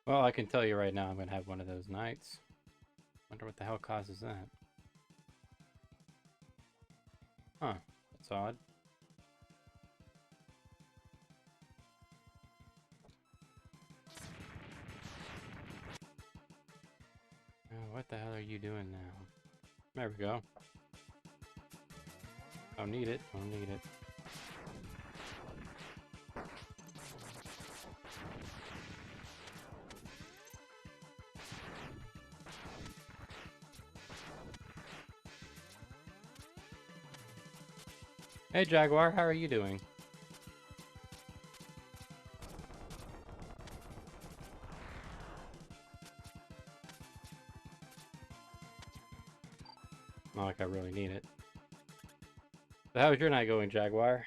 Well, I can tell you right now I'm going to have one of those nights. Wonder what the hell causes that. Huh. That's odd. What the hell are you doing now? There we go. Don't need it. Don't need it. Hey Jaguar, how are you doing? Not like I really need it. So how was your night going, Jaguar?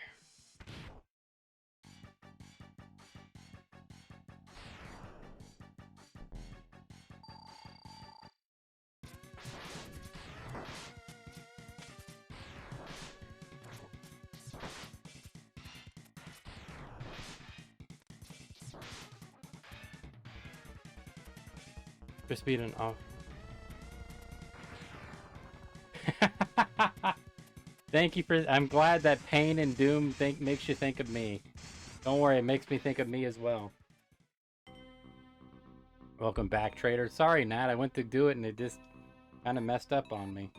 Just beat an off. Thank you for. I'm glad that pain and doom makes you think of me. Don't worry, it makes me think of me as well. Welcome back, trader. Sorry, Nat. I went to do it and it just kind of messed up on me.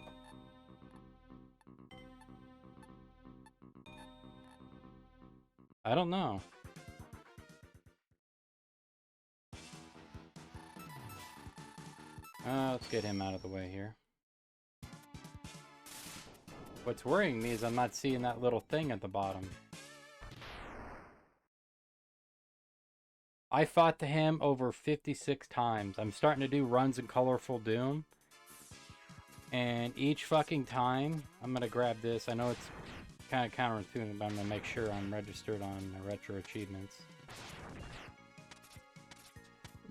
I don't know. Let's get him out of the way here. What's worrying me is I'm not seeing that little thing at the bottom. I fought to him over 56 times. I'm starting to do runs in Colorful Doom. And each fucking time, I'm gonna grab this. I know it's kind of counterintuitive, but I'm gonna make sure I'm registered on Retro Achievements.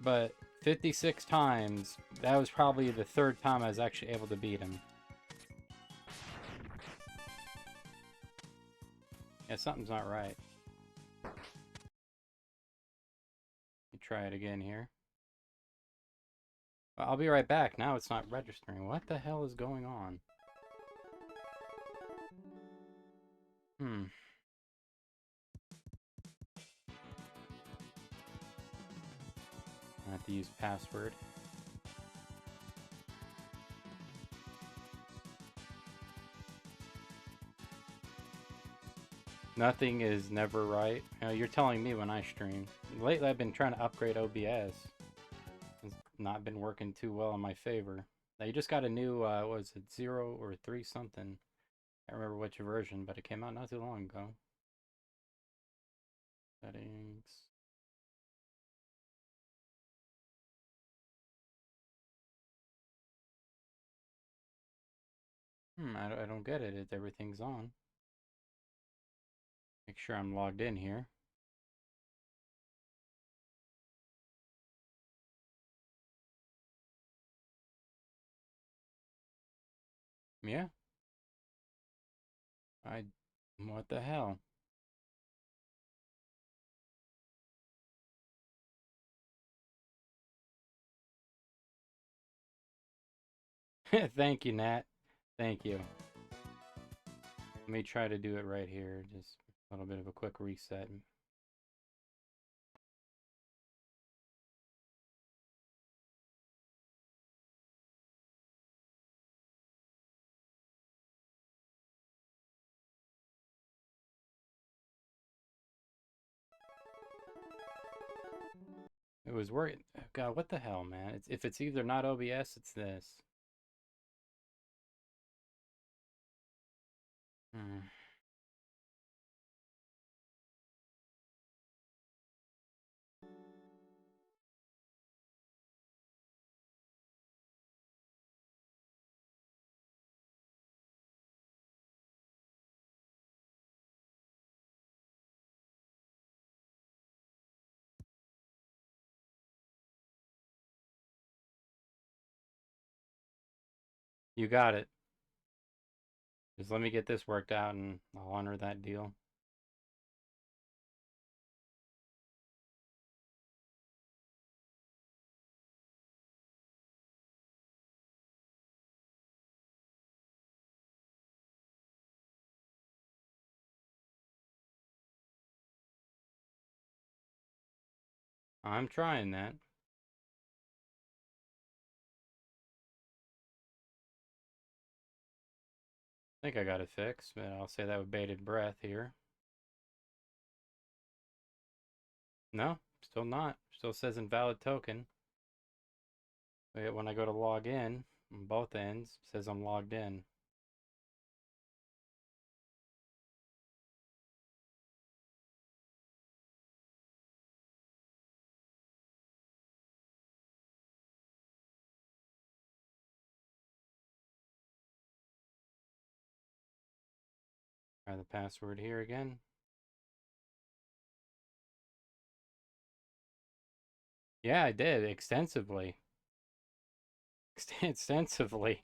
But 56 times, that was probably the third time I was actually able to beat him. Yeah, something's not right. Try it again here. I'll be right back. Now it's not registering. What the hell is going on? I have to use password. Nothing is never right. You're telling me when I stream. Lately I've been trying to upgrade OBS. It's not been working too well in my favor. Now you just got a new, what was it, 0 or 3 something. I don't remember which version, but it came out not too long ago. Settings. I don't get it. Everything's on. Make sure I'm logged in here. Yeah. What the hell? Thank you, Nat. Thank you. Let me try to do it right here. Just a little bit of a quick reset. It was working. God, what the hell, man? If it's either not OBS, it's this. Hmm. You got it. Just let me get this worked out and I'll honor that deal. I'm trying that. I think I got it fixed, but I'll say that with bated breath here. No, still not. Still says invalid token. But when I go to log in, on both ends, it says I'm logged in. Try the password here again. Yeah, I did extensively. Extensively.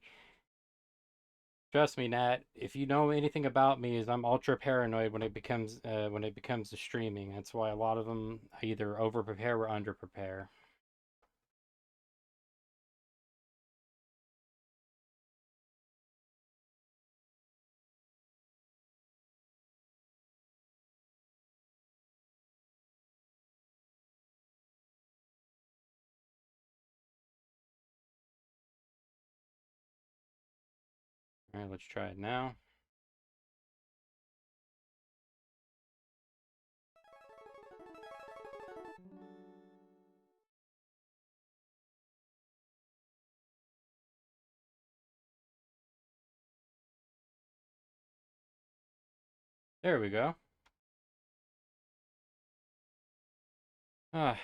Trust me, Nat. If you know anything about me, is I'm ultra paranoid when it becomes the streaming. That's why a lot of them I either over prepare or under prepare. All right, let's try it now. There we go. Ah,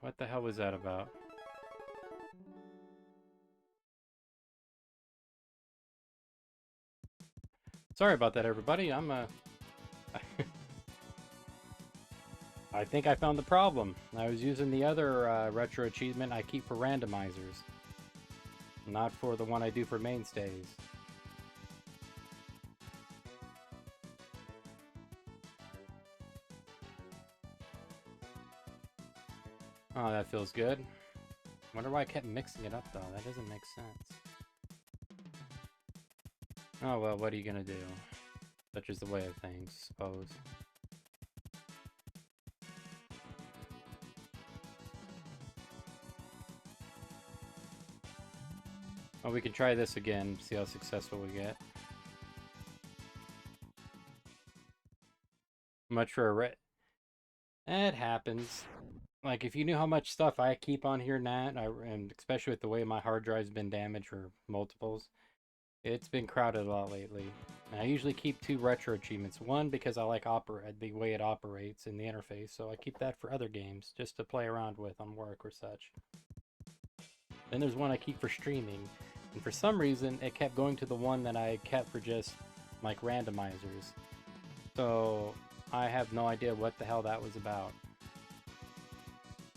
what the hell was that about? Sorry about that, everybody. I think I found the problem. I was using the other retro achievement I keep for randomizers, not for the one I do for mainstays. Oh, that feels good. Wonder why I kept mixing it up, though. That doesn't make sense. Oh, well, what are you gonna do? Such is the way of things, I suppose. Well, we can try this again, see how successful we get. Much for a It happens. Like, if you knew how much stuff I keep on here, Nat, and especially with the way my hard drive's been damaged for multiples, it's been crowded a lot lately. And I usually keep 2 retro achievements. One, because I like the way it operates in the interface, so I keep that for other games, just to play around with on work or such. Then there's one I keep for streaming, and for some reason, it kept going to the one that I kept for just, like, randomizers. So, I have no idea what the hell that was about.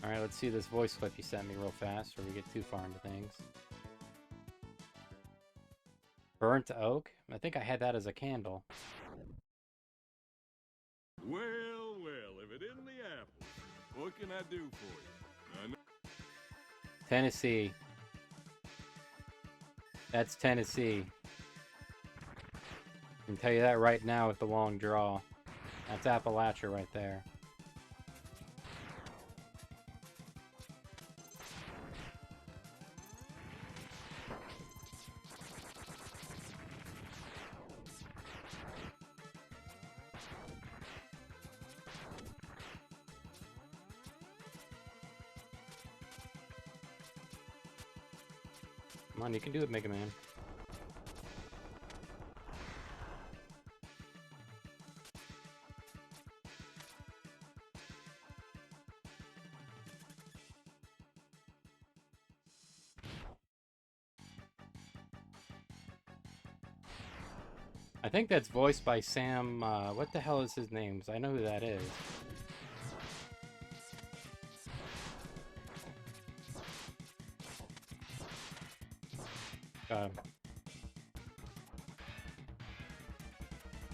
Alright, let's see this voice clip you sent me real fast before we get too far into things. Burnt oak? I think I had that as a candle. Well, well, if it isn't the apple, what can I do for you? Tennessee. That's Tennessee. I can tell you that right now with the long draw. That's Appalachia right there. Come on, you can do it, Mega Man. I think that's voiced by Sam, what the hell is his name? 'Cause I know who that is.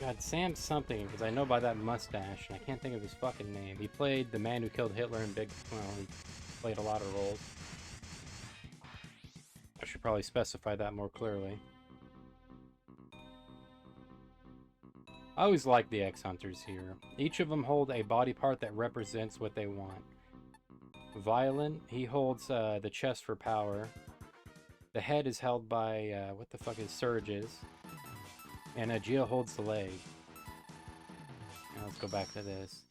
God, Sam something, because I know by that mustache, and I can't think of his fucking name. He played the man who killed Hitler in well, he played a lot of roles. I should probably specify that more clearly. I always like the X-Hunters here. Each of them hold a body part that represents what they want. Violent, he holds the chest for power. The head is held by, what the fuck is Surges. And Geo holds the leg. Now let's go back to this.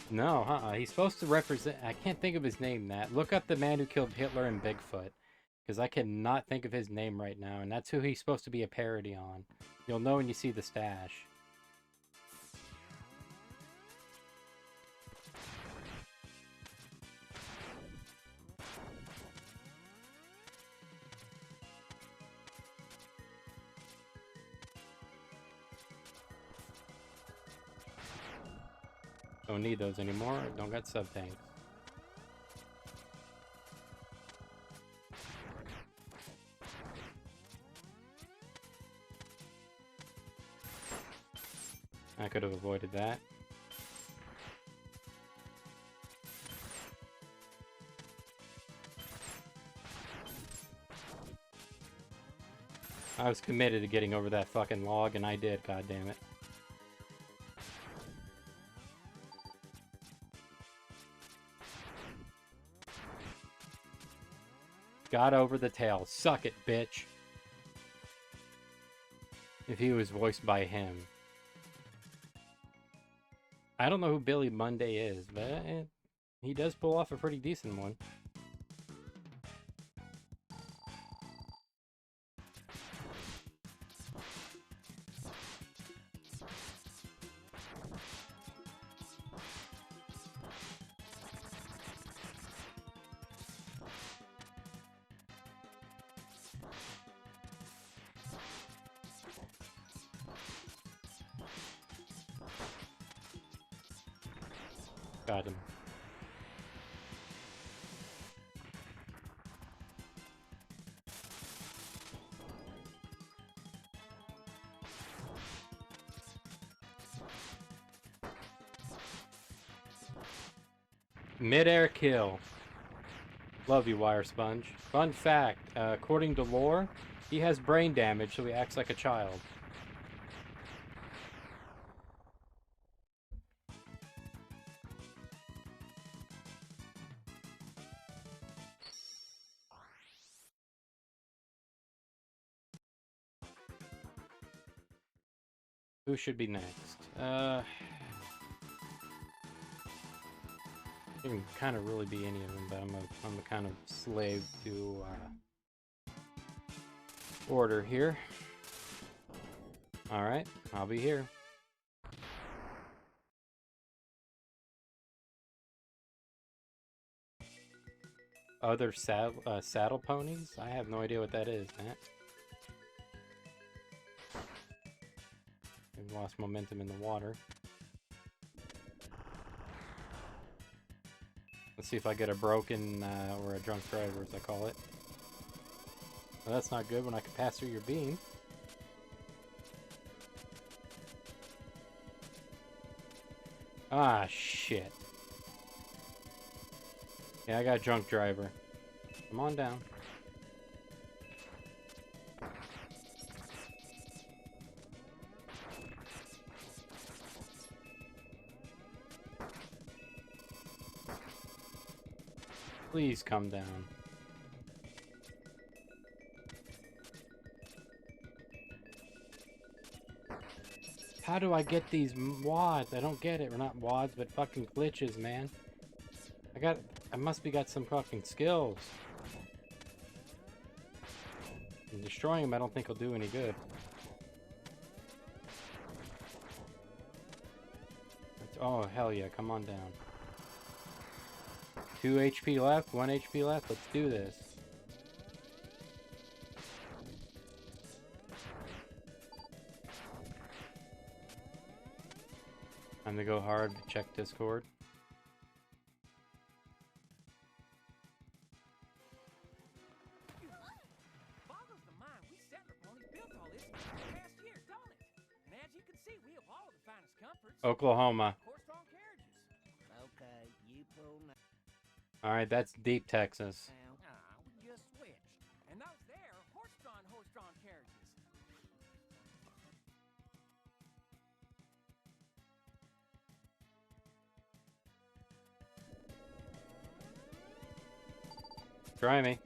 No, he's supposed to represent... I can't think of his name, Nat. Look up the man who killed Hitler and Bigfoot. Because I cannot think of his name right now. And that's who he's supposed to be a parody on. You'll know when you see the stash. Don't need those anymore. Don't got sub-tanks. I could have avoided that. I was committed to getting over that fucking log, and I did, goddammit. Got over the tail. Suck it, bitch. If he was voiced by him. I don't know who Billy Monday is, but he does pull off a pretty decent one. Got him. Mid-air kill. Love you, Wire Sponge. Fun fact, according to lore, he has brain damage, so he acts like a child. Who should be next? It can kind of really be any of them, but I'm a kind of slave to order here. Alright, I'll be here. Other saddle ponies? I have no idea what that is, Matt. We've lost momentum in the water. Let's see if I get a broken, or a drunk driver, as I call it. Well, that's not good when I can pass through your beam. Ah, shit. Yeah, I got a drunk driver. Come on down. Please come down. How do I get these wads? I don't get it. We're not wads, but fucking glitches, man. I must be got some fucking skills. And destroying them I don't think will do any good. Oh, hell yeah, come on down. 2 HP left, 1 HP left, let's do this. Time to go hard, check Discord. Boggles the mind we settler ponies built all this in the past year, don't it? And as you can see, we have all of the finest comforts. Oklahoma. Horse-drawn carriages. Okay, you pull now. Alright, that's deep Texas. We just switched. And those there are horse-drawn carriages. Try me.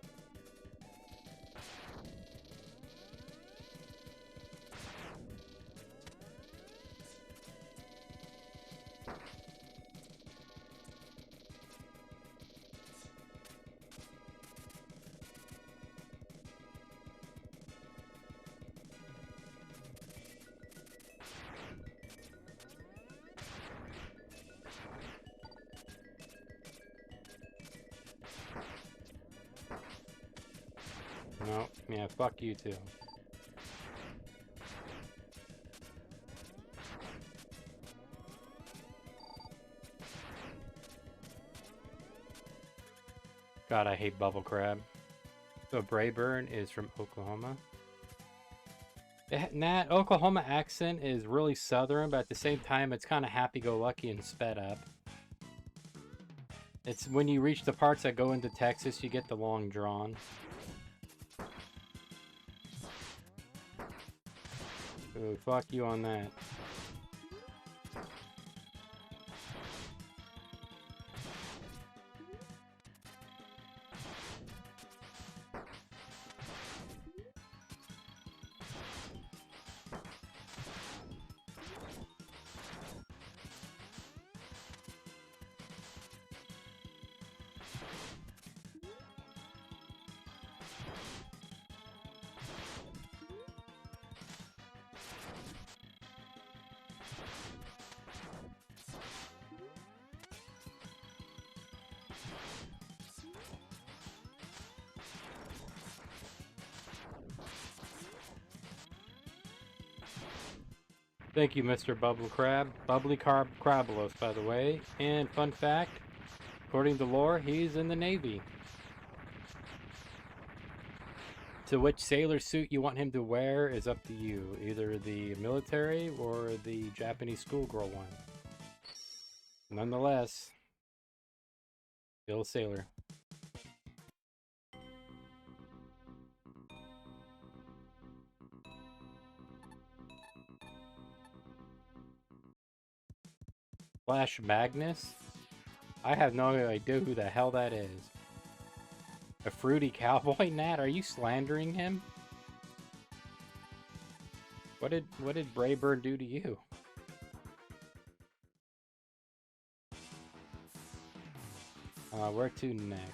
No, yeah, fuck you too. God, I hate bubble crab. So Brayburn is from Oklahoma. That Oklahoma accent is really southern, but at the same time, it's kind of happy-go-lucky and sped up. It's when you reach the parts that go into Texas, you get the long drawn. Ooh, fuck you on that. Thank you, Mr. Bubble Crab. Bubbly Carb Crabulos, by the way. And fun fact, according to lore, he's in the Navy. So which sailor suit you want him to wear is up to you. Either the military or the Japanese schoolgirl one. Nonetheless, still a sailor. Flash Magnus? I have no idea who the hell that is. A fruity cowboy? Nat, are you slandering him? What did Brayburn do to you? Where to next?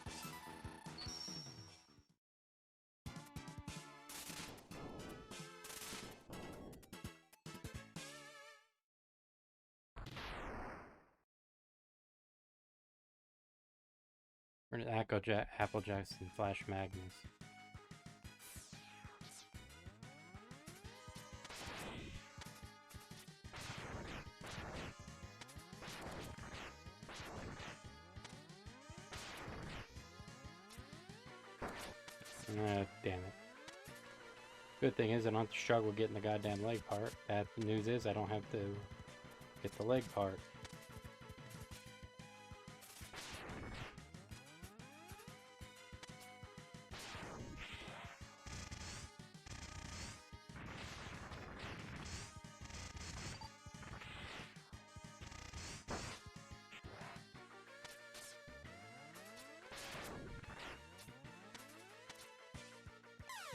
We're in Applejack's and Flash Magnus. Damn it. Good thing is I don't have to struggle getting the goddamn leg part. Bad news is I don't have to get the leg part.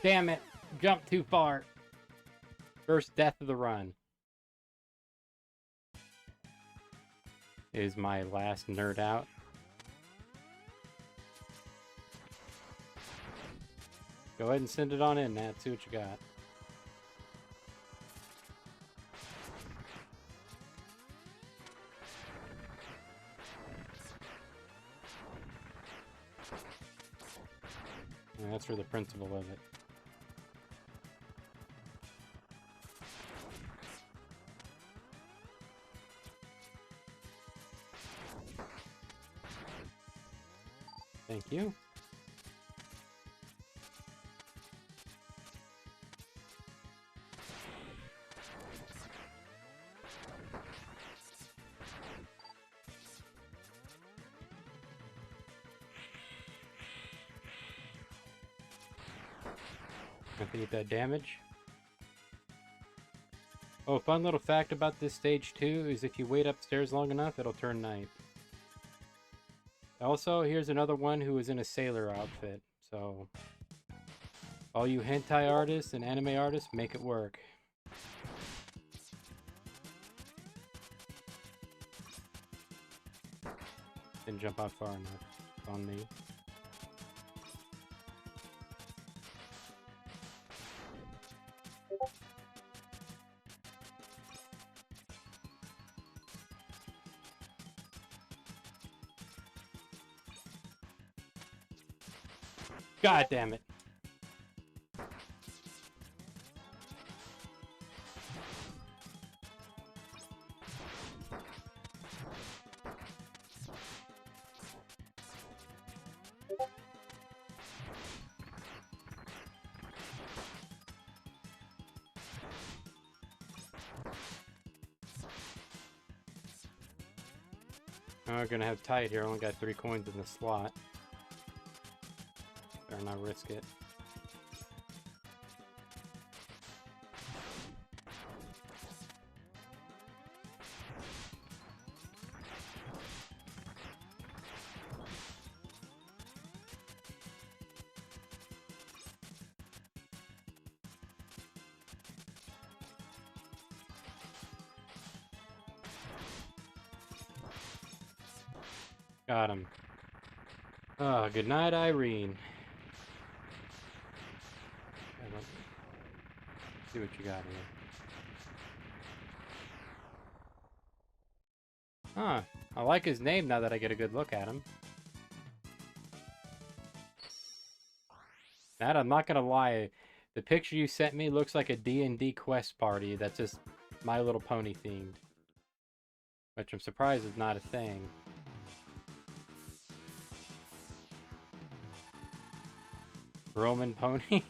Damn it! Jumped too far. First death of the run. Is my last nerd out. Go ahead and send it on in, Nat. See what you got. And that's for the principle of it. Thank you. Have to get that damage. Oh, fun little fact about this stage 2 is if you wait upstairs long enough, it'll turn night. Also, here's another one who is in a sailor outfit. So, all you hentai artists and anime artists, make it work. Didn't jump out far enough on me. God damn it. We're gonna have tight here. Only got 3 coins in the slot. Better not risk it. Got him. Oh, good night, Irene. See what you got here. Huh. I like his name now that I get a good look at him. Matt, I'm not gonna lie. The picture you sent me looks like a D&D quest party that's just My Little Pony themed. Which I'm surprised is not a thing. Roman pony?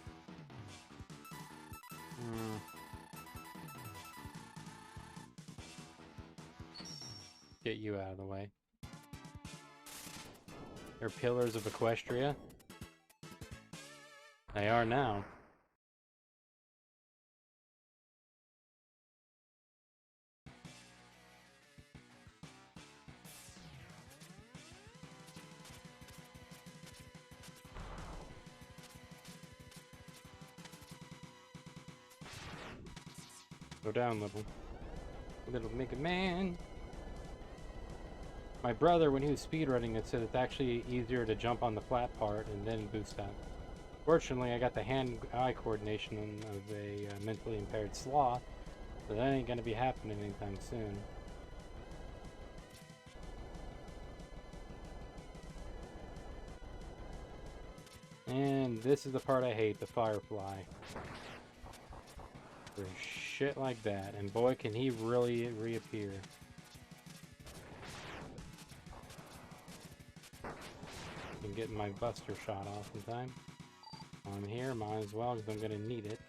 Get you out of the way. They're pillars of Equestria. They are now. Go down, little Mega Man. My brother, when he was speedrunning, it said it's actually easier to jump on the flat part and then boost up. Fortunately, I got the hand-eye coordination of a mentally impaired sloth, so that ain't gonna be happening anytime soon. And this is the part I hate, the Firefly. For shit like that, and boy can he really reappear. I'm getting my buster shot off in time. While I'm here, might as well, because I'm gonna need it.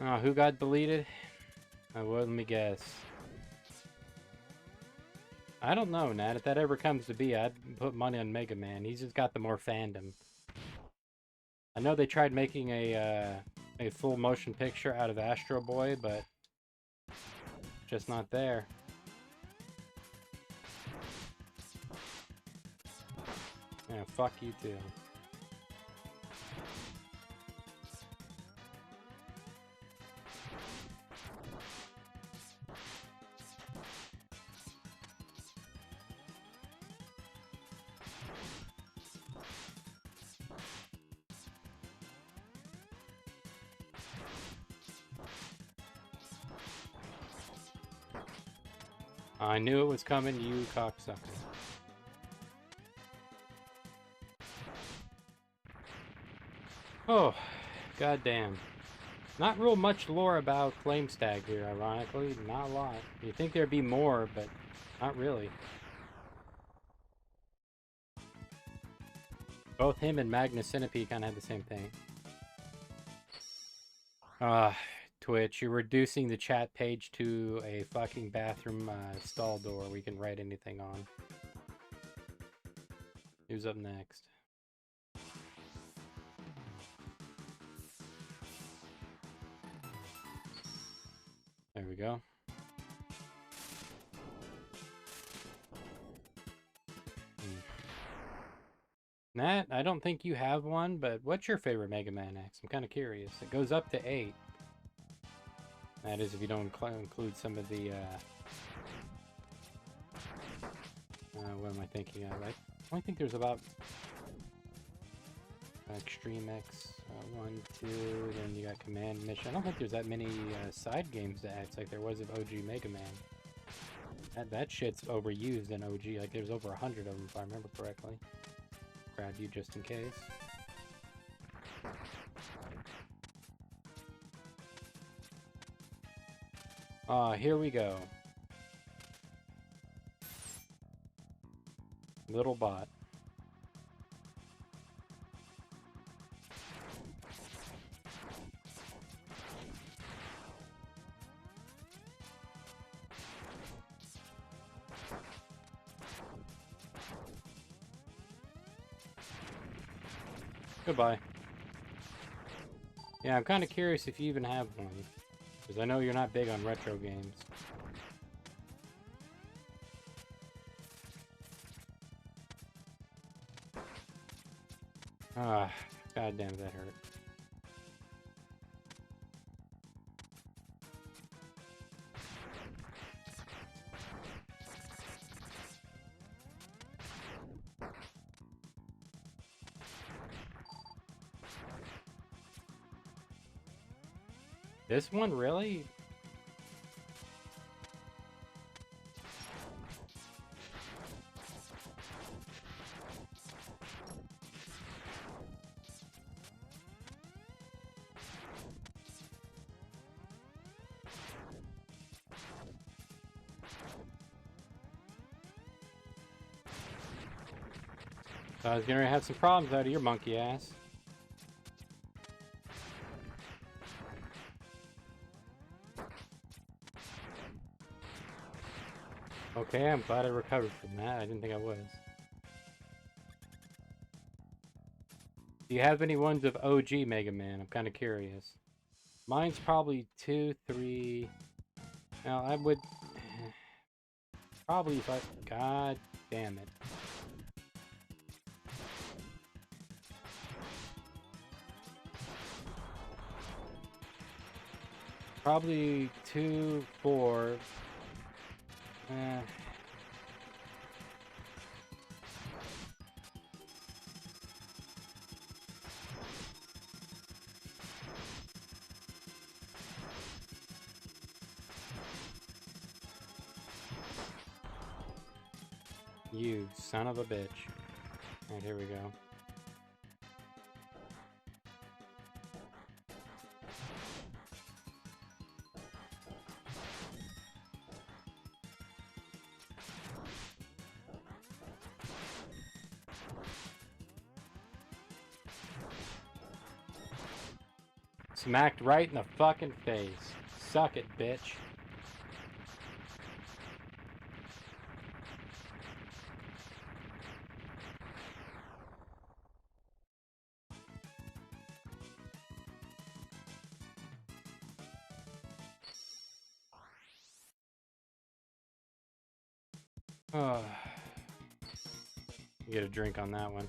Oh, who got deleted? Well, let me guess. I don't know, Nat. If that ever comes to be, I'd put money on Mega Man. He's just got the more fandom. I know they tried making a full motion picture out of Astro Boy, but just not there. Yeah, fuck you too. I knew it was coming, you cocksucker. Oh, goddamn. Not real much lore about Flamestag here, ironically. Not a lot. You'd think there'd be more, but not really. Both him and Magnus Centipede kind of had the same thing. Twitch, you're reducing the chat page to a fucking bathroom stall door we can write anything on. Who's up next? we go. Nat, I don't think you have one, but what's your favorite Mega Man X? I'm kind of curious. It goes up to 8. That is if you don't include some of the, what am I thinking of? I only think there's about eXtreme X, 1, 2, then you got Command Mission. I don't think there's that many side games to X like there was of OG Mega Man. That shit's overused in OG. Like there's over 100 of them if I remember correctly. Grab you just in case. Here we go. Little bot. Goodbye. Yeah, I'm kind of curious if you even have one. Because I know you're not big on retro games. Ah, goddamn, that hurt. This one, really? So I was gonna have some problems out of your monkey ass. Okay, I'm glad I recovered from that. I didn't think I was. Do you have any ones of OG Mega Man? I'm kind of curious. Mine's probably 2, 3... Now, I would... Probably if I... God damn it. Probably 2, 4... You son of a bitch. Alright, here we go. Smacked right in the fucking face. Suck it, bitch. Oh. Get a drink on that one.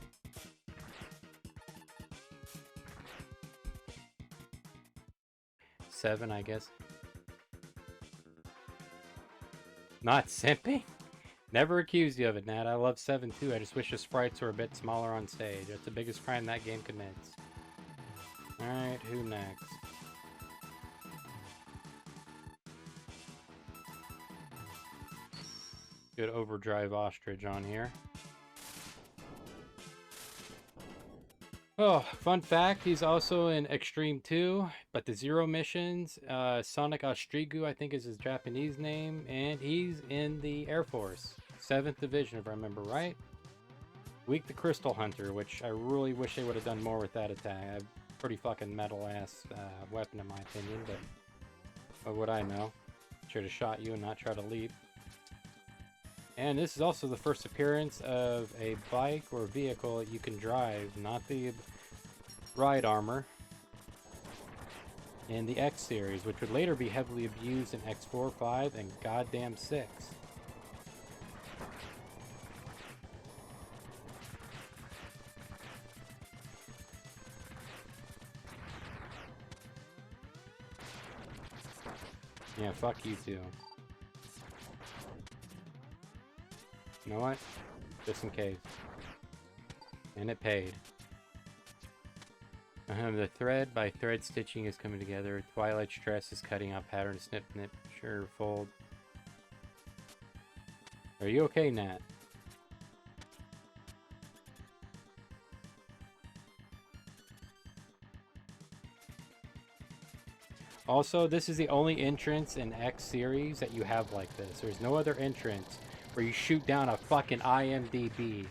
Seven, I guess. Not simping? Never accused you of it, Nat. I love 7 too. I just wish the sprites were a bit smaller on stage. That's the biggest crime that game commits. Alright, who next? Good overdrive ostrich on here. Oh, fun fact, he's also in eXtreme 2, but the Zero missions, Sonic Ostrigu, I think is his Japanese name, and he's in the Air Force, 7th Division, if I remember right. Weak the Crystal Hunter, which I really wish they would have done more with that attack. A pretty fucking metal-ass weapon, in my opinion, but what would I know? Should have shot you and not try to leap. And this is also the first appearance of a bike or vehicle that you can drive, not the ride armor. in the X series, which would later be heavily abused in X4, 5, and goddamn 6. Yeah, fuck you too. You know what? Just in case. And it paid. The thread by thread stitching is coming together. Twilight stress is cutting out pattern. Snip, snip, sure, fold. Are you okay, Nat? Also, this is the only entrance in X series that you have like this. There's no other entrance where you shoot down a fucking IMDb.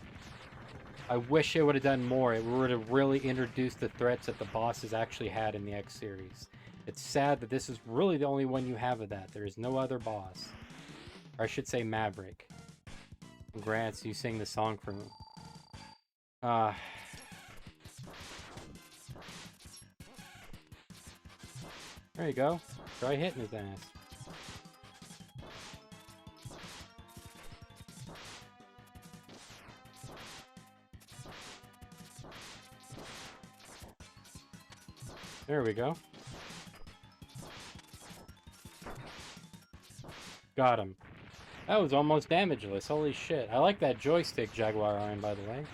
I wish it would have done more. It would have really introduced the threats that the bosses actually had in the X series. It's sad that this is really the only one you have of that. There is no other boss. Or I should say Maverick. Congrats, you sing the song for me. There you go. Try hitting his ass. There we go. Got him. That was almost damageless. Holy shit. I like that joystick Jaguar Iron, by the way.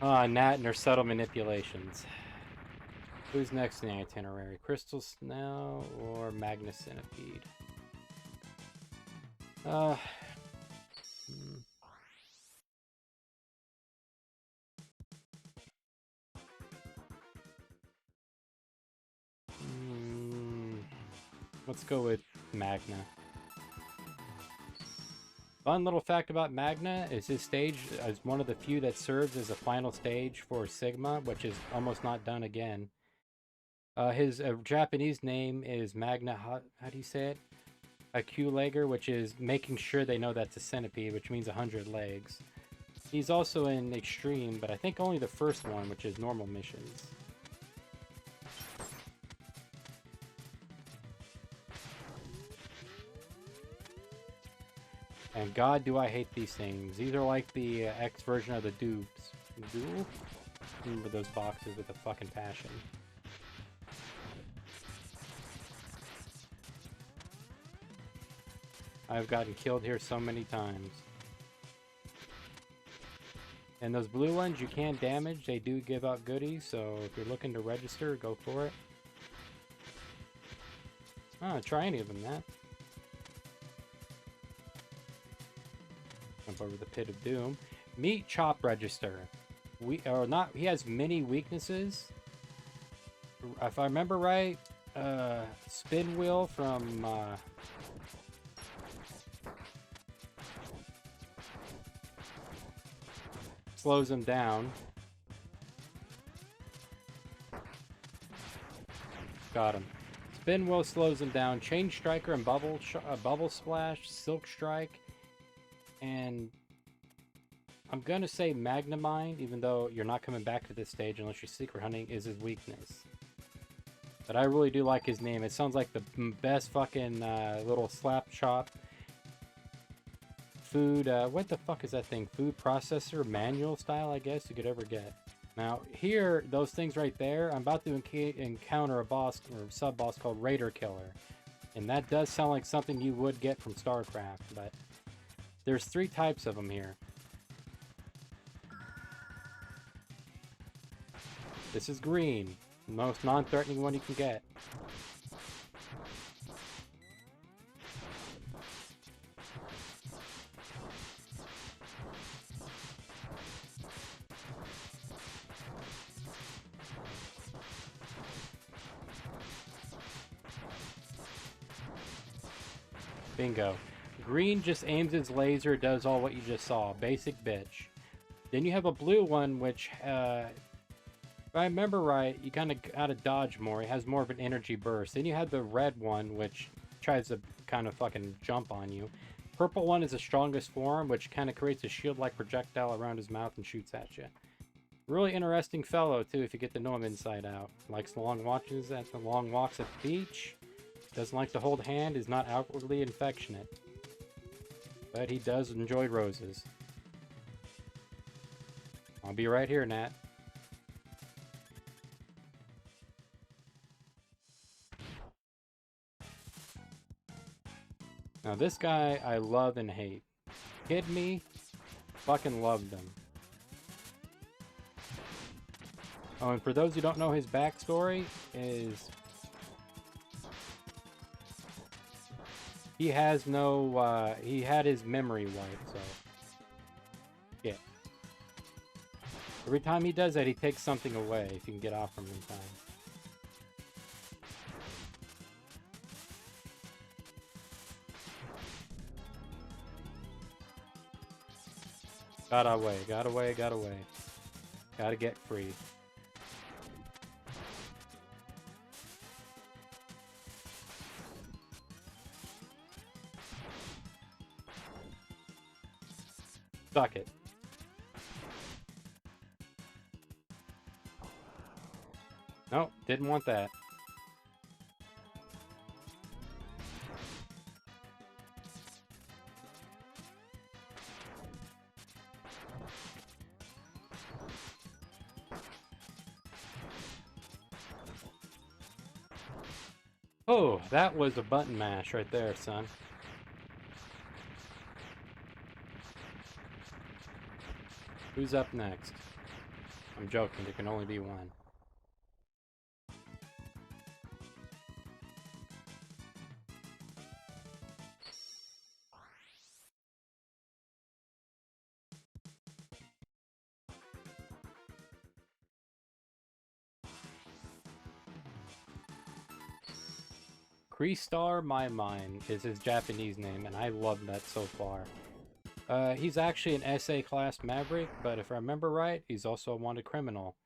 Nat and her subtle manipulations. Who's next in the itinerary? Crystal Snail or Magna Centipede? Let's go with Magna. Fun little fact about Magna is his stage is one of the few that serves as a final stage for Sigma, which is almost not done again. His Japanese name is Magna, how do you say it? Q-legger, which is making sure they know that's a centipede, which means 100 legs. He's also in eXtreme, but I think only the first one, which is normal missions. And God, do I hate these things. These are like the X version of the dupes. Duel? Remember those boxes with a fucking passion. I've gotten killed here so many times. And those blue ones you can't damage. They do give out goodies, so if you're looking to register, go for it. Try any of them, Matt. Jump over the Pit of Doom. Meet Chop Register. He has many weaknesses. If I remember right, Spin Wheel from slows him down. Got him. Spin Wheel slows him down. Chain Striker and Bubble Splash, Silk Strike, and I'm gonna say Magnamind, even though you're not coming back to this stage unless you're secret hunting, is his weakness. But I really do like his name. It sounds like the best fucking little slap chop food, what the fuck is that thing? Food processor manual style, I guess, you could ever get. Now, here, those things right there, I'm about to encounter a boss, or sub-boss called Raider Killer. And that does sound like something you would get from StarCraft, but there's 3 types of them here. This is green, the most non-threatening one you can get. Bingo. Green just aims its laser, does all what you just saw. Basic bitch. Then you have a blue one, which, if I remember right, you kind of gotta dodge more. It has more of an energy burst. Then you have the red one, which tries to kind of fucking jump on you. Purple one is the strongest form, which kind of creates a shield-like projectile around his mouth and shoots at you. Really interesting fellow, too, if you get to know him inside out. Likes the long walks at the beach. Doesn't like to hold hand, is not outwardly affectionate. But he does enjoy roses. I'll be right here, Nat. Now this guy I love and hate. Kid me, fucking loved him. Oh, and for those who don't know his backstory, is he has no, he had his memory wiped, so yeah. Every time he does that, he takes something away if you can get off from him in time. Got away, got away, got away. Gotta get free. Suck it. Nope, didn't want that. Oh, that was a button mash right there, son. Who's up next? I'm joking, there can only be one. Kristar My Mind is his Japanese name, and I love that so far. He's actually an SA class Maverick, but if I remember right, he's also a wanted criminal.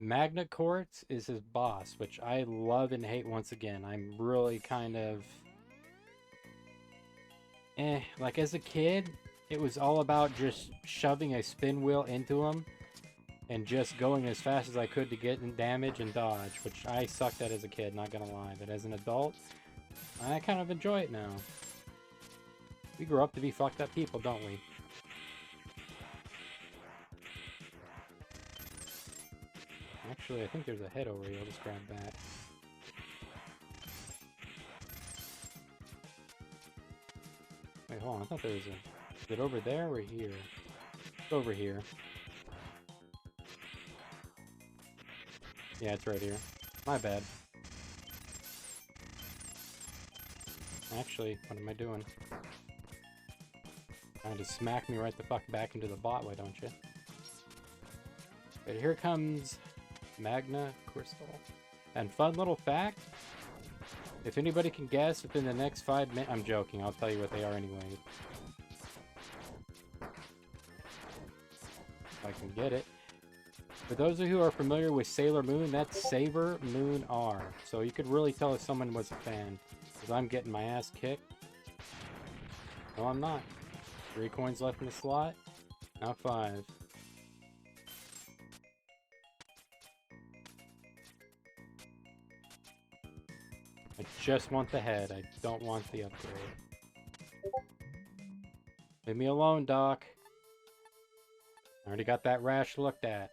Magna Courts is his boss, which I love and hate once again. I'm really kind of... like as a kid, it was all about just shoving a spin wheel into him and just going as fast as I could to get in damage and dodge, which I sucked at as a kid, not gonna lie. But as an adult, I kind of enjoy it now. We grow up to be fucked up people, don't we? Actually, I think there's a head over here. I'll just grab that. Wait, hold on. I thought there was a... Is it over there or here? It's over here. Yeah, it's right here. My bad. Actually, what am I doing? Trying to smack me right the fuck back into the bot, why don't you? But here comes Magna Crystal. And fun little fact, if anybody can guess within the next 5 minutes... I'm joking, I'll tell you what they are anyway. If I can get it. For those of you who are familiar with Sailor Moon, that's Saber Moon R. So you could really tell if someone was a fan. Because I'm getting my ass kicked. No, I'm not. 3 coins left in the slot. Now 5. I just want the head. I don't want the upgrade. Leave me alone, Doc. I already got that rash looked at.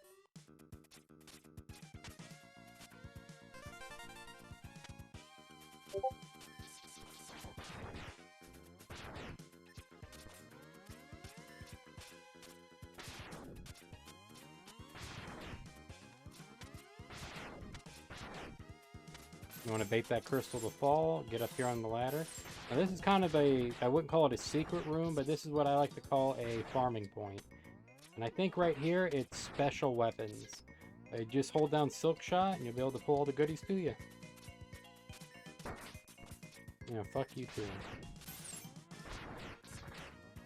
You want to bait that crystal to fall, get up here on the ladder. Now this is kind of a, I wouldn't call it a secret room, but this is what I like to call a farming point. And I think right here, it's special weapons. You just hold down Silk Shot, and you'll be able to pull all the goodies to you. Yeah, fuck you too.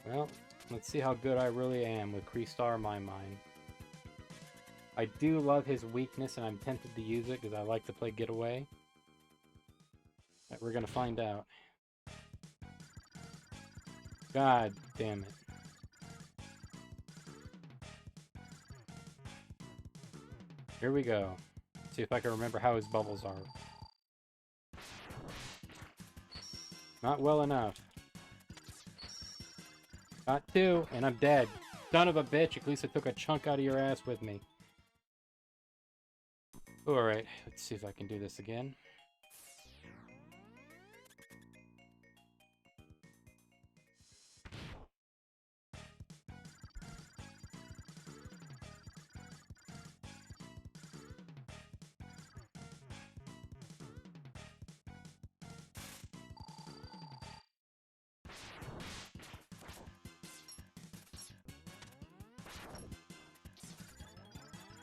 Well, let's see how good I really am with Kristar My Mind. I do love his weakness, and I'm tempted to use it because I like to play Getaway. But we're gonna find out. God damn it. Here we go. See if I can remember how his bubbles are. Not well enough. Got 2, and I'm dead. Son of a bitch, at least I took a chunk out of your ass with me. Alright, let's see if I can do this again.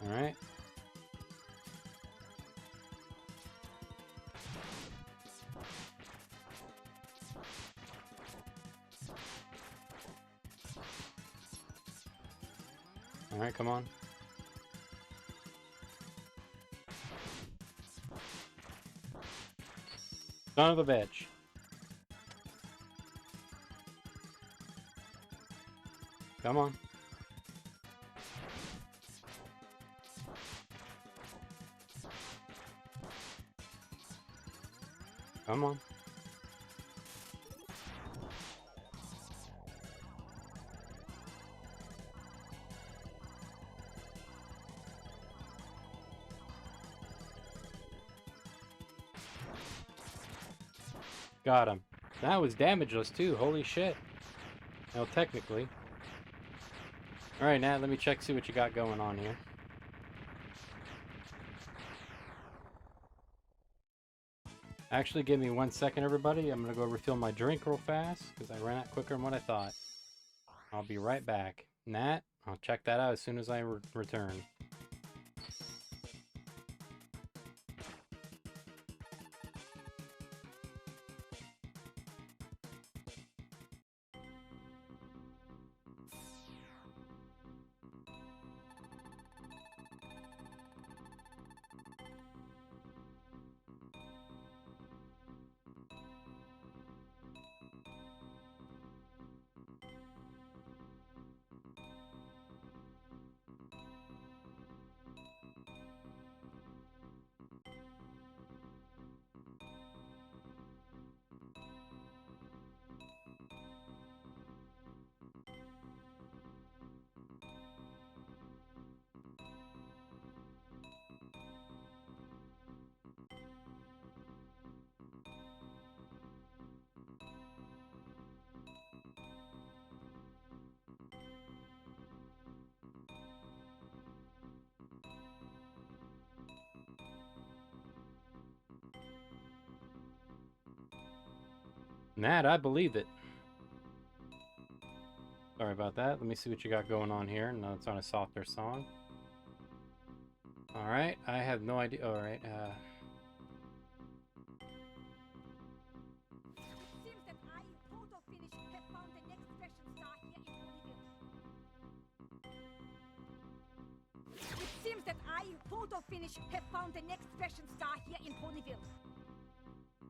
Alright. Alright, come on. Son of a bitch. Come on. Come on. Got him. That was damageless too. Holy shit. Well, technically. Alright, Nat, let me check, see what you got going on here. Actually, give me 1 second, everybody. I'm gonna go refill my drink real fast, because I ran out quicker than what I thought. I'll be right back. Nat, I'll check that out as soon as I return. Nat, I believe it. Sorry about that. Let me see what you got going on here. No, it's on a softer song. Alright, I have no idea. Alright, It seems that I, Photo Finish, have found the next fashion star here in Ponyville.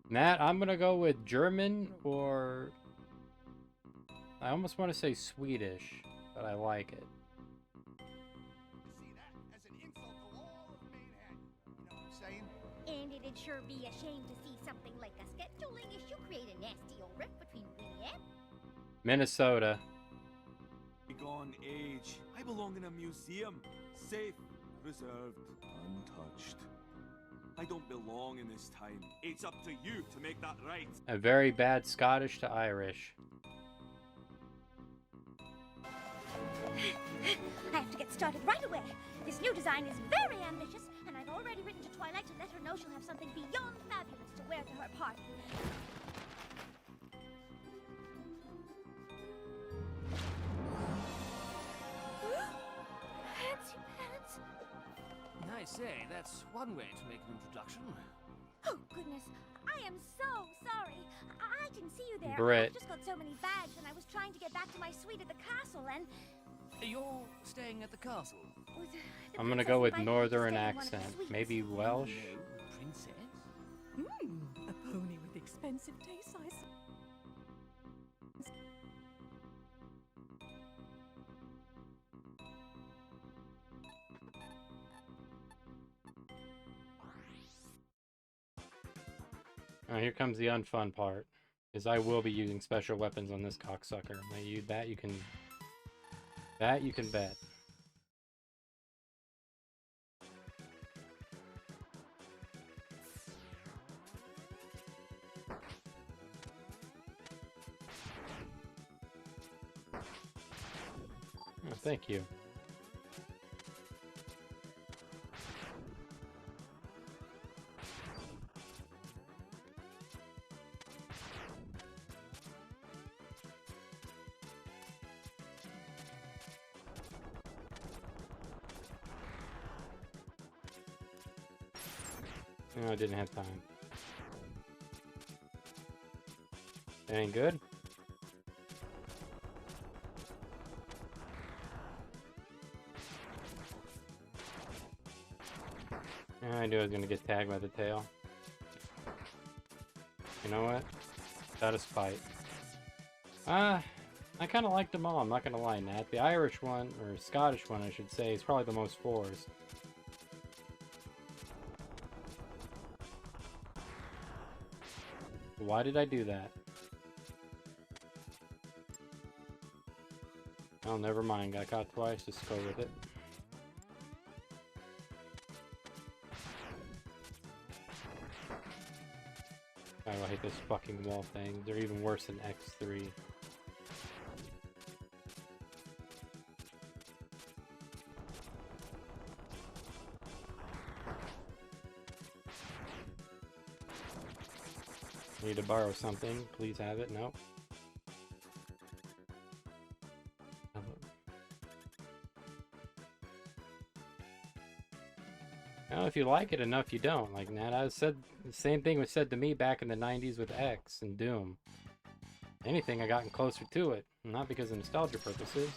Nat, I'm gonna go with German or... I almost want to say Swedish, but I like it. See that as an insult to all of Manhattan. You know what I'm saying? And it'd sure be a shame to see something like a scheduling issue create a nasty old rift between Winnie and... Minnesota. Bygone age. I belong in a museum. Safe, preserved, untouched. I don't belong in this time. It's up to you to make that right. A very bad Scottish to Irish. I have to get started right away. This new design is very ambitious, and I've already written to Twilight to let her know she'll have something beyond fabulous to wear to her party. Fancy pants. I say, that's one way to make an introduction. Oh, goodness. I am so sorry. I didn't see you there. Brett. I've just got so many bags, and I was trying to get back to my suite at the castle, and... You're staying at the castle? the I'm gonna princess go with invited me to northern stay in one of her accent. suites. Maybe Welsh? No, princess? A pony with expensive tastes, I suppose. Here comes the unfun part. Is I will be using special weapons on this cocksucker. That you can bet. Oh, thank you. No, I didn't have time. That ain't good? I knew I was gonna get tagged by the tail. You know what? Out of spite. I kind of liked them all, I'm not gonna lie, Nat. The Irish one, or Scottish one I should say, is probably the most 4s. Why did I do that? Oh, never mind. Got caught twice. Just go with it. Oh, I hate those fucking wall things. They're even worse than X3. Need to borrow something. Please have it. Nope. Well, if you like it enough, you don't. Like Nat, I said the same thing was said to me back in the 90s with X and Doom. Anything, I gotten closer to it. Not because of nostalgia purposes.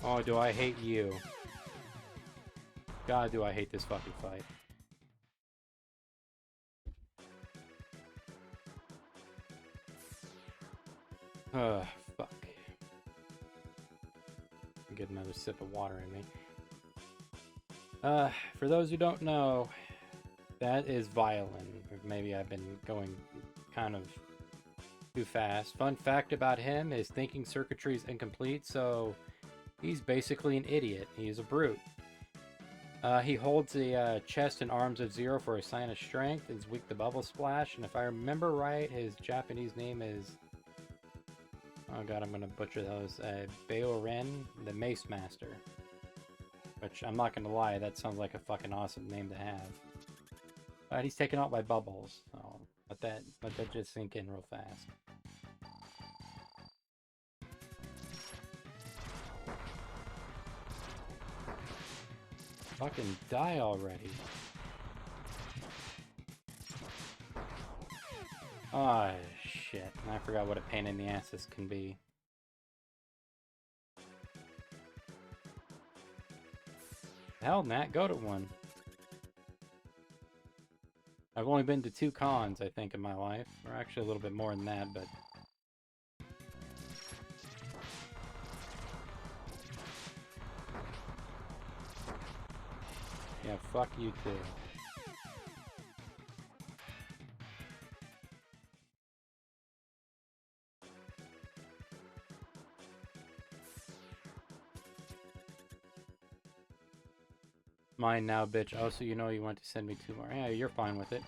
Oh, do I hate you. God, do I hate this fucking fight. Fuck. Get another sip of water in me. For those who don't know, that is violin. Or maybe I've been going kind of too fast. Fun fact about him, his thinking circuitry is incomplete, so he's basically an idiot. He's a brute. He holds the chest and arms of Zero for a sign of strength. Is weak to Bubble Splash, and if I remember right, his Japanese name is... Oh god, I'm gonna butcher those. Baoren, the Mace Master. Which, I'm not gonna lie, that sounds like a fucking awesome name to have. But he's taken out by Bubbles, so let that just sink in real fast. Fucking die already. Ah, shit. I forgot what a pain in the ass this can be. Hell, Nat, go to one. I've only been to 2 cons, I think, in my life. Or actually a little bit more than that, but... Yeah, fuck you too. Mine now, bitch. Oh, so you know you want to send me 2 more. Yeah, you're fine with it.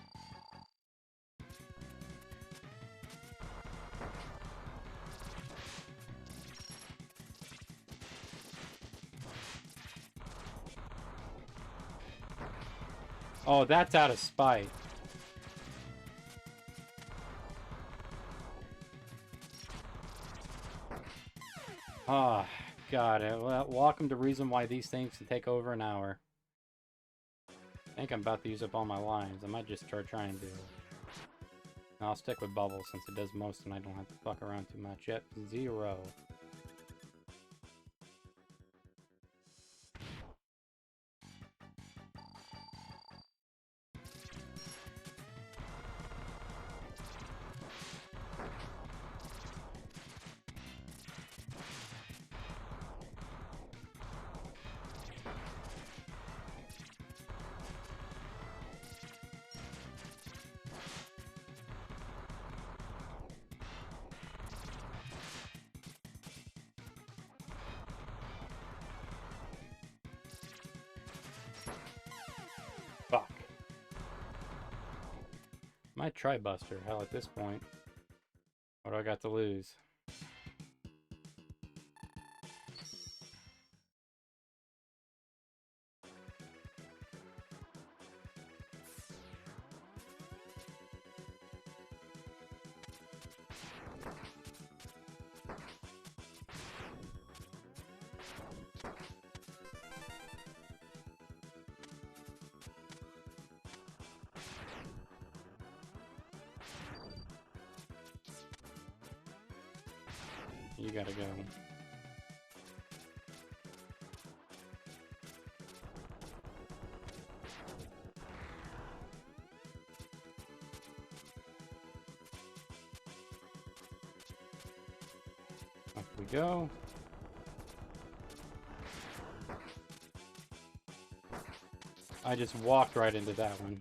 Oh, that's out of spite. Oh, God. Well, welcome to reason why these things can take over an hour. I think I'm about to use up all my lines. I might just start trying to... No, I'll stick with Bubble since it does most and I don't have to fuck around too much. Yep, 0. Might try Buster. Hell, at this point. What do I got to lose? You gotta go. Up we go. I just walked right into that one.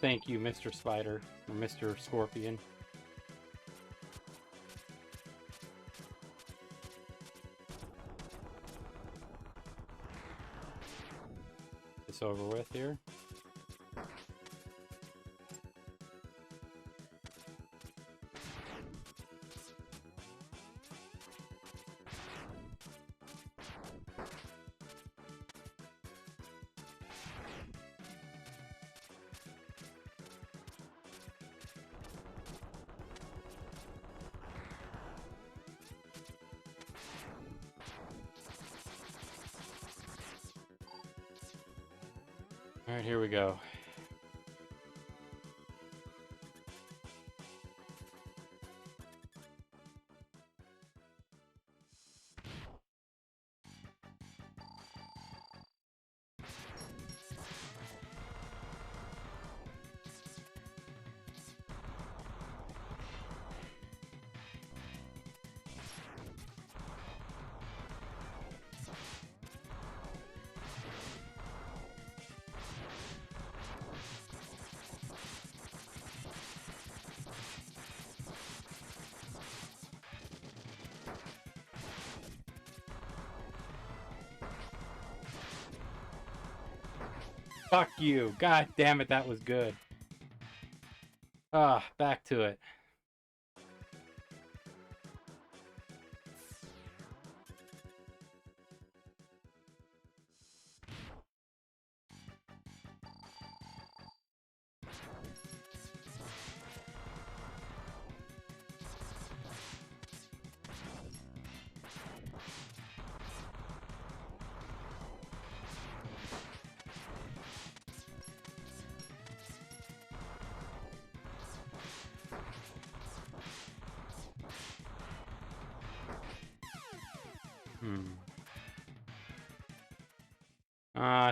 Thank you, Mr. Spider, or Mr. Scorpion. This over with here. All right, here we go. Fuck you. God damn it, that was good. Ah, back to it.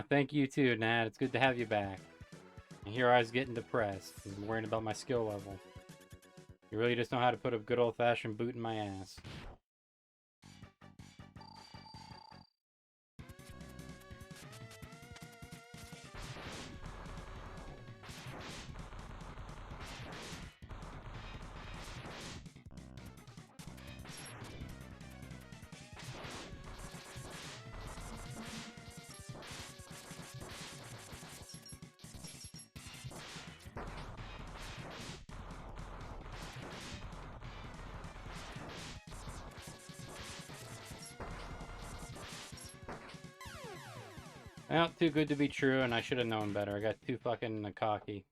Thank you too, Nat. It's good to have you back. And here I was getting depressed and worrying about my skill level. You really just know how to put a good old-fashioned boot in my ass. Well, too good to be true, and I should have known better. I got too fucking cocky.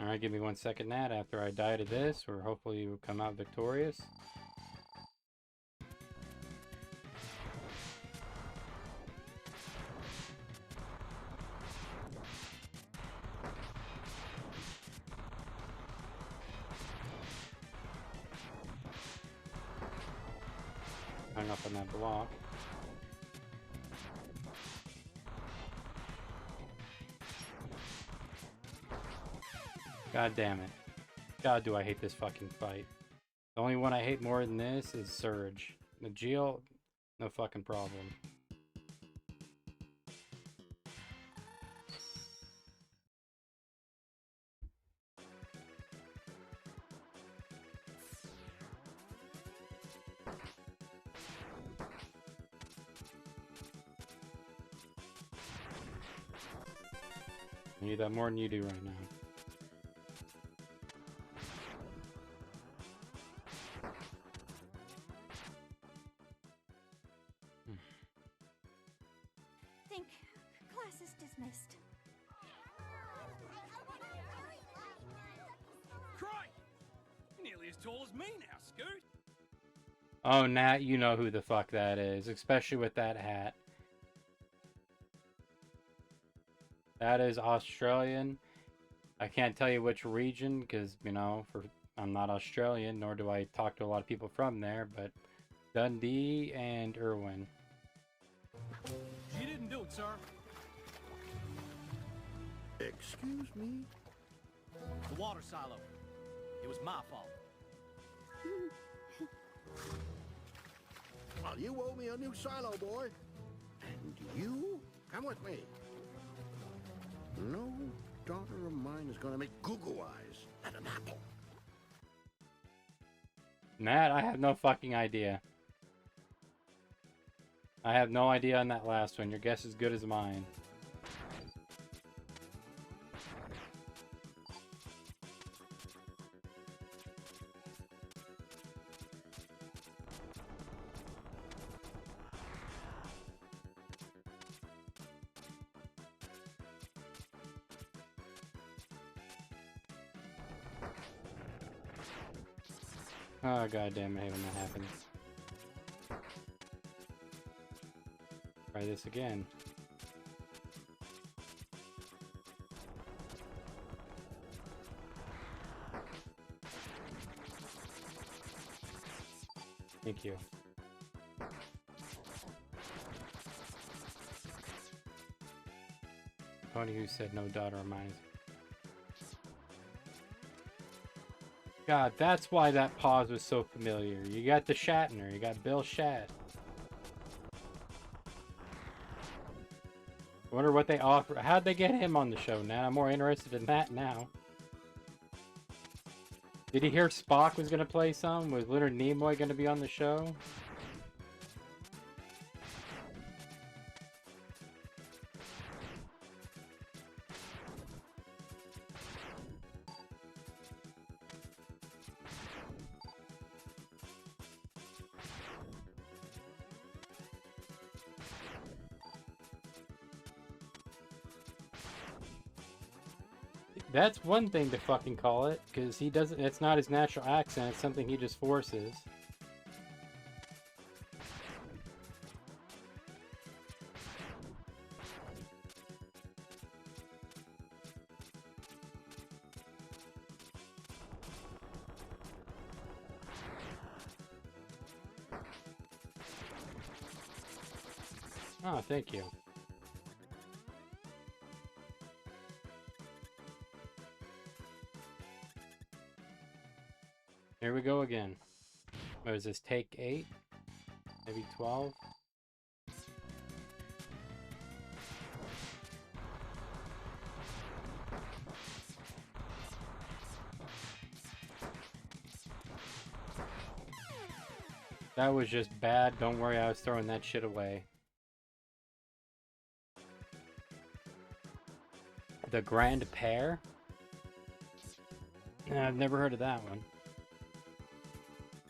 Alright, give me 1 second, Nat, after I die to this, or hopefully you will come out victorious. Hung up on that block. God damn it. God, do I hate this fucking fight. The only one I hate more than this is Surge. Najeal, no fucking problem. I need that more than you do right now. Think class is dismissed. Crikey! You're nearly as tall as me now, Scoot. Oh, Nat, you know who the fuck that is, especially with that hat. That is Australian. I can't tell you which region because, you know, I'm not Australian, nor do I talk to a lot of people from there, but Dundee and Irwin. You didn't do it, sir. Excuse me? The water silo. It was my fault. Well, you owe me a new silo, boy. And you come with me. No daughter of mine is gonna make goo-goo eyes at an apple. Nat, I have no fucking idea. I have no idea on that last one. Your guess is good as mine. Oh, goddamn, I hate when that happens. Try this again. Thank you. Pony who said no daughter of mine. God, that's why that pause was so familiar. You got the Shatner, you got Bill Shat. I wonder what they offer. How'd they get him on the show now? I'm more interested in that now. Did he hear Spock was going to play some? Was Leonard Nimoy going to be on the show? That's one thing to fucking call it, because he doesn't, it's not his natural accent, it's something he just forces. Oh, thank you. Here we go again. What is this, take 8? Maybe 12? That was just bad. Don't worry, I was throwing that shit away. The Grand Pair? I've never heard of that one.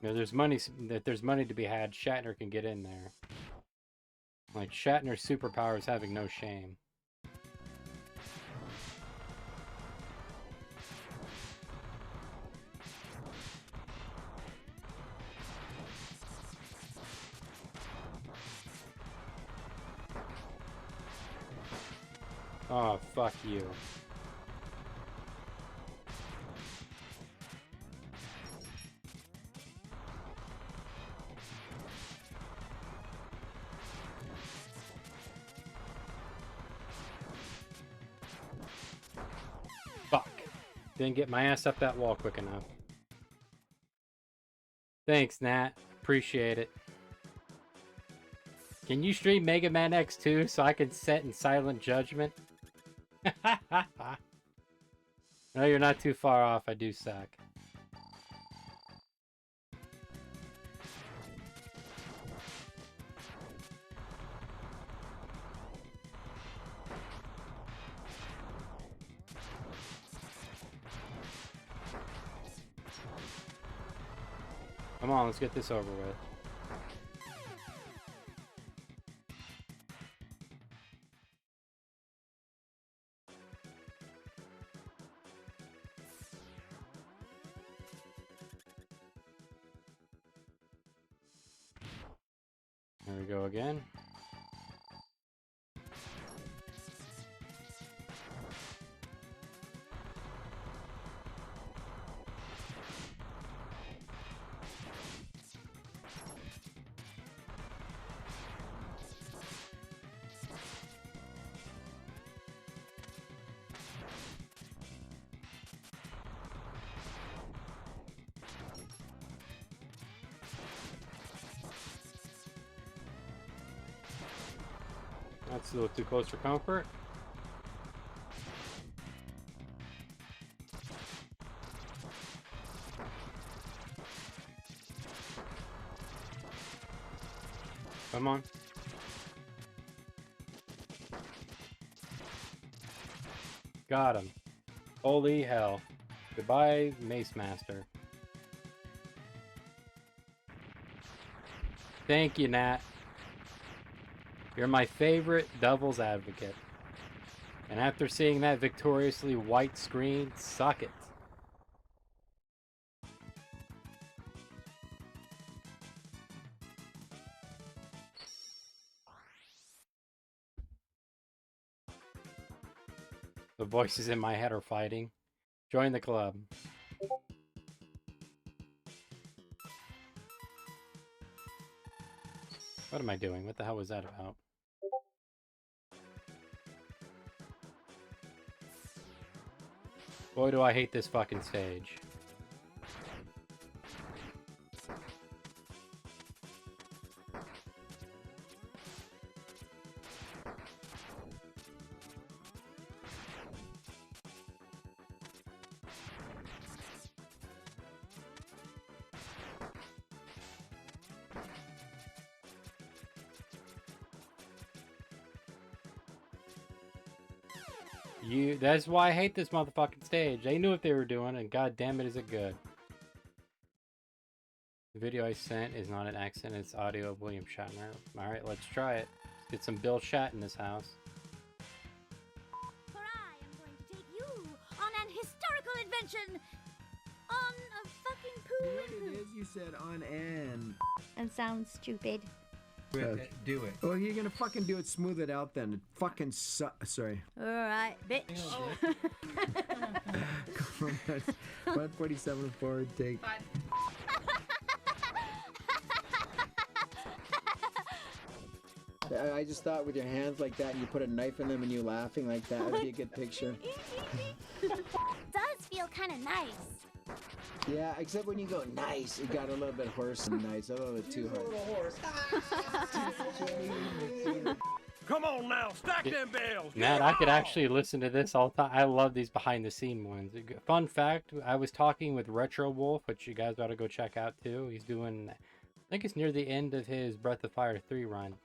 You know, there's money to be had. Shatner can get in there. Like, Shatner's superpower is having no shame. Oh, fuck you. Fuck. Didn't get my ass up that wall quick enough. Thanks, Nat. Appreciate it. Can you stream Mega Man X2 so I can sit in silent judgment? No, you're not too far off. I do suck. Come on, let's get this over with. There we go again. That's a little too close for comfort. Come on. Got him. Holy hell. Goodbye, Mace Master. Thank you, Nat. You're my favorite devil's advocate. And after seeing that victoriously white screen, suck it. The voices in my head are fighting. Join the club. What am I doing? What the hell was that about? Boy, do I hate this fucking stage. That's why I hate this motherfucking stage. They knew what they were doing, and god damn it, is it good. The video I sent is not an accent, it's audio of William Shatner. Alright, let's try it. Let's get some Bill Shat in this house. For I am going to take you on an historical adventure on a fucking poo What and it poo. is you said on and. And sounds stupid. Do it. Well, you're gonna fucking do it. Smooth it out then. It fucking sorry. Alright, bitch. 147 forward take. I just thought with your hands like that and you put a knife in them and you laughing like that would be a good picture. Does feel kind of nice. Yeah, except when you go nice, it got a little bit hoarse and nice, a little bit too hard. Come on now, stack them bells. Nat, I could actually listen to this all the time. I love these behind the scene ones. Fun fact, I was talking with Retro Wolf, which you guys ought to go check out too. He's doing, I think it's near the end of his Breath of Fire 3 run.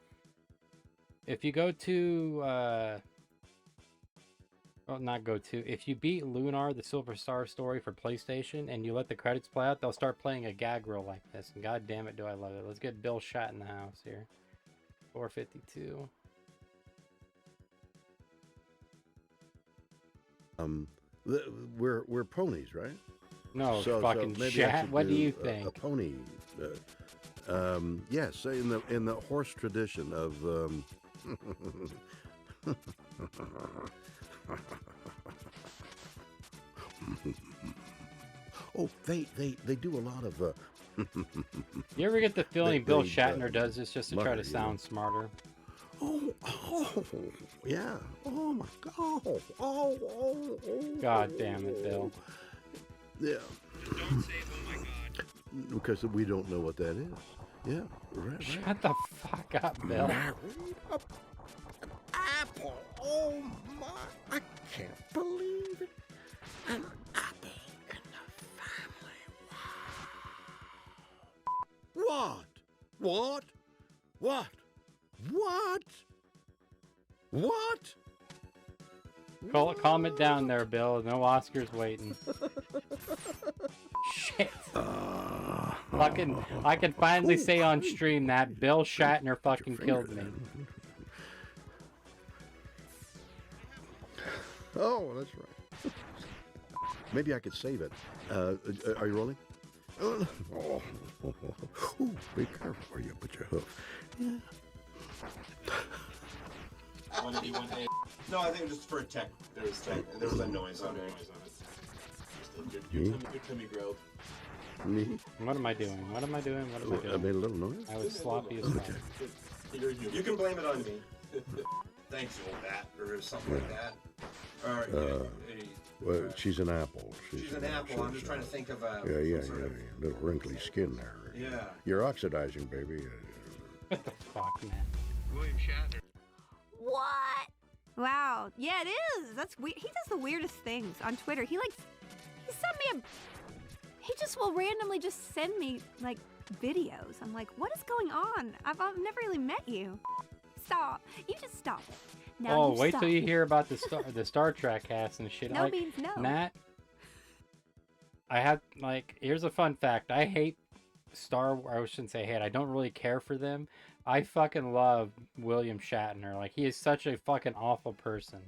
If you go to, well, not go to, if you beat Lunar, the Silver Star story for PlayStation, and you let the credits play out, they'll start playing a gag reel like this. And god damn it, do I love it. Let's get Bill Shat in the house here. 452. We're ponies, right? No, So fucking maybe I Shat. should What do you a think? pony. Yes, in the horse tradition of. Oh, they do a lot of. You ever get the feeling Bill they, Shatner does this just to try to mutter, you sound smarter? Oh, yeah. Oh my God. Oh. God damn it, Bill. Yeah. Don't say, oh my God. Because we don't know what that is. Yeah, right. Shut the fuck up, Bill. Apple. Oh my! I can't believe it. An apple in the family. Wow. What? Calm it down there, Bill. No Oscars waiting. Shit. Oh, fucking, I can finally say on stream that Bill Shatner fucking killed me. Oh, that's right. Maybe I could save it. Are you rolling? Oh, ooh, be careful where you put your hoof. Yeah. No, I think just for a tech. There was a noise on it. Your tummy growled. Me? What am I doing? What am I doing? What am I doing? I made a little noise. I was sloppy as fuck. You can blame it on me. Thanks, you old bat, or something like that. Or, Well, she's an apple. she's an apple. I'm just trying to think of a... Yeah. Little wrinkly skin there. Yeah. You're oxidizing, baby. What the fuck, man? William Shatner. What? Wow. Yeah, it is. That's weird. He does the weirdest things on Twitter. He sent me he just will randomly just send me like videos. I'm like, what is going on? I've never really met you. Stop. You just stop it. Now Oh, you wait stop. till you hear about the Star Trek cast and shit. No means no. Nat, I have, like, here's a fun fact. I hate I shouldn't say hate. I don't really care for them. I fucking love William Shatner. Like, he is such a fucking awful person.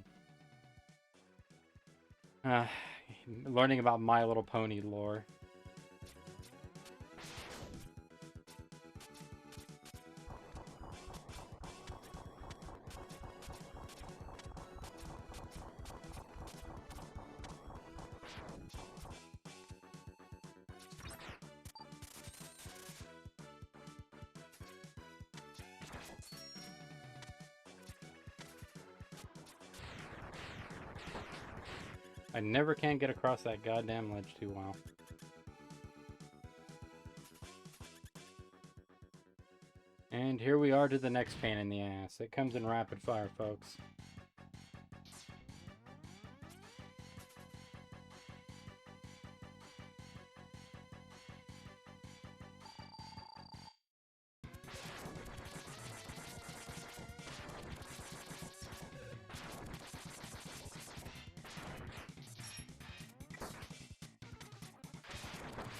Learning about My Little Pony lore. I never can get across that goddamn ledge too well. And here we are to the next pain in the ass. It comes in rapid fire, folks.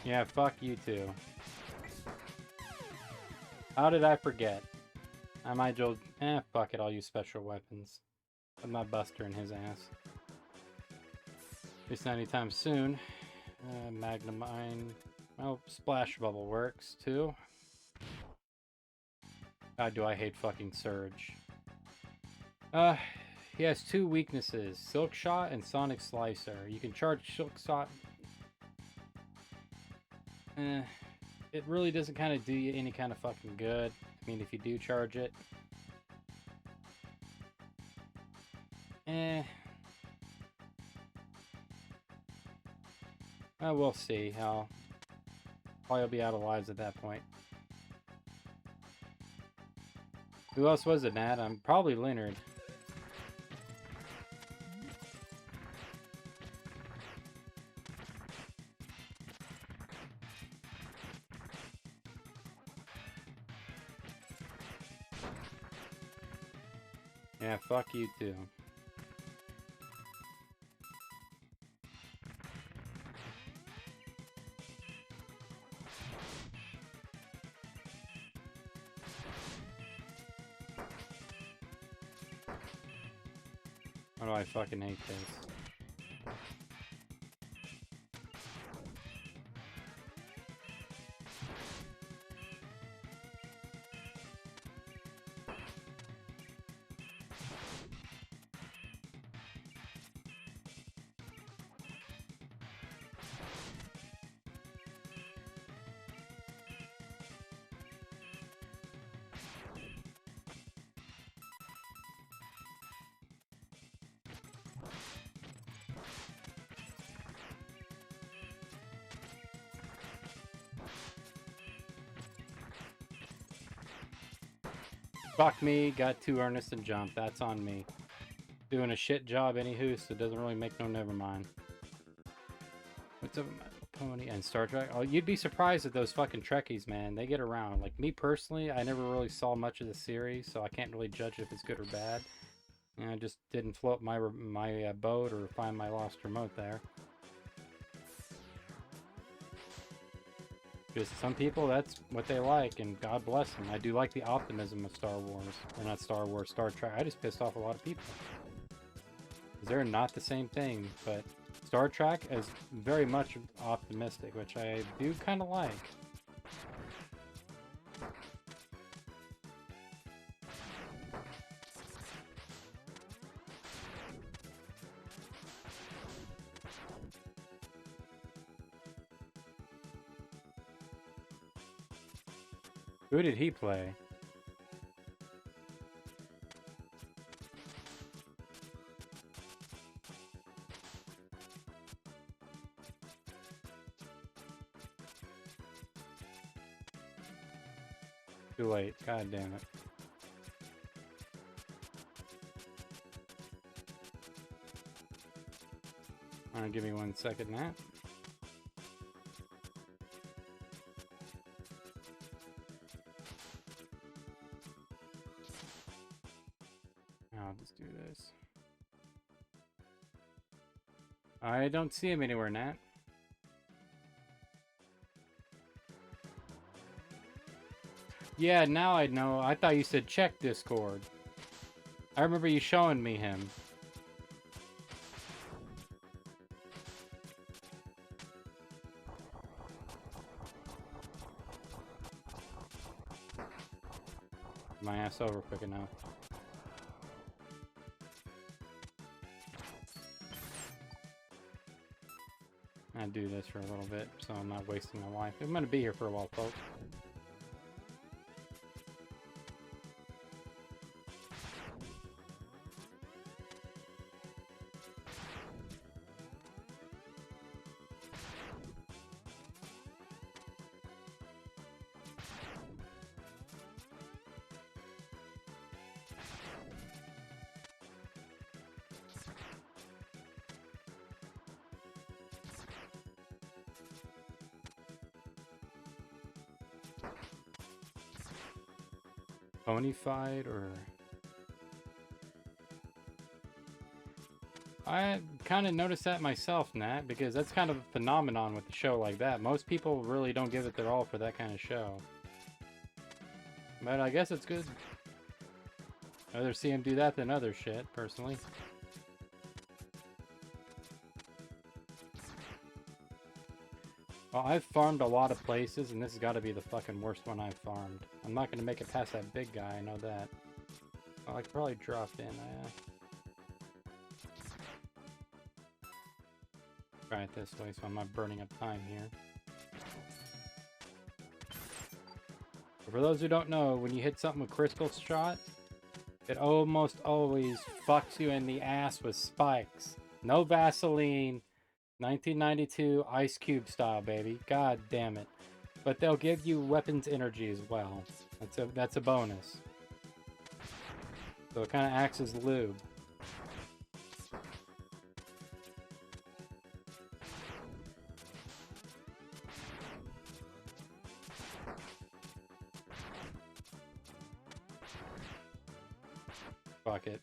Yeah, fuck you too. How did I forget? I might just... fuck it, I'll use special weapons. I'm not Buster in his ass. At least not anytime soon. Magnamine... Well, Splash Bubble works, too. God, do I hate fucking Surge. He has two weaknesses. Silk Shot and Sonic Slicer. You can charge Silk Shot... it really doesn't kind of do you any kind of fucking good. I mean, if you do charge it. We'll see how. Probably be out of lives at that point. Who else was it, Nat? I'm probably Leonard. Yeah, fuck you too. Why do I fucking hate this? Fuck me, got too earnest and jumped. That's on me. Doing a shit job anywho, so it doesn't really make no never mind. What's up, Pony and Star Trek? Oh, you'd be surprised at those fucking Trekkies, man. They get around. Like me personally, I never really saw much of the series, so I can't really judge if it's good or bad. And I just didn't float my boat or find my lost remote there. Just some people, that's what they like, and God bless them. I do like the optimism of Star Wars. Or not Star Wars, Star Trek. I just pissed off a lot of people. They're not the same thing, but Star Trek is very much optimistic, which I do kind of like. Who did he play? Too late. God damn it. Alright, give me 1 second, Matt. I'll just do this. I don't see him anywhere, Nat. Yeah, now I know. I thought you said check Discord. I remember you showing me him. My ass over quick enough. I do this for a little bit, so I'm not wasting my life. I'm gonna be here for a while, folks. Pony fight, or... I kind of noticed that myself, Nat, because that's kind of a phenomenon with a show like that. Most people really don't give it their all for that kind of show. But I guess it's good. I'd rather see him do that than other shit, personally. Well, I've farmed a lot of places, and this has got to be the fucking worst one I've farmed. I'm not going to make it past that big guy, I know that. Oh, I could probably drop in. Try it this way, so I'm not burning up time here. For those who don't know, when you hit something with crystal shot, it almost always fucks you in the ass with spikes. No Vaseline. 1992 Ice Cube style, baby. God damn it. But they'll give you weapons energy as well. That's a bonus. So it kind of acts as lube. Fuck it.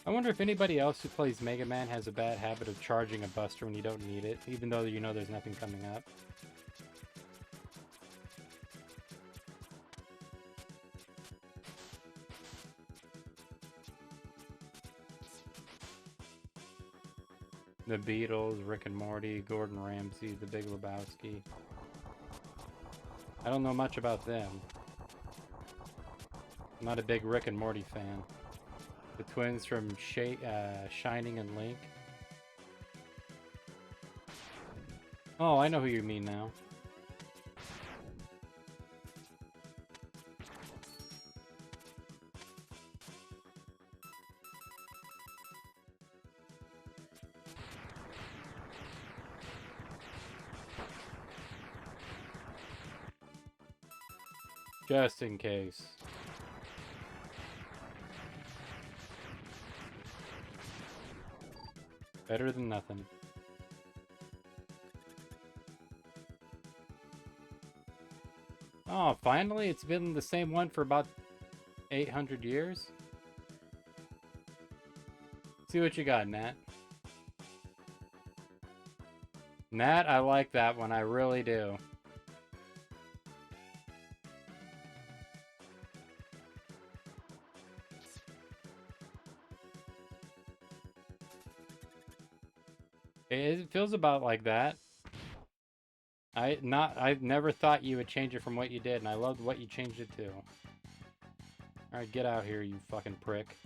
I wonder if anybody else who plays Mega Man has a bad habit of charging a buster when you don't need it, even though you know there's nothing coming up. The Beatles, Rick and Morty, Gordon Ramsay, The Big Lebowski. I don't know much about them. I'm not a big Rick and Morty fan. The twins from Shining and Link. Oh, I know who you mean now. Just in case. Better than nothing. Oh, finally? It's been the same one for about 800 years? See what you got, Nat. Nat, I like that one. I really do. It feels about like that. I never thought you would change it from what you did, and I loved what you changed it to. Alright, get out here, you fucking prick.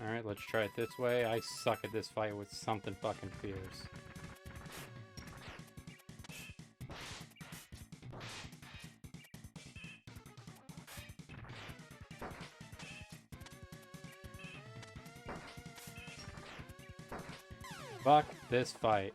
Alright, let's try it this way. I suck at this fight with something fucking fierce. Fuck this fight.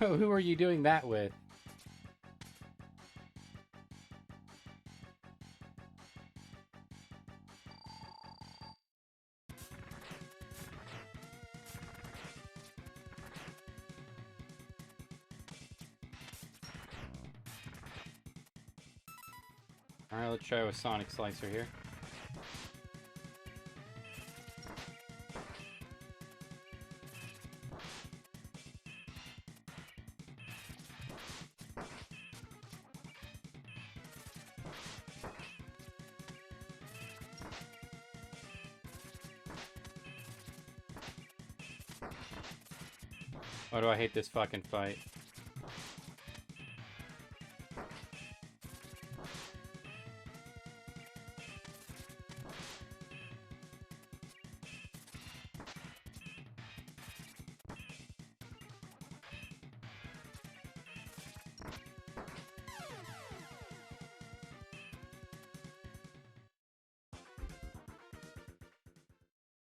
Who are you doing that with? Alright, let's try with Sonic Slicer here. Why do I hate this fucking fight?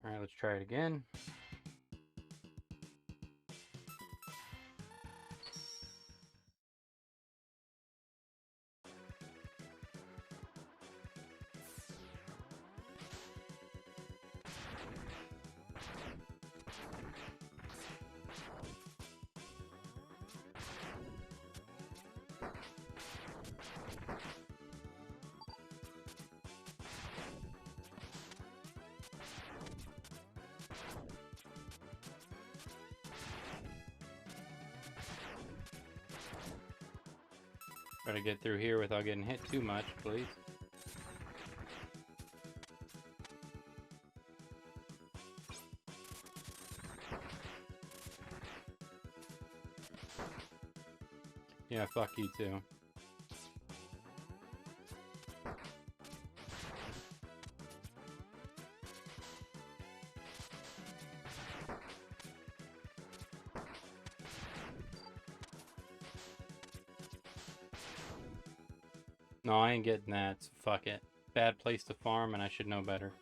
Alright, let's try it again. Try to get through here without getting hit too much, please. Yeah, fuck you too. No, I ain't getting that. So fuck it. Bad place to farm, and I should know better.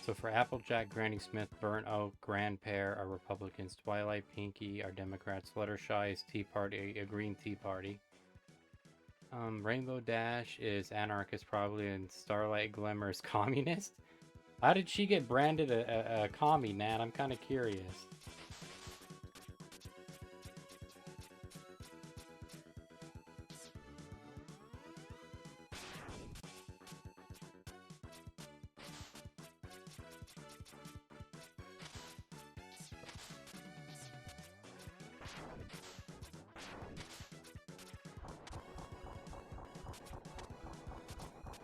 So for Applejack, Granny Smith, Burnt Oak, Grand Pear are Republicans. Twilight, Pinky are Democrats. Fluttershy is Tea Party, a Green Tea Party. Rainbow Dash is anarchist probably, and Starlight Glimmer is communist. How did she get branded a commie, Nat? I'm kind of curious.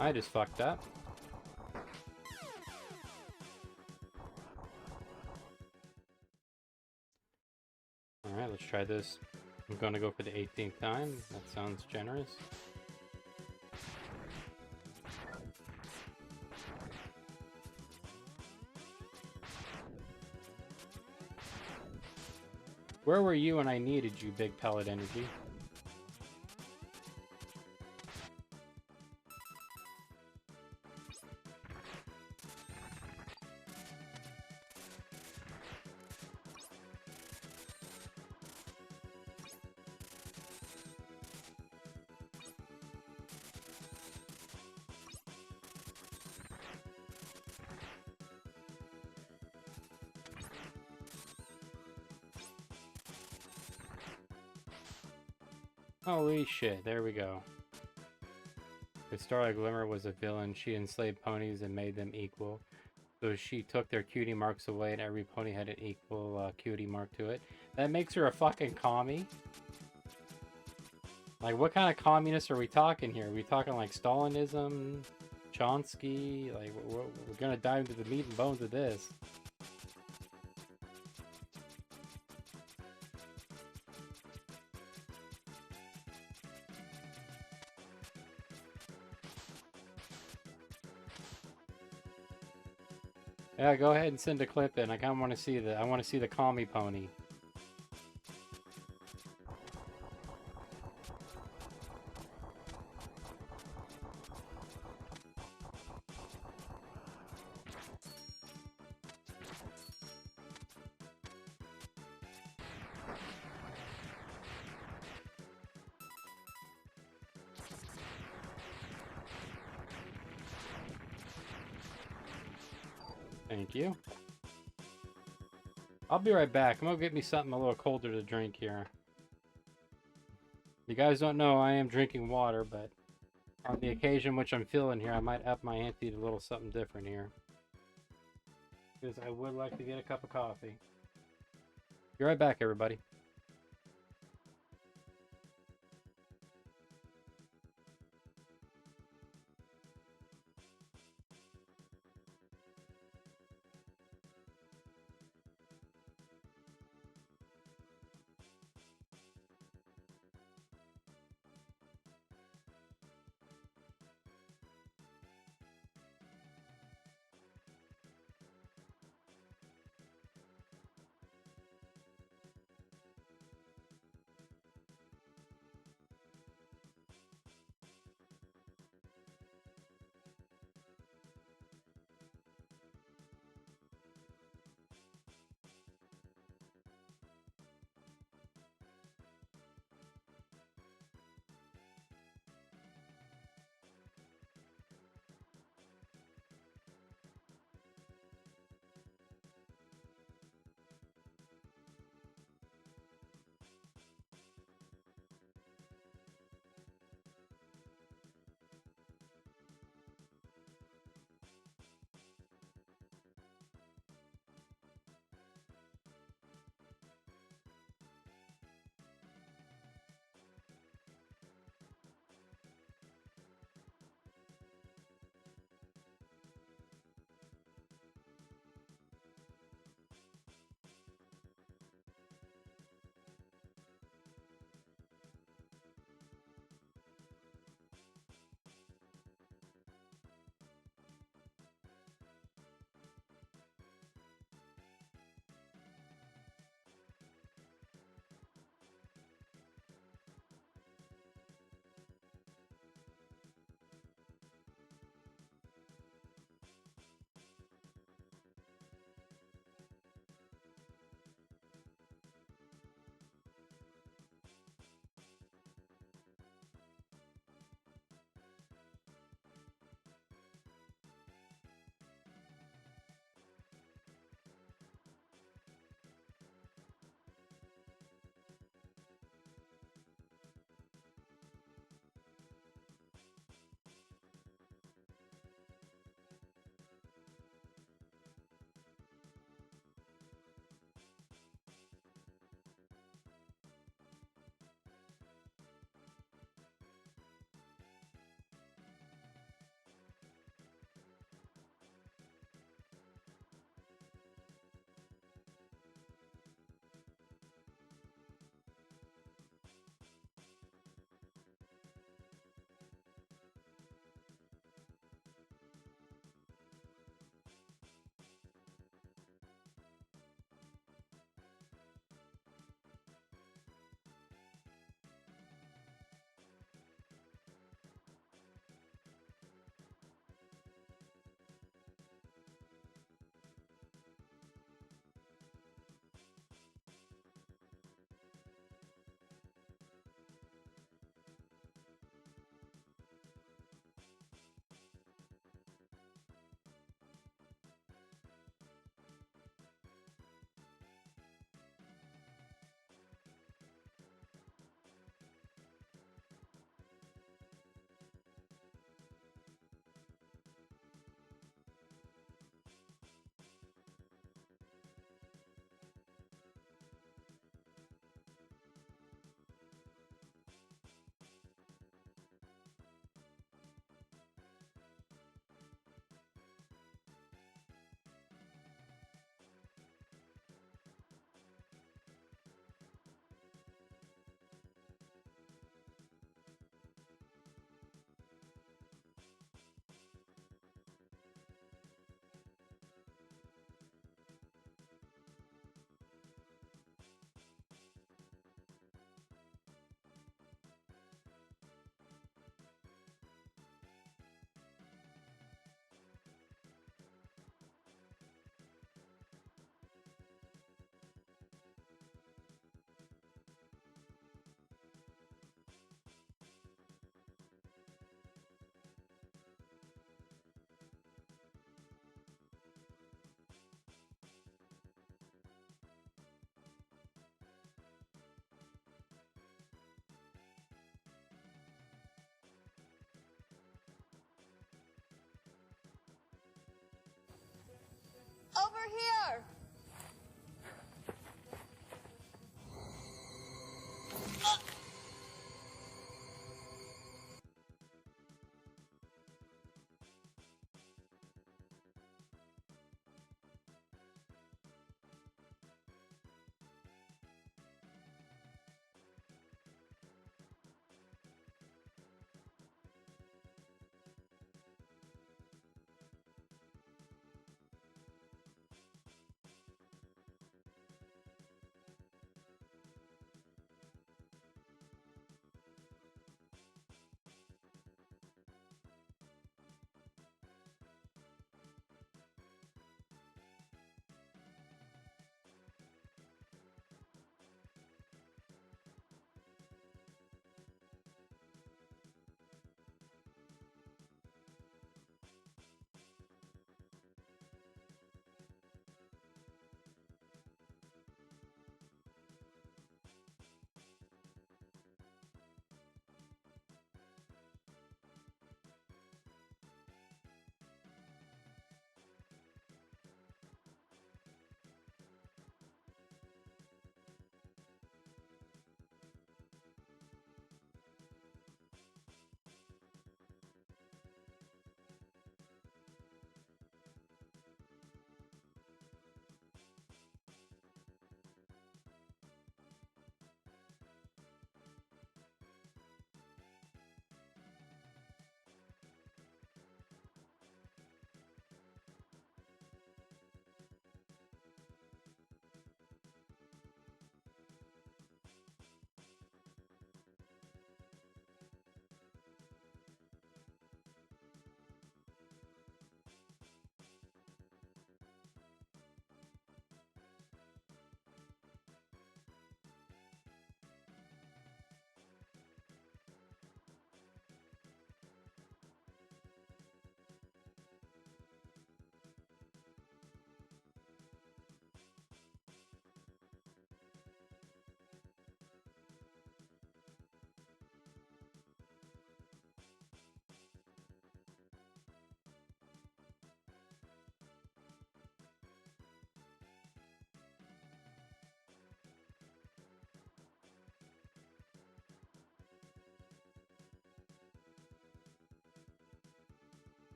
I just fucked up. Alright, let's try this I'm gonna go for the 18th time. That sounds generous. Where were you when I needed you, Big Pellet Energy? Holy shit, there we go. The Starlight Glimmer was a villain. She enslaved ponies and made them equal. So she took their cutie marks away and every pony had an equal cutie mark to it. That makes her a fucking commie? Like, what kind of communist are we talking here? Are we talking like Stalinism? Chomsky? Like, we're gonna dive into the meat and bones of this. Yeah, go ahead and send a clip in. I kind of want to see I want to see the commie pony. Thank you. I'll be right back. I'm gonna get me something a little colder to drink here. You guys don't know I am drinking water, but on the occasion which I'm feeling here, I might up my ante to a little something different here. Because I would like to get a cup of coffee. Be right back, everybody.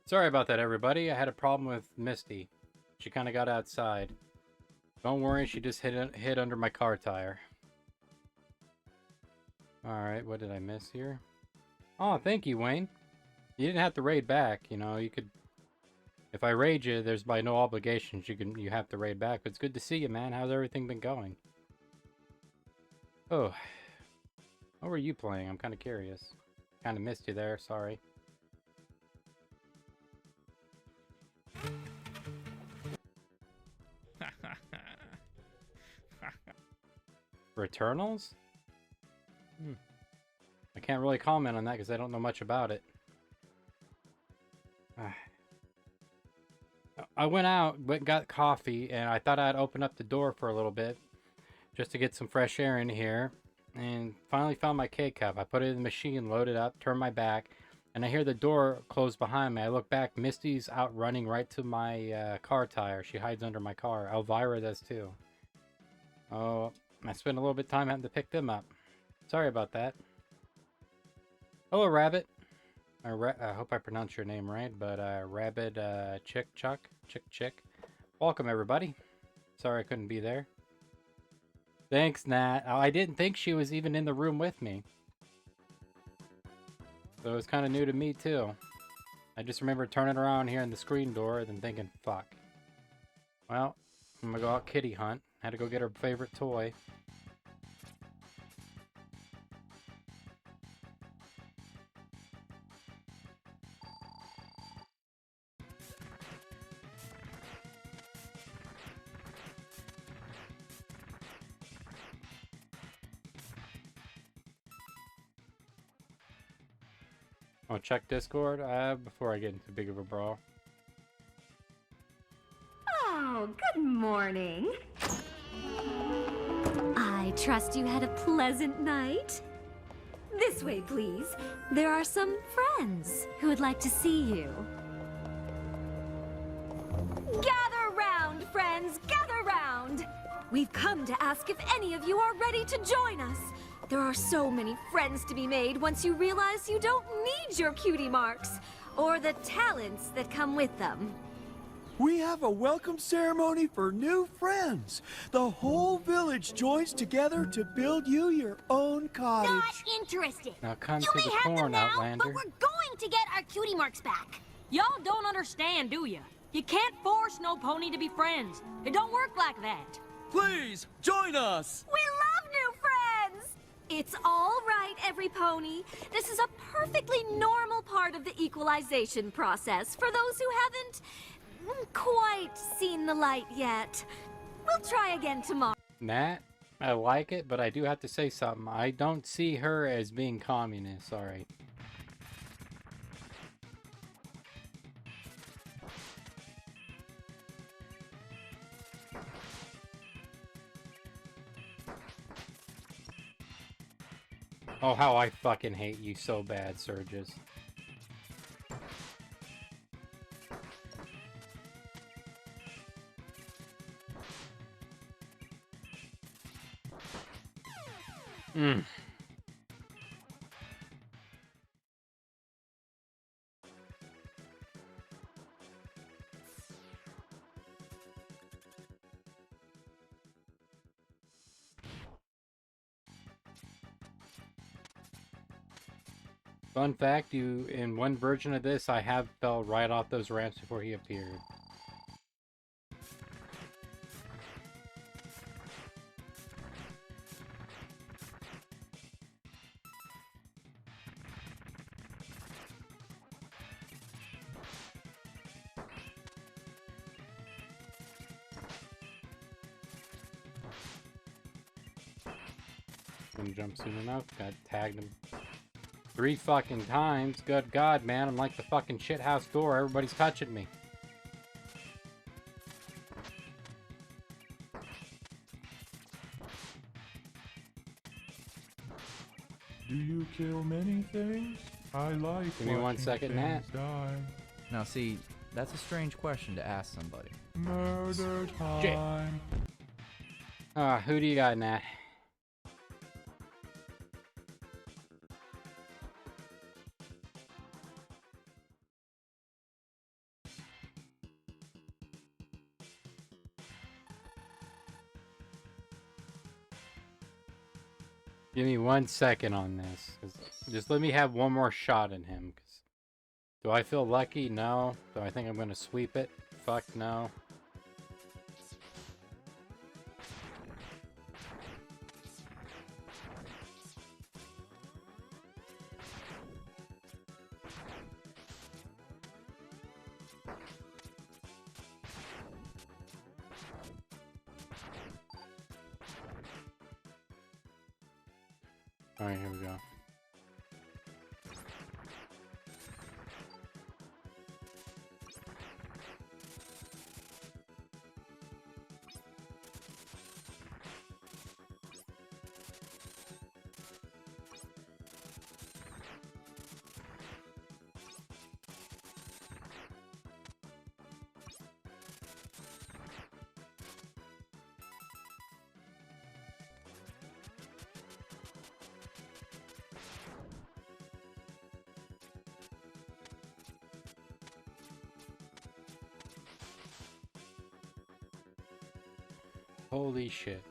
Sorry about that, everybody. I had a problem with Misty. She kind of got outside. Don't worry, she just hit under my car tire. Alright, what did I miss here? Oh, thank you, Wayne. You didn't have to raid back, you know, you could... If I raid you, there's by no obligations you have to raid back. But it's good to see you, man. How's everything been going? Oh. What were you playing? I'm kind of curious. Kind of missed you there, sorry. For Eternals? I can't really comment on that because I don't know much about it. I went out, got coffee, and I thought I'd open up the door for a little bit just to get some fresh air in here, and finally found my K-Cup. I put it in the machine, loaded up, turned my back, and I hear the door close behind me. I look back, Misty's out running right to my car tire. She hides under my car. Elvira does too. Oh, I spent a little bit of time having to pick them up. Sorry about that. Hello, Rabbit. I hope I pronounced your name right, but Rabbit Chick. Welcome, everybody. Sorry I couldn't be there. Thanks, Nat. Oh, I didn't think she was even in the room with me. So it was kind of new to me, too. I just remember turning around here in the screen door and then thinking, fuck. Well, I'm gonna go out kitty hunt. Had to go get her favorite toy. Oh, check Discord before I get into big of a brawl. Oh, good morning. I trust you had a pleasant night. This way, please. There are some friends who would like to see you. Gather round, friends, gather round. We've come to ask if any of you are ready to join us. There are so many friends to be made once you realize you don't need your cutie marks or the talents that come with them. We have a welcome ceremony for new friends. The whole village joins together to build you your own cottage. Not interested. Now come You to may the have them corn, now, Outlander. but we're going to get our cutie marks back. Y'all don't understand, do you? You can't force no pony to be friends. It don't work like that. Please, join us! We love new friends! It's all right, every pony. This is a perfectly normal part of the equalization process for those who haven't quite seen the light yet. We'll try again tomorrow. Nat, I like it, but I do have to say something. I don't see her as being communist, sorry. Oh, how I fucking hate you so bad, Surges. Fun fact, in one version of this, I have fell right off those ramps before he appeared. Didn't jump soon enough, got tagged him 3 fucking times. Good God, man, I'm like the fucking shithouse door. Everybody's touching me. Do you kill many things? I like Give me 1 second, Nat. die. Now see, that's a strange question to ask somebody. Murder Shit. time. Who do you got, Nat? Give me 1 second on this. Just let me have one more shot in him. Do I feel lucky? No. Do I think I'm going to sweep it? Fuck no. Alright, here we go. Holy shit.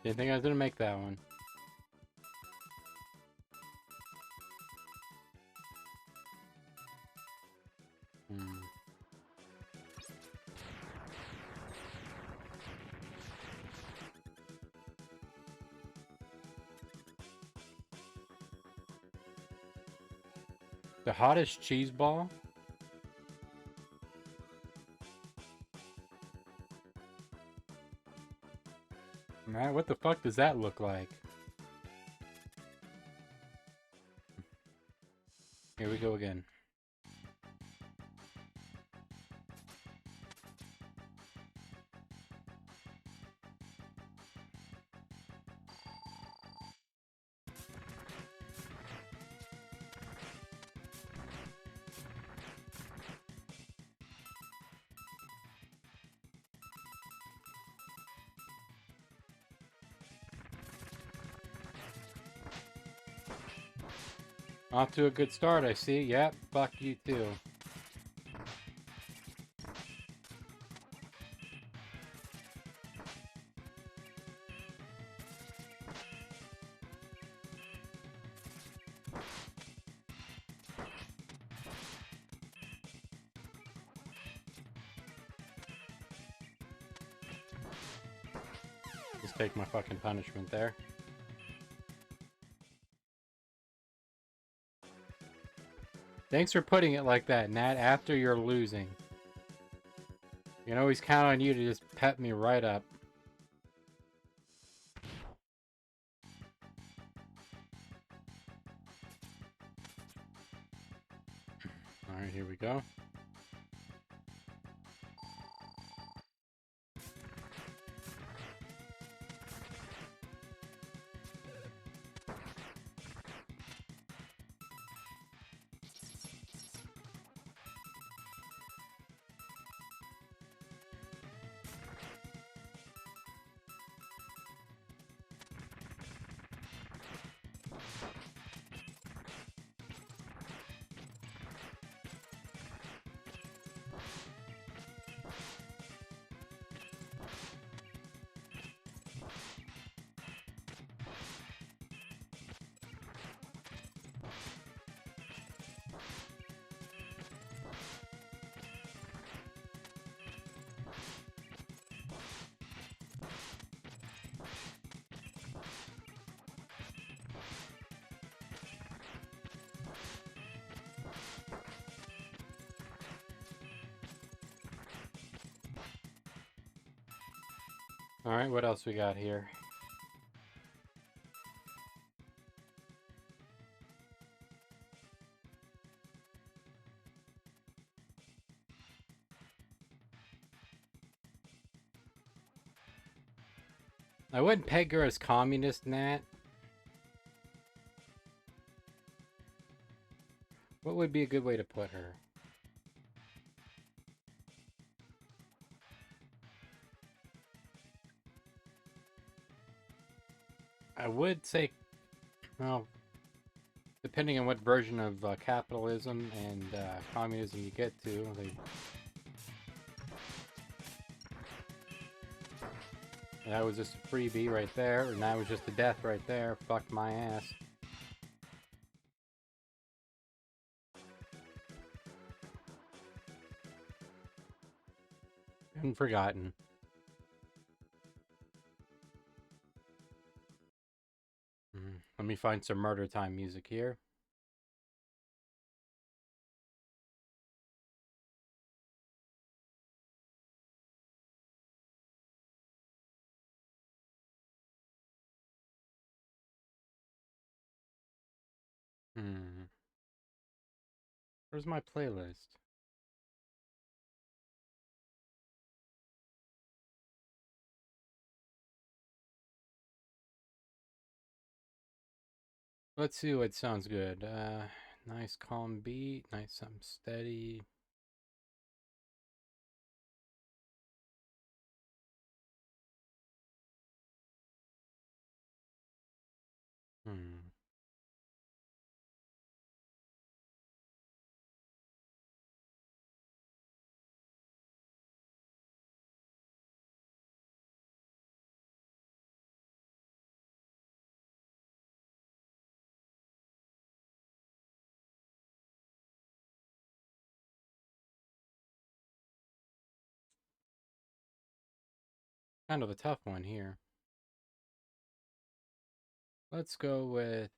Didn't think I was gonna make that one. The hottest cheese ball? Man, what the fuck does that look like? Here we go again. Off to a good start, I see. Yep, fuck you too. Just take my fucking punishment there. Thanks for putting it like that, Nat, after you're losing. You can always count on you to just pep me right up. Alright, here we go. Alright, what else we got here? I wouldn't peg her as communist, Nat. What would be a good way to put her? I would say, well, depending on what version of capitalism and communism you get to, that was just a freebie right there, and that was just a death right there. Fucked my ass. And forgotten. Let me find some murder time music here. Where's my playlist? Let's see what sounds good. Nice calm beat, nice something steady. Kind of a tough one here. Let's go with...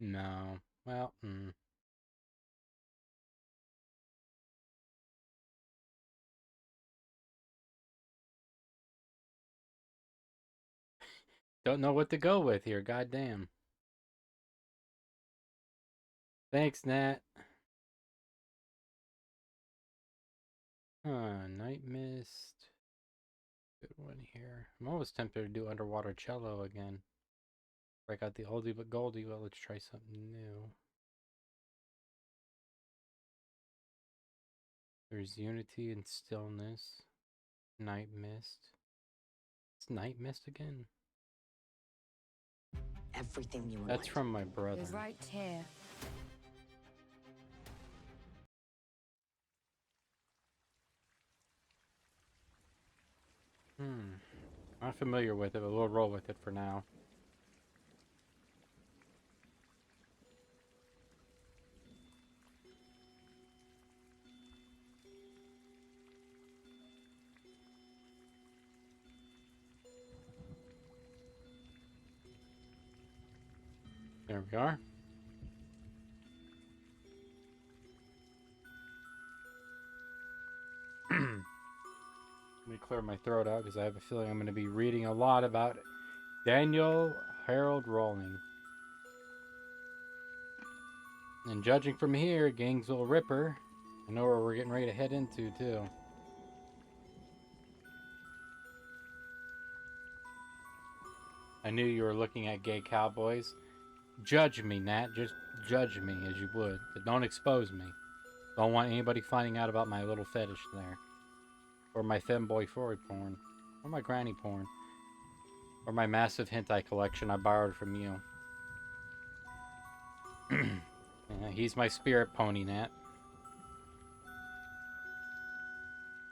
No. Well, Don't know what to go with here, goddamn. Thanks, Nat. Night Mist. Good one here. I'm always tempted to do Underwater Cello again. Break out the oldie but goldie, but let's try something new. There's Unity and Stillness. Night Mist. It's Night Mist again? Everything you want. That's from my brother. Is right here. Not familiar with it, but we'll roll with it for now. There we are. Let me clear my throat out because I have a feeling I'm going to be reading a lot about Daniel Harold Rowling. And judging from here, Gainesville Ripper, I know where we're getting ready to head into too. I knew you were looking at gay cowboys. Judge me, Nat. Just judge me as you would. But don't expose me. Don't want anybody finding out about my little fetish there. Or my femboy forward porn. Or my granny porn. Or my massive hentai collection I borrowed from you. He's my spirit pony, Nat.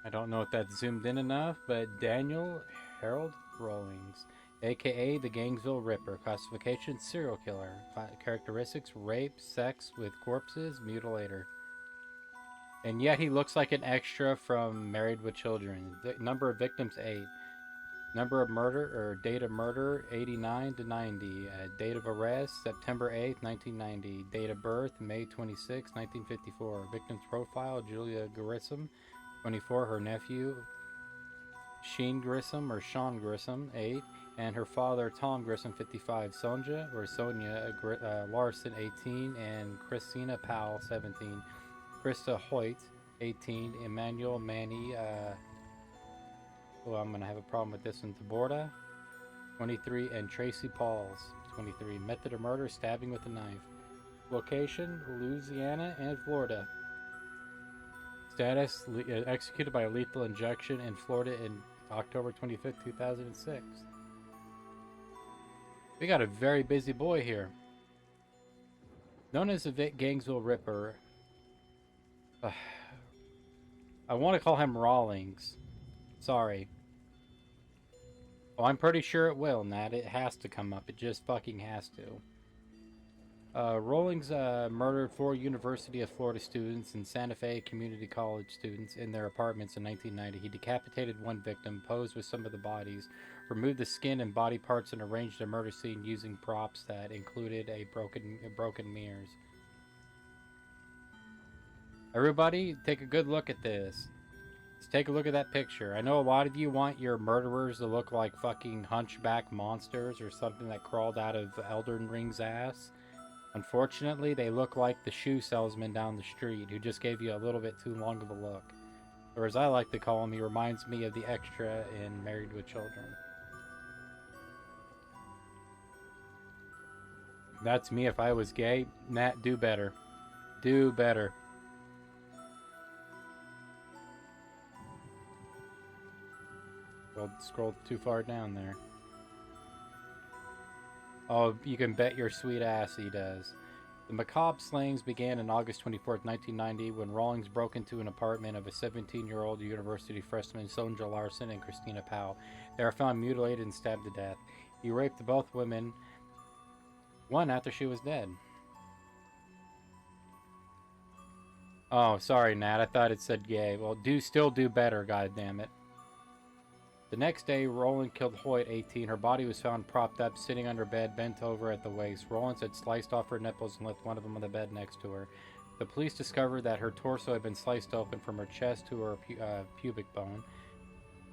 I don't know if that's zoomed in enough, but Daniel Harold Rawlings, aka the Gainesville Ripper. Classification: serial killer. Characteristics: rape, sex with corpses, mutilator. And yet he looks like an extra from Married with Children. Number of victims: 8. Number of murder or date of murder: 89 to 90. Date of arrest: September 8th, 1990. Date of birth: May 26, 1954. Victim's profile: Julia Grissom, 24. Her nephew Sheen Grissom or Sean Grissom, 8. And her father Tom Grissom, 55. Sonja or Sonia Larson, 18. And Christina Powell, 17. Krista Hoyt, 18. Emmanuel Manny, oh, I'm gonna have a problem with this one. Taborda, 23. And Tracy Pauls, 23. Method of murder, stabbing with a knife. Location, Louisiana and Florida. Status, executed by a lethal injection in Florida in October 25th, 2006. We got a very busy boy here. Known as the Gainesville Ripper, I want to call him Rawlings. Sorry. Oh, I'm pretty sure it will, Nat. It has to come up. It just fucking has to. Rawlings murdered 4 University of Florida students and Santa Fe Community College students in their apartments in 1990. He decapitated one victim, posed with some of the bodies, removed the skin and body parts, and arranged a murder scene using props that included broken mirrors. Everybody, take a good look at this. Let's take a look at that picture. I know a lot of you want your murderers to look like fucking hunchback monsters or something that crawled out of Elden Ring's ass. Unfortunately, they look like the shoe salesman down the street who just gave you a little bit too long of a look. Or as I like to call him, he reminds me of the extra in Married with Children. That's me if I was gay. Nat, do better. Do better. Well, scroll too far down there. Oh, you can bet your sweet ass he does. The macabre slayings began on August 24th, 1990, when Rawlings broke into an apartment of a 17-year-old university freshman, Sonja Larson and Christina Powell. They were found mutilated and stabbed to death. He raped both women, one after she was dead. Oh, sorry, Nat. I thought it said gay. Well, still do better, goddammit. The next day, Roland killed Hoyt, 18. Her body was found propped up, sitting under bed, bent over at the waist. Rollins had sliced off her nipples and left one of them on the bed next to her. The police discovered that her torso had been sliced open from her chest to her pubic bone.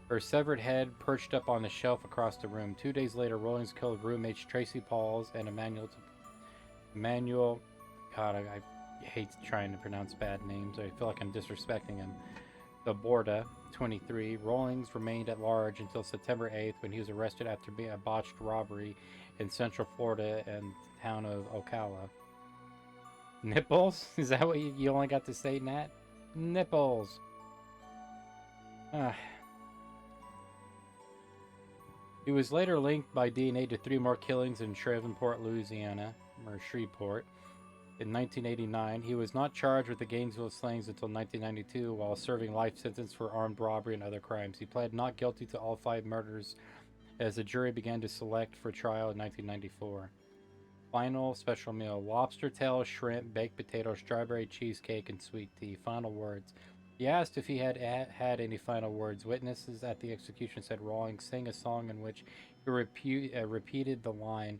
Her severed head perched up on the shelf across the room. 2 days later, Rollins killed roommates Tracy Pauls and Emmanuel. God, I hate trying to pronounce bad names. I feel like I'm disrespecting him. The Borda, 23. Rawlings remained at large until September 8th when he was arrested after being a botched robbery in Central Florida and the town of Ocala. Nipples? Is that what you only got to say, Nat? Nipples. He was later linked by DNA to 3 more killings in Shreveport, Louisiana, or Shreveport. In 1989, he was not charged with the Gainesville slayings until 1992 while serving life sentence for armed robbery and other crimes. He pled not guilty to all 5 murders as the jury began to select for trial in 1994. Final special meal: lobster tail, shrimp, baked potato, strawberry cheesecake, and sweet tea. Final words. He asked if he had had any final words. Witnesses at the execution said Rawlings sang a song in which he repeated the line,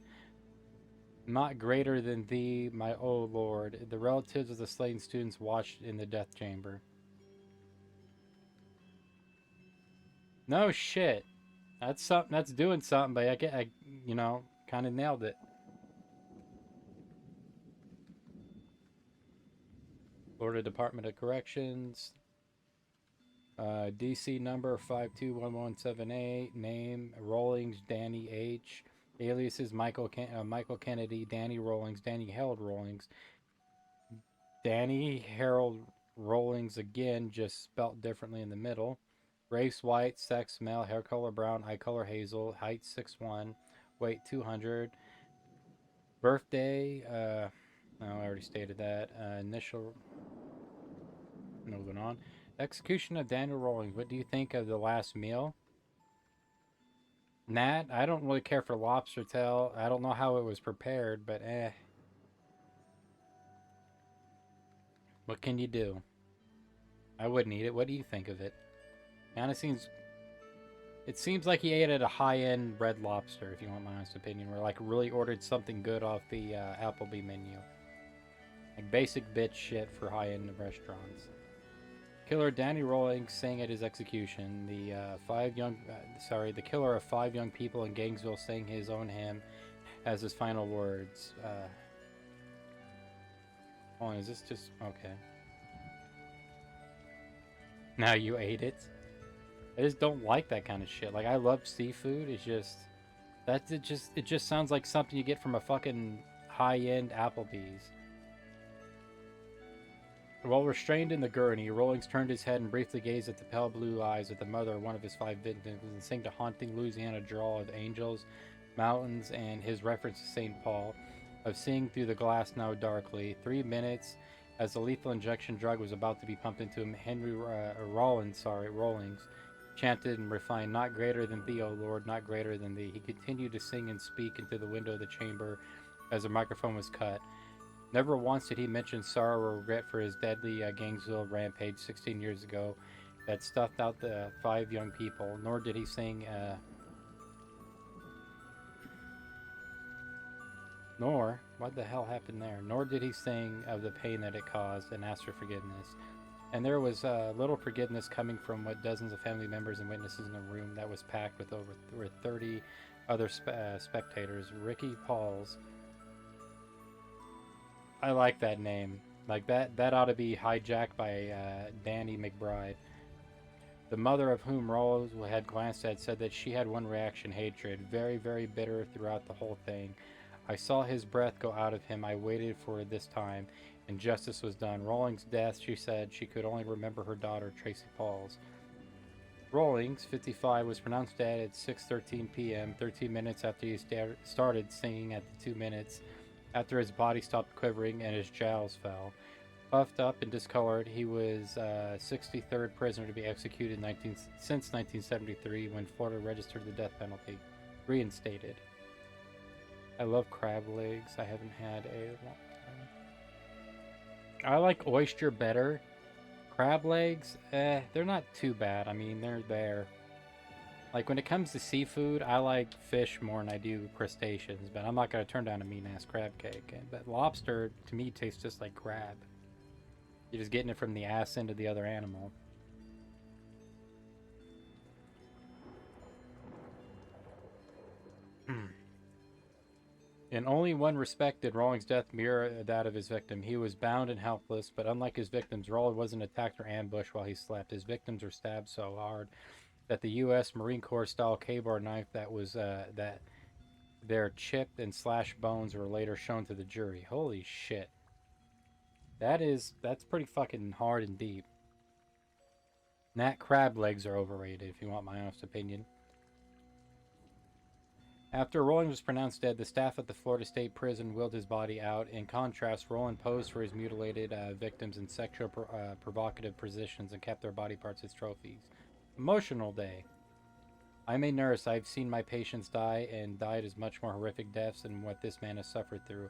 "Not greater than thee, my O Lord." The relatives of the slain students watched in the death chamber. No shit. That's something. That's doing something, but I you know, kind of nailed it. Florida Department of Corrections. DC number 521178. Name Rawlings Danny H. Aliases Michael Kennedy, Danny Rawlings, Danny Harold Rawlings, Danny Harold Rawlings again, just spelt differently in the middle. Race white, sex male, hair color brown, eye color hazel, height 6'1", weight 200. Birthday, no, I already stated that. Initial. Moving on. Execution of Daniel Rawlings. What do you think of the last meal? Nat, I don't really care for lobster tail. I don't know how it was prepared, but What can you do? I wouldn't eat it. What do you think of it? It seems like he ate at a high-end Red Lobster, if you want my honest opinion, where like really ordered something good off the Applebee menu. Like basic bitch shit for high-end restaurants. Killer Danny Rawlings sang at his execution. The killer of 5 young people in Gainesville sang his own hymn as his final words. Hold on, is this just okay? Now you ate it. I just don't like that kind of shit. Like, I love seafood. It's just it just sounds like something you get from a fucking high-end Applebee's. While restrained in the gurney, Rawlings turned his head and briefly gazed at the pale blue eyes of the mother of one of his 5 victims and sang a haunting Louisiana drawl of angels, mountains, and his reference to St. Paul, of seeing through the glass now darkly. 3 minutes, as the lethal injection drug was about to be pumped into him, Rawlings chanted and refined, "Not greater than thee, O Lord, not greater than thee." He continued to sing and speak into the window of the chamber as the microphone was cut. Never once did he mention sorrow or regret for his deadly Gainesville rampage 16 years ago that stuffed out the 5 young people, nor did he sing, what the hell happened there? Nor did he sing of the pain that it caused and ask for forgiveness. And there was little forgiveness coming from what dozens of family members and witnesses in a room that was packed with over 30 other spectators. Ricky Pauls. I like that name. Like, that ought to be hijacked by Danny McBride. The mother of whom Rawls had glanced at said that she had one reaction: hatred. Very, very bitter throughout the whole thing. I saw his breath go out of him. I waited for this time, and justice was done. Rawlings' death, she said, she could only remember her daughter, Tracy Pauls. Rawlings, 55, was pronounced dead at 6:13 p.m., 13 minutes after he started singing at the 2 minutes, after his body stopped quivering and his jowls fell. Puffed up and discolored, he was 63rd prisoner to be executed since 1973, when Florida registered the death penalty. Reinstated. I love crab legs. I haven't had a long time. I like oyster better. Crab legs, they're not too bad. I mean, they're there. Like, when it comes to seafood, I like fish more than I do crustaceans, but I'm not going to turn down a mean-ass crab cake. But lobster, to me, tastes just like crab. You're just getting it from the ass end of the other animal. In only one respect did Rawlings' death mirror that of his victim. He was bound and helpless, but unlike his victims, Rawlings wasn't attacked or ambushed while he slept. His victims were stabbed so hard that the U.S. Marine Corps-style K-bar knife that their chipped and slashed bones were later shown to the jury. Holy shit. That's pretty fucking hard and deep. Nat crab legs are overrated, if you want my honest opinion. After Rawlings was pronounced dead, the staff at the Florida State Prison wheeled his body out. In contrast, Rawlings posed for his mutilated victims in sexual provocative positions and kept their body parts as trophies. Emotional day. I'm a nurse. I've seen my patients die, and died as much more horrific deaths than what this man has suffered through.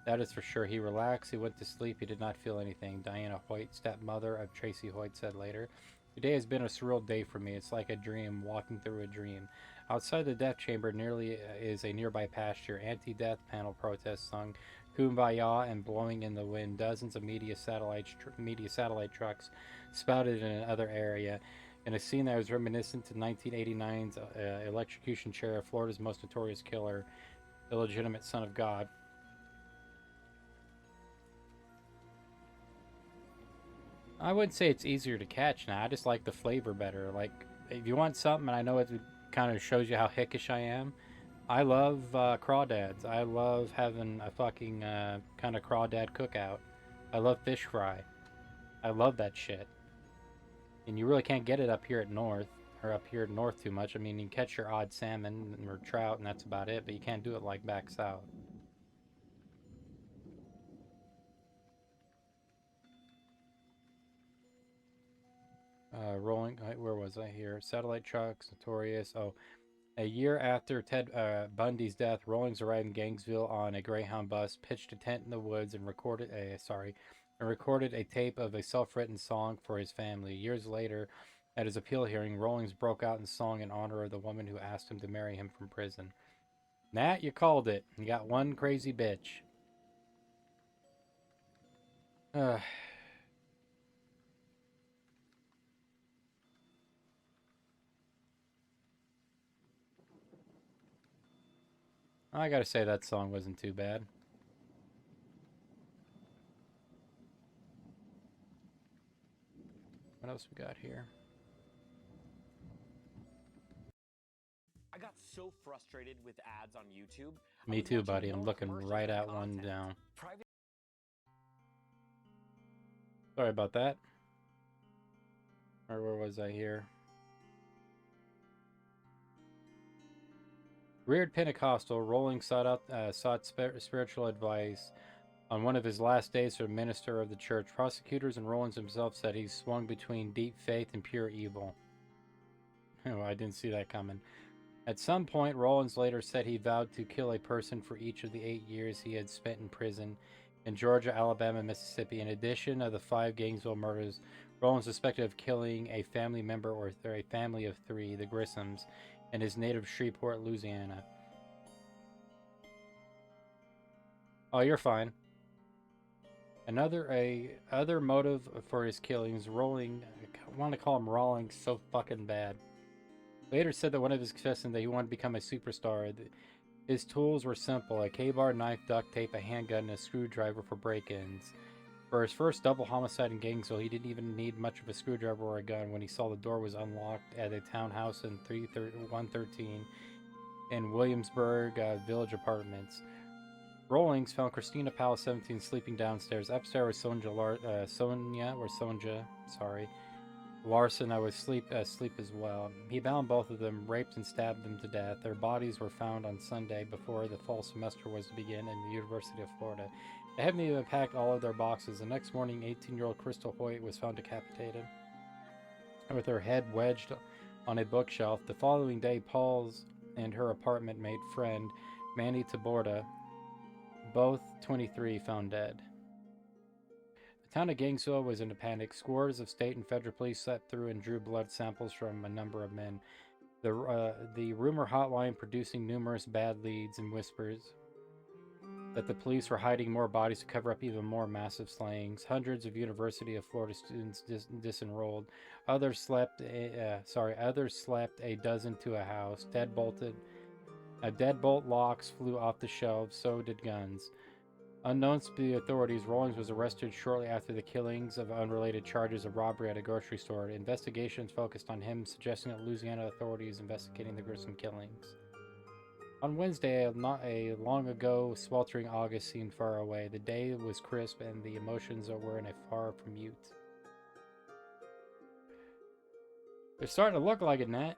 That is for sure. He relaxed. He went to sleep. He did not feel anything. Diana Hoyt, stepmother of Tracy Hoyt, said later. Today has been a surreal day for me. It's like a dream, walking through a dream. Outside the death chamber is a nearby pasture. Anti-death panel protests sung Kumbaya and blowing in the wind. Dozens of media satellite trucks spouted in another area. In a scene that was reminiscent to 1989's electrocution chair of Florida's most notorious killer, illegitimate son of God. I wouldn't say it's easier to catch now. I just like the flavor better. Like, if you want something, and I know it kind of shows you how hickish I am, I love crawdads. I love having a fucking kind of crawdad cookout. I love fish fry. I love that shit. And you really can't get it up here north too much. I mean, you can catch your odd salmon or trout, and that's about it, but you can't do it like back south. Where was I here? Satellite trucks, notorious. Oh, a year after Ted Bundy's death, Rawlings arrived in Gainesville on a Greyhound bus, pitched a tent in the woods, and recorded a tape of a self-written song for his family. Years later, at his appeal hearing, Rawlings broke out in song in honor of the woman who asked him to marry him from prison. Nat, you called it. You got one crazy bitch. I gotta say that song wasn't too bad. What else we got here? I got so frustrated with ads on YouTube. Me too, buddy. I'm looking right at one down. Sorry about that. Or where was I here? Reared Pentecostal, Rowling sought spiritual advice on one of his last days from a minister of the church. Prosecutors and Rowling himself said he swung between deep faith and pure evil. Oh, I didn't see that coming. At some point, Rollins later said he vowed to kill a person for each of the 8 years he had spent in prison in Georgia, Alabama, and Mississippi. In addition of the 5 Gainesville murders, Rollins suspected of killing a family member or a family of 3, the Grissoms, in his native Shreveport, Louisiana. Oh, you're fine. Other motive for his killings, Rowling, I want to call him Rawlings so fucking bad. Later said that one of his confessing that he wanted to become a superstar. His tools were simple: a K-bar, knife, duct tape, a handgun, and a screwdriver for break-ins. For his first double homicide in Gainesville, he didn't even need much of a screwdriver or a gun when he saw the door was unlocked at a townhouse in 113 in Williamsburg Village Apartments. Rawlings found Christina Powell, 17, sleeping downstairs. Upstairs was Sonja Larson was asleep as well. He bound both of them, raped and stabbed them to death. Their bodies were found on Sunday before the fall semester was to begin in the University of Florida. They hadn't even packed all of their boxes. The next morning, 18-year-old Crystal Hoyt was found decapitated, with her head wedged on a bookshelf. The following day, Paul's and her apartment mate friend, Mandy Taborda, both 23, found dead. The town of Gainesville was in a panic. Scores of state and federal police swept through and drew blood samples from a number of men. The rumor hotline producing numerous bad leads and whispers that the police were hiding more bodies to cover up even more massive slayings. Hundreds of University of Florida students disenrolled. Others slept a dozen to a house. Deadbolt locks flew off the shelves. So did guns. Unknown to the authorities, Rawlings was arrested shortly after the killings of unrelated charges of robbery at a grocery store. Investigations focused on him, suggesting that Louisiana authorities investigating the gruesome killings. On Wednesday, a long ago sweltering August seemed far away. The day was crisp and the emotions were in a far from mute. They're starting to look like it, Nat.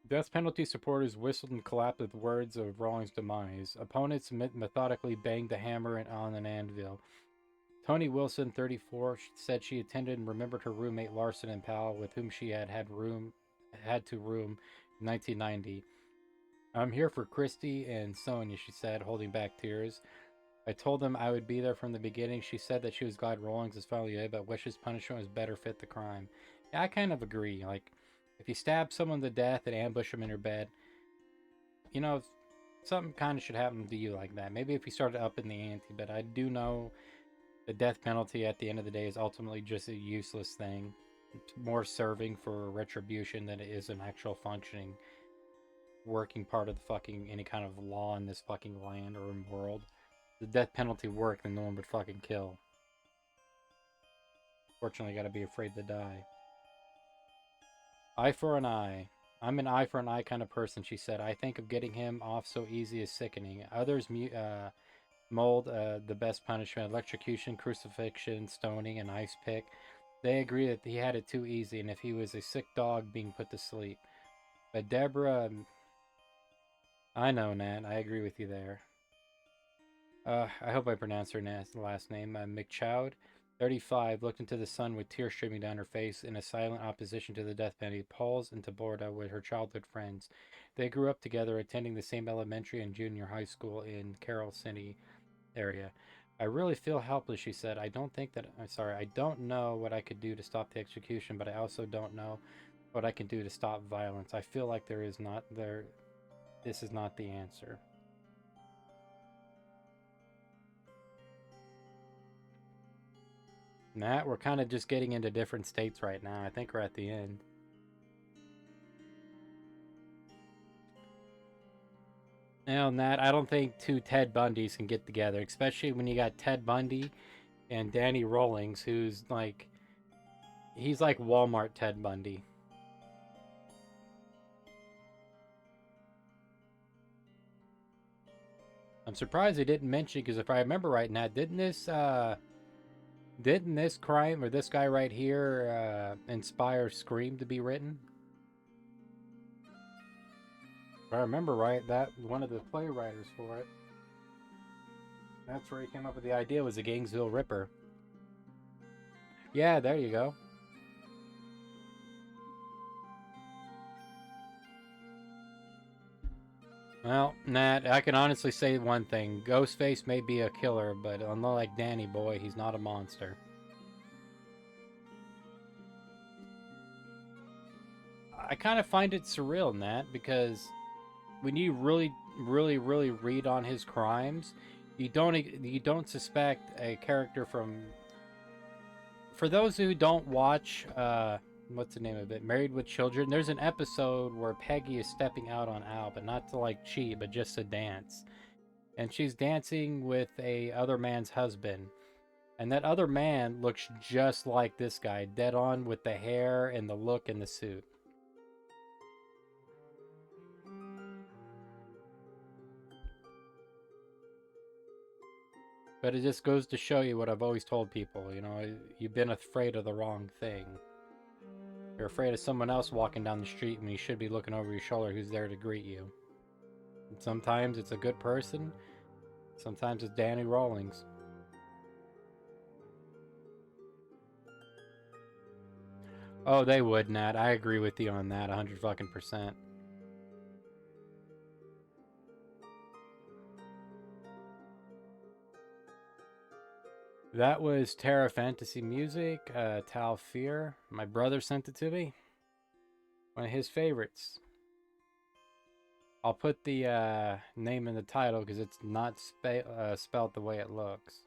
Death penalty supporters whistled and clapped with words of Rawlings' demise. Opponents methodically banged the hammer on an anvil. Tony Wilson, 34, said she attended and remembered her roommate Larson and Powell, with whom she had to room in 1990. I'm here for Christy and Sonia, she said, holding back tears. I told them I would be there from the beginning. She said that she was glad Rawlings is finally dead, but wishes punishment was better fit the crime. Yeah, I kind of agree. Like, if you stab someone to death and ambush them in their bed, you know, something kind of should happen to you like that. Maybe if you started up in the ante, but I do know the death penalty at the end of the day is ultimately just a useless thing. It's more serving for retribution than it is an actual functioning, working part of the fucking any kind of law in this fucking land or world. The death penalty worked, then no one would fucking kill. Fortunately, you gotta be afraid to die. Eye for an eye. I'm an eye for an eye kind of person, she said. I think of getting him off so easy is sickening. Others mold the best punishment: electrocution, crucifixion, stoning, and ice pick. They agree that he had it too easy, and if he was a sick dog being put to sleep. But Deborah... I know, Nat. I agree with you there. I hope I pronounced her last name. McChowd, 35, looked into the sun with tears streaming down her face in a silent opposition to the death penalty. Pauls and Taborda were her childhood friends. They grew up together, attending the same elementary and junior high school in Carroll City area. I really feel helpless, she said. I don't know what I could do to stop the execution, but I also don't know what I can do to stop violence. I feel like this is not the answer. Nat, we're kind of just getting into different states right now. I think we're at the end. Now, Nat, I don't think two Ted Bundys can get together, especially when you got Ted Bundy and Danny Rawlings, who's like, he's like Walmart Ted Bundy. I'm surprised they didn't mention, because if I remember right, Nat, didn't this crime or this guy right here inspire Scream to be written? If I remember right, that one of the playwriters for it. That's where he came up with the idea, was the Gainesville Ripper. Yeah, there you go. Well, Nat, I can honestly say one thing. Ghostface may be a killer, but unlike Danny Boy, he's not a monster. I kind of find it surreal, Nat, because when you really read on his crimes, you don't suspect a character from... For those who don't watch, what's the name of it? Married with Children. There's an episode where Peggy is stepping out on Al, but not to like cheat, but just to dance. And she's dancing with a other man's husband. And that other man looks just like this guy, dead on with the hair and the look and the suit. But it just goes to show you what I've always told people, you know, you've been afraid of the wrong thing. You're afraid of someone else walking down the street when you should be looking over your shoulder who's there to greet you. And sometimes it's a good person, sometimes it's Danny Rawlings. Oh, they would, Nat. I agree with you on that 100%. That was Terra Fantasy Music, Tal Fear. My brother sent it to me. One of his favorites. I'll put the name in the title because it's not spelled the way it looks.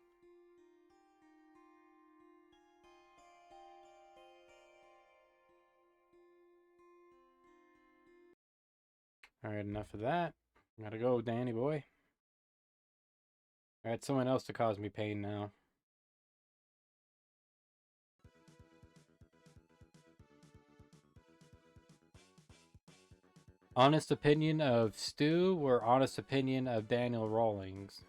Alright, enough of that. Gotta go, Danny boy. Alright, someone else to cause me pain now. Honest opinion of Stu or honest opinion of Daniel Rawlings?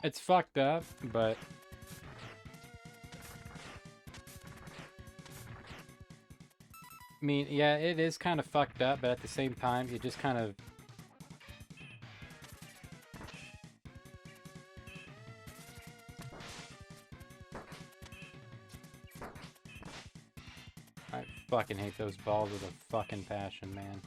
It's fucked up, but... I mean, yeah, it is kind of fucked up, but at the same time, it just kind of... I fucking hate those balls with a fucking passion, man.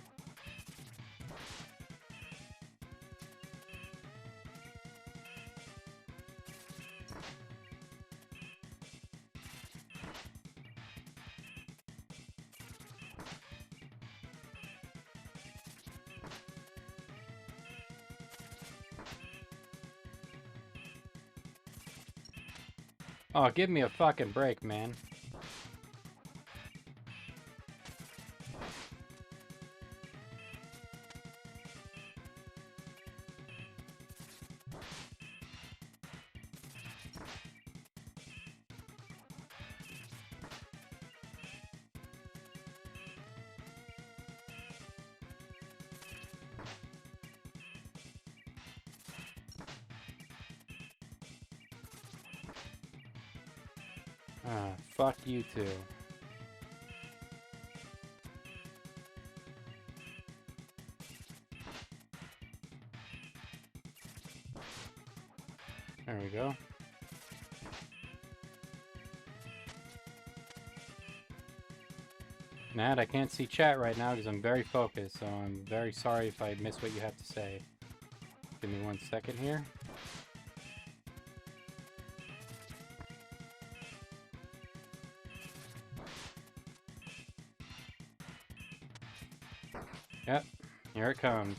Oh, give me a fucking break, man. Ah, fuck you too. There we go. Nat, I can't see chat right now because I'm very focused, so I'm very sorry if I miss what you have to say. Give me 1 second here. Yep, here it comes.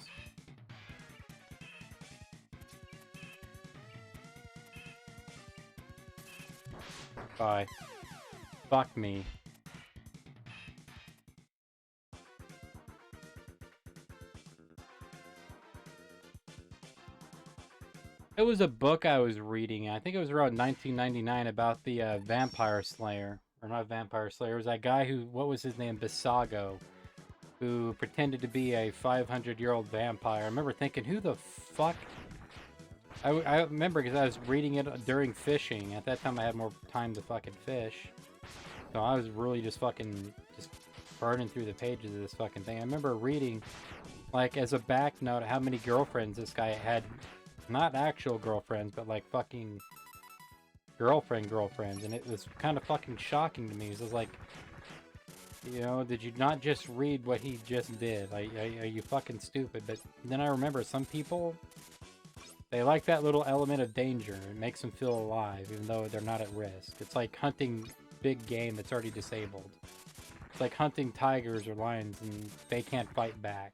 Bye. Fuck me. It was a book I was reading. I think it was around 1999 about the Vampire Slayer. Or not Vampire Slayer. It was that guy who, what was his name? Bisago. Who pretended to be a 500-year-old vampire. I remember thinking, who the fuck? I remember because I was reading it during fishing. At that time I had more time to fucking fish. So I was really just fucking just burning through the pages of this fucking thing. I remember reading, like, as a back note, how many girlfriends this guy had. Not actual girlfriends, but like fucking girlfriends. And it was kind of fucking shocking to me. It was like, you know, did you not just read what he just did? Like, are you fucking stupid? But then I remember some people, they like that little element of danger. It makes them feel alive, even though they're not at risk. It's like hunting big game that's already disabled. It's like hunting tigers or lions and they can't fight back.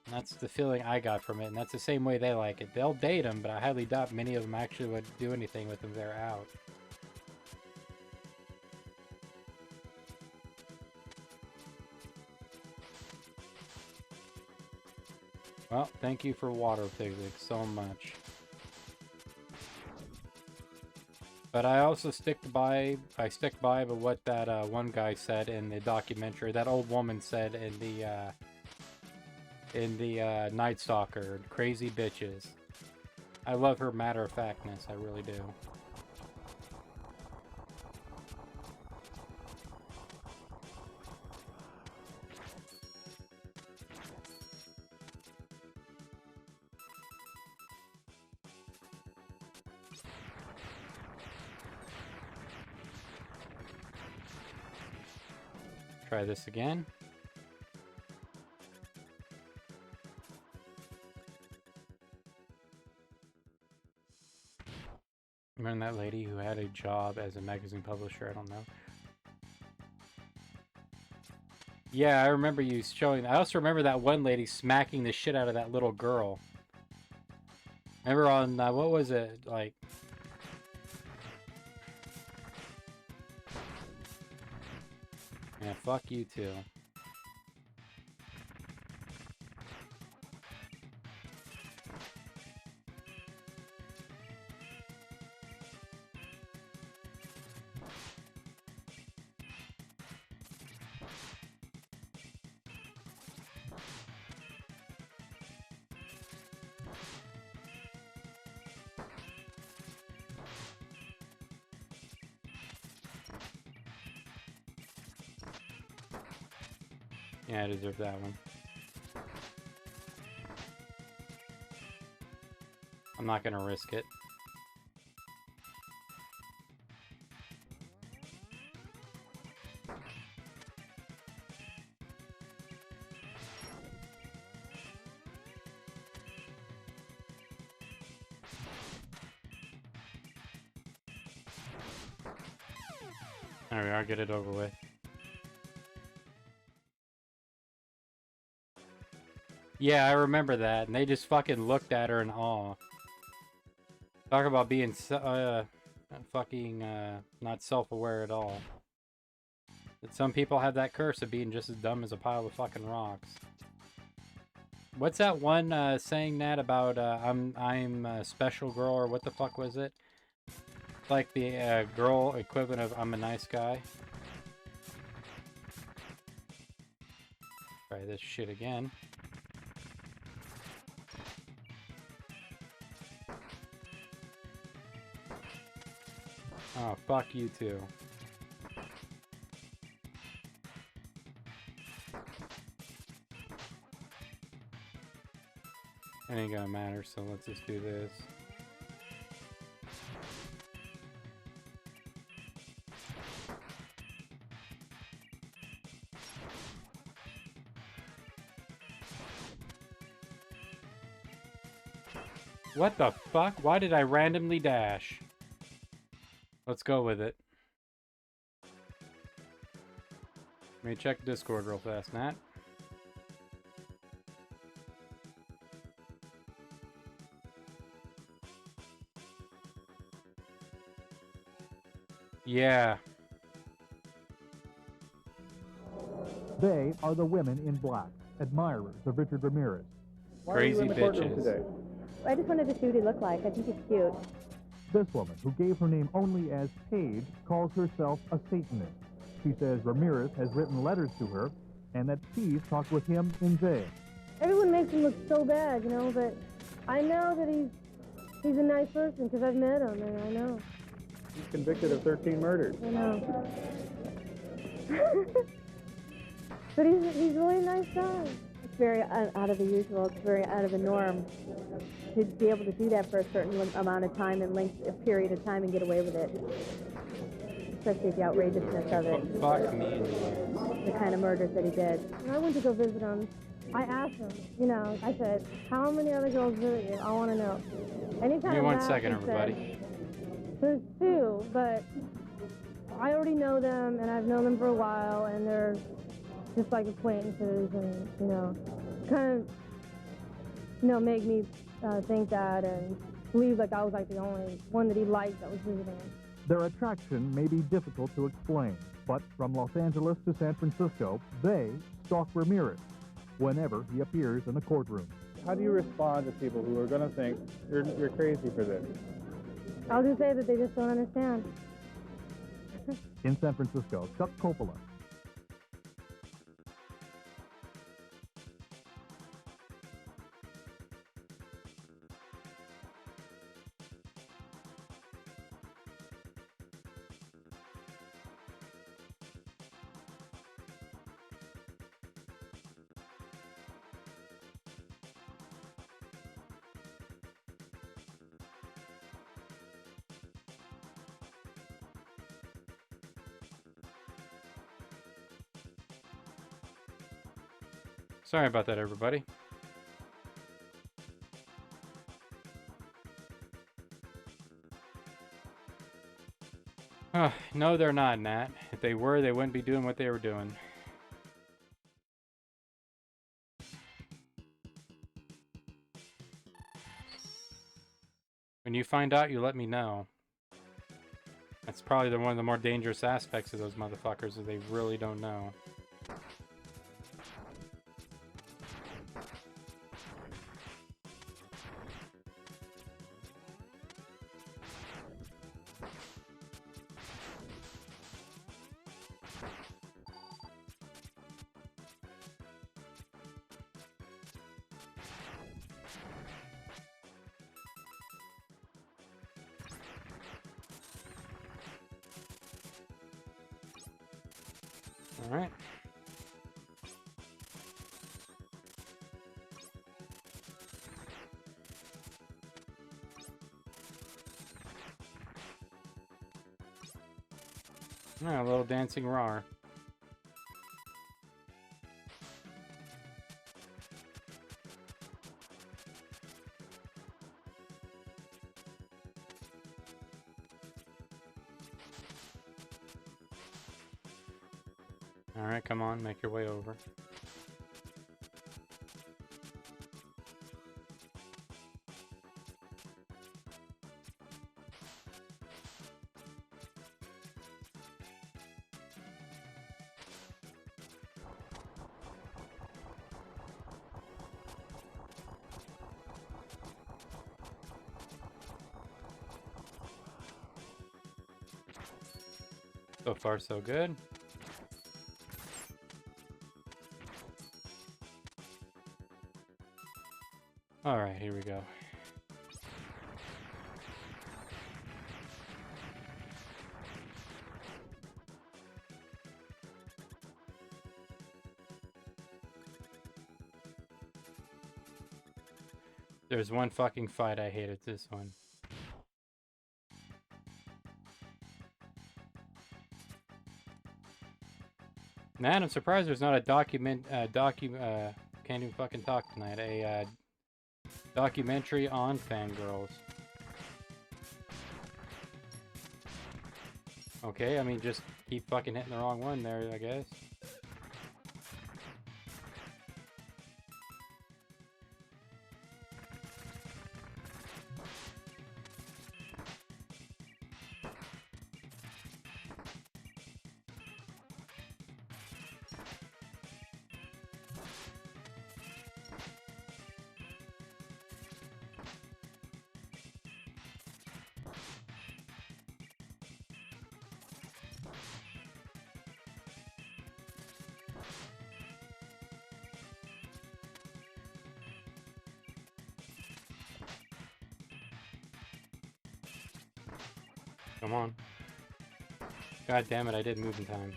And that's the feeling I got from it, and that's the same way they like it. They'll date them, but I highly doubt many of them actually would do anything with them if they're out. Well, thank you for water physics so much. But I also stick by what that one guy said in the documentary, that old woman said in the Night Stalker, Crazy Bitches. I love her matter-of-factness, I really do. Try this again. Remember that lady who had a job as a magazine publisher? I don't know. Yeah, I remember you showing. I also remember that one lady smacking the shit out of that little girl. Remember on, what was it, like... Yeah, fuck you too. Yeah, I deserve that one. I'm not gonna risk it. There we are, get it over with. Yeah, I remember that, and they just fucking looked at her in awe. Talk about being fucking not self-aware at all. But some people have that curse of being just as dumb as a pile of fucking rocks. What's that one saying that about I'm a special girl, or what the fuck was it? Like the girl equivalent of I'm a nice guy. Try this shit again. Oh, fuck you too. It ain't gonna matter, so let's just do this. What the fuck? Why did I randomly dash? Let's go with it. Let me check Discord real fast, Nat. Yeah. They are the women in black, admirers of Richard Ramirez. Crazy bitches. I just wanted to see what he looked like. I think he's cute. This woman, who gave her name only as Paige, calls herself a Satanist. She says Ramirez has written letters to her and that she's talked with him in jail. Everyone makes him look so bad, you know, but I know that he's a nice person because I've met him and I know. He's convicted of 13 murders. I know. But he's really a nice guy. It's very out of the usual. It's very out of the norm to be able to do that for a certain amount of time and length, a period of time, and get away with it. Especially the outrageousness of it. Fuck me in the ass. The kind of murders that he did. When I went to go visit him, I asked him, you know, I said, how many other girls visit you? I want to know. Anytime Give me 1 back, second, he said, everybody. There's 2, but I already know them, and I've known them for a while, and they're just like acquaintances, and, you know, kind of, you know, make me think that and believe like I was like the only one that he liked that was visiting. Their attraction may be difficult to explain, but from Los Angeles to San Francisco, they stalk Ramirez whenever he appears in the courtroom. How do you respond to people who are going to think you're crazy for this? I'll just say that they just don't understand. In San Francisco, Chuck Coppola. Sorry about that, everybody. No, they're not, Nat. If they were, they wouldn't be doing what they were doing. When you find out, you let me know. That's probably one of the more dangerous aspects of those motherfuckers, is they really don't know. All right. A little dancing roar. All right, come on, make your way over. So far, so good. All right, here we go. There's one fucking fight I hate, it's this one. Man, I'm surprised there's not a can't even fucking talk tonight, a documentary on fangirls. Okay, I mean, just keep fucking hitting the wrong one there, I guess. Come on. God damn it, I did move in time.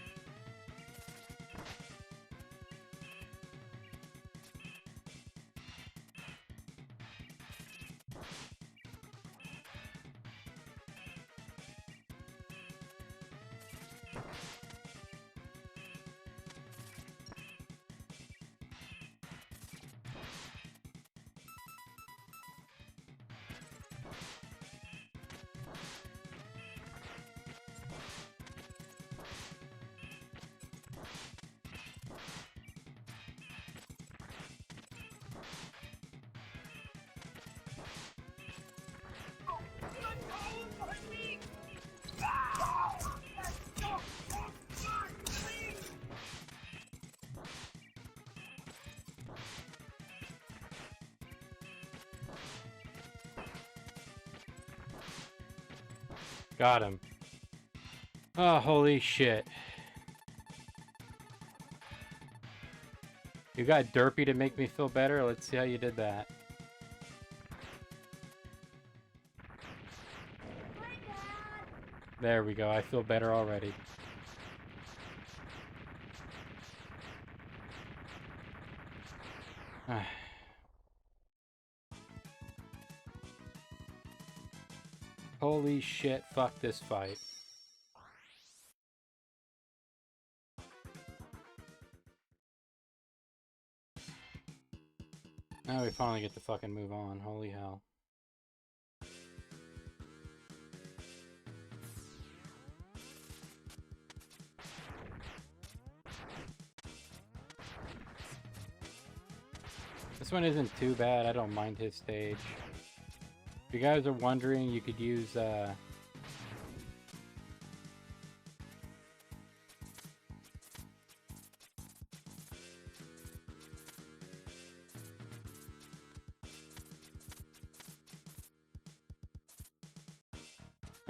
Got him. Oh, holy shit. You got derpy to make me feel better? Let's see how you did that. There we go. I feel better already. Holy shit, fuck this fight. Now we finally get to fucking move on. Holy hell. This one isn't too bad. I don't mind his stage. If you guys are wondering, you could use oh,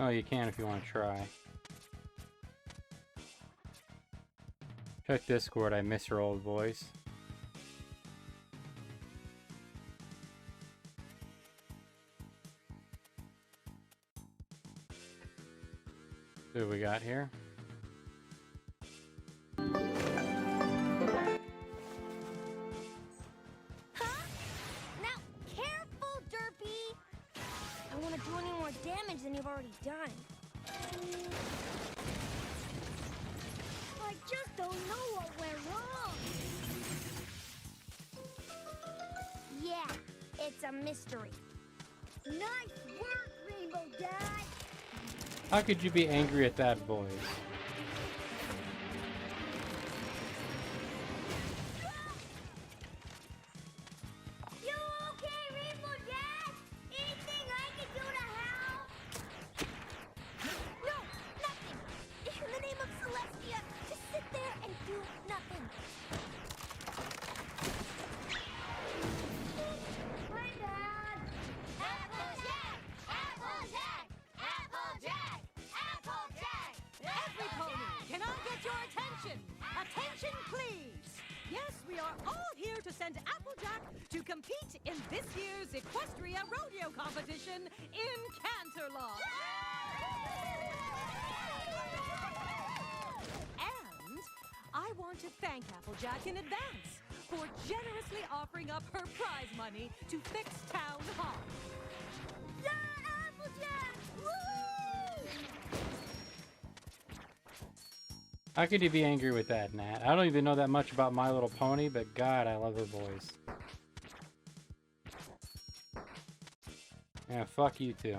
you can if you want to try. Check Discord, I miss her old voice. See what we got here. Huh? Now, careful, Derpy! I don't want to do any more damage than you've already done. I just don't know what went wrong. Yeah, it's a mystery. Nice work, Rainbow Dad! How could you be angry at that voice? You okay, Rainbow Dad? Anything I can do to help? No, nothing. In the name of Celestia, just sit there and do nothing. Hi, Dad. Applejack! Applejack! Applejack! Applejack! Every pony, can I get your attention? Attention, please! Yes, we are all here to send Applejack to compete in this year's Equestria Rodeo competition in Canterlot. And I want to thank Applejack in advance for generously offering up her prize money to fix Town Hall. Applejack! Woo! How could you be angry with that, Nat? I don't even know that much about My Little Pony, but God, I love her voice. Yeah, fuck you too.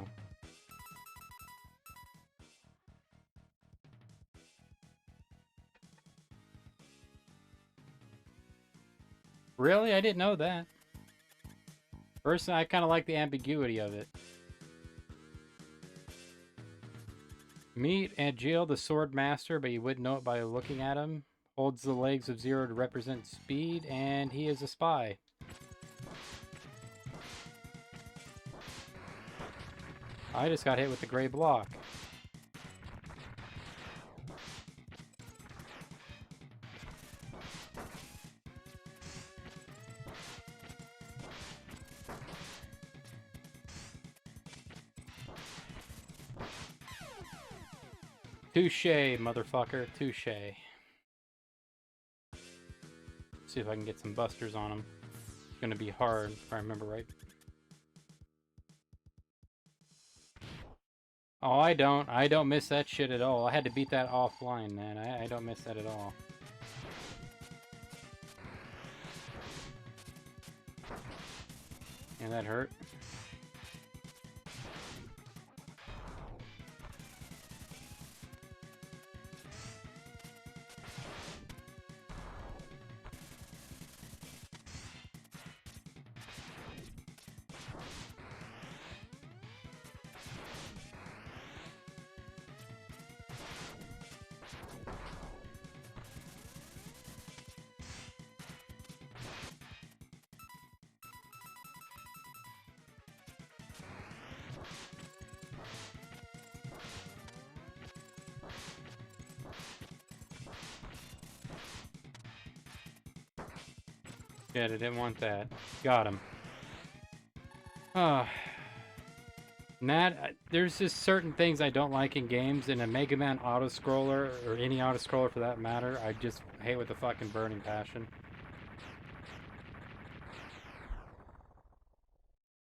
Really? I didn't know that. Personally, I kind of like the ambiguity of it. Meet Agil, the sword master, but you wouldn't know it by looking at him. Holds the legs of Zero to represent speed, and he is a spy. I just got hit with the gray block. Touche, motherfucker. Touche. See if I can get some busters on him. It's gonna be hard, if I remember right. Oh, I don't miss that shit at all. I had to beat that offline, man. I don't miss that at all. Yeah, that hurt. Yeah, I didn't want that. Got him. Nat, there's just certain things I don't like in games. In a Mega Man auto-scroller, or any auto-scroller for that matter, I just hate with a fucking burning passion.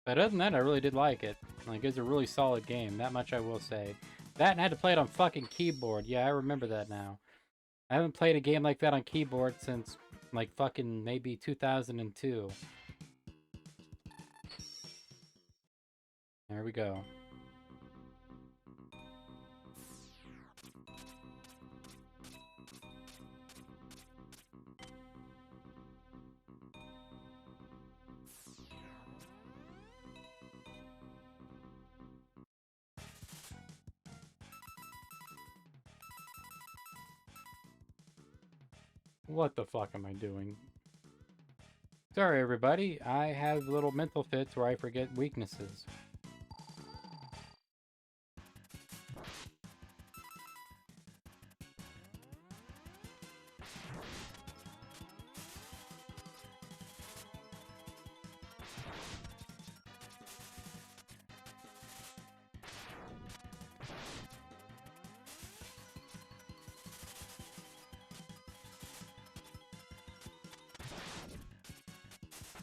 But other than that, I really did like it. Like, it's a really solid game. That much I will say. That, and I had to play it on fucking keyboard. Yeah, I remember that now. I haven't played a game like that on keyboard since, like, fucking maybe 2002. There we go. What the fuck am I doing? Sorry, everybody. I have little mental fits where I forget weaknesses.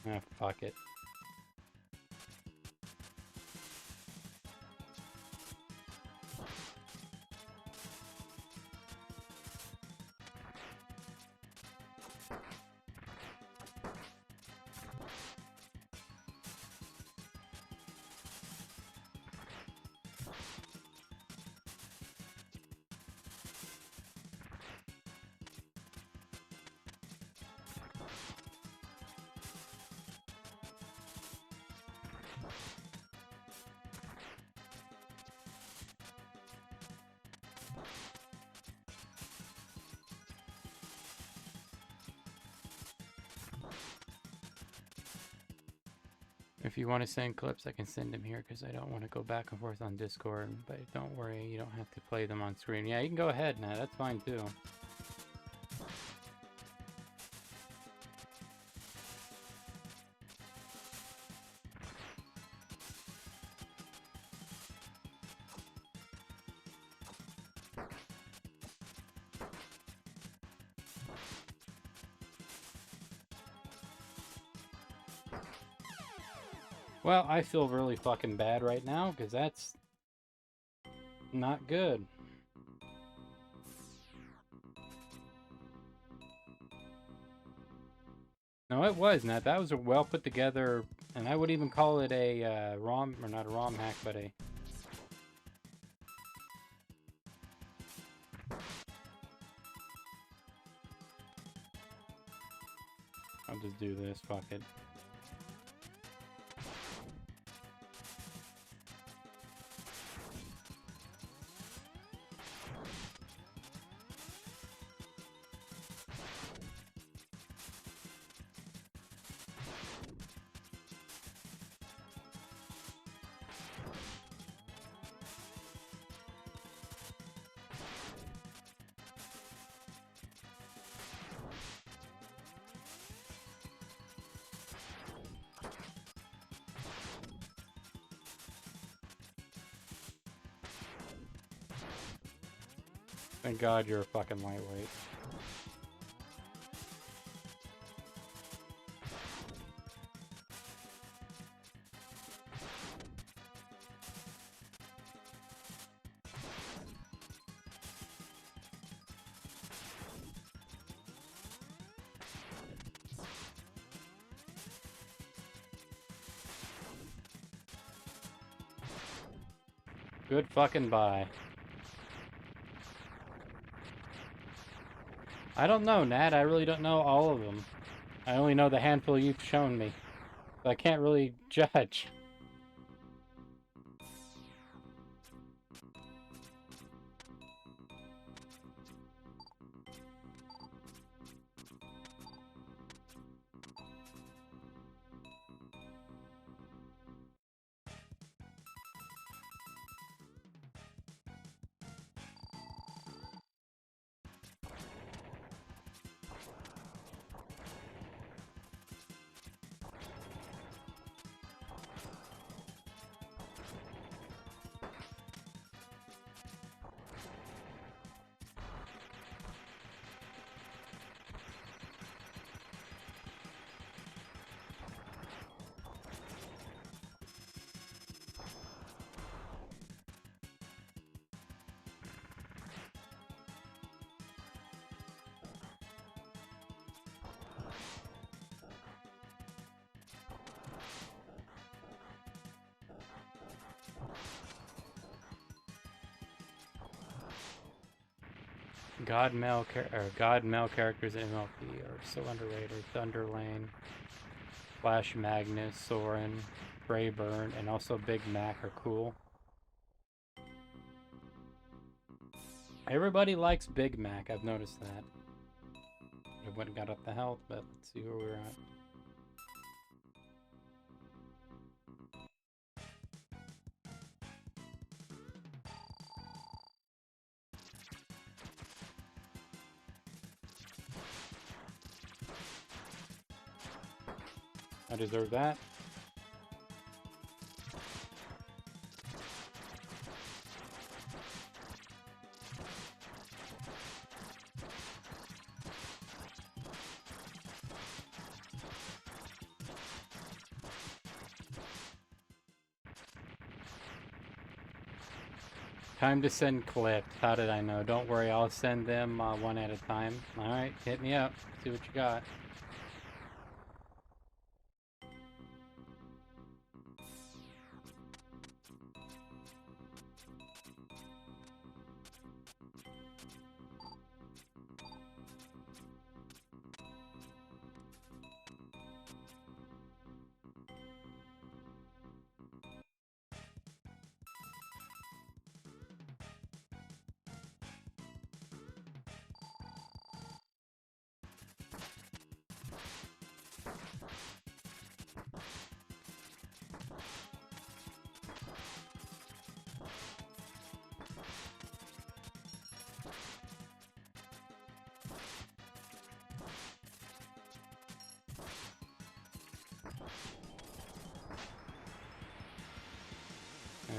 Ah, fuck it. If you want to send clips, I can send them here because I don't want to go back and forth on Discord. But don't worry, you don't have to play them on screen. Yeah, you can go ahead now. That's fine too. Well, I feel really fucking bad right now because that's not good. No, it was not. That was a well put together, and I would even call it a ROM, or not a ROM hack, but a... I'll just do this, fuck it. Thank God you're a fucking lightweight. Good fucking bye. I don't know, Nat. I really don't know all of them. I only know the handful you've shown me. So I can't really judge. God male characters in MLP are so underrated. Thunderlane, Flash Magnus, Soren, Brayburn, and also Big Mac are cool. Everybody likes Big Mac, I've noticed that. I went and got up the health, but let's see where we're at. I deserve that. Time to send clips. How did I know? Don't worry, I'll send them one at a time. Alright, hit me up. See what you got.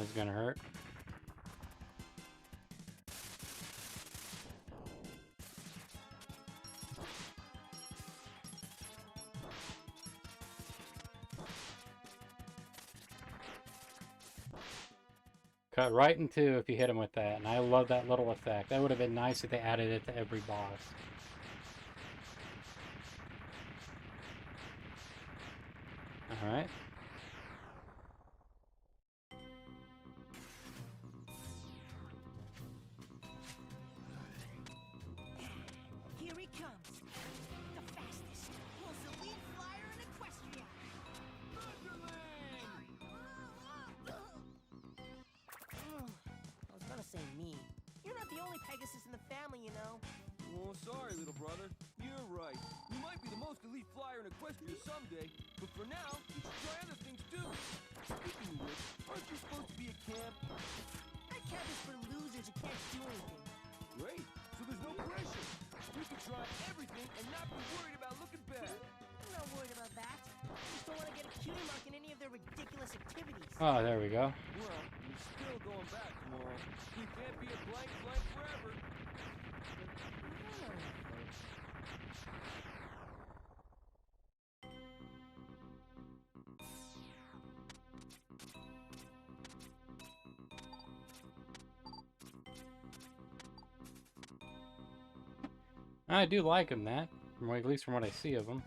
It's gonna hurt. Cut right in two if you hit him with that, and I love that little effect. That would have been nice if they added it to every boss. Alright. Here he comes. The fastest. Pulls the lead flyer in Equestria. I was gonna say me. You're not the only Pegasus in the family, you know. Oh, sorry, little brother. You're right. You might be the most elite flyer in Equestria someday, but for now, you should try other things too. Speaking of which, aren't you supposed to be at camp? That camp is for losers who can't do anything. Great. So there's no pressure. You can try everything and not be worried about looking bad. I'm not worried about that. I just don't want to get a cutie mark in any of their ridiculous activities. Oh, there we go. Well, you're still going back tomorrow. You can't be a blank forever. I do like him, that. At least from what I see of him.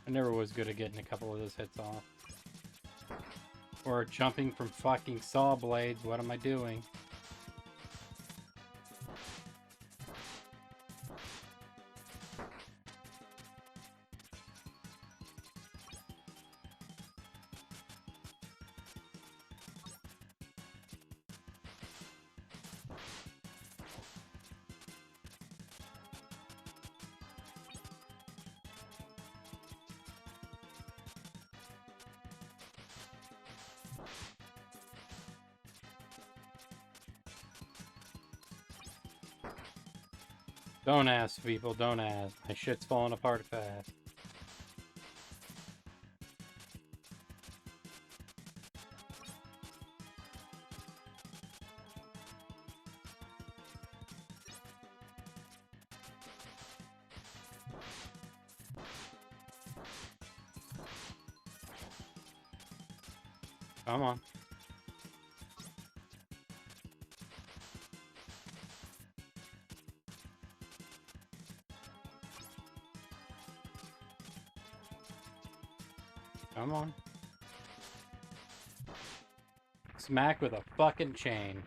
I never was good at getting a couple of those hits off. Or jumping from fucking saw blades. What am I doing? Don't ask, people, don't ask. My shit's falling apart fast. Come on. Come on. Smack with a fucking chain.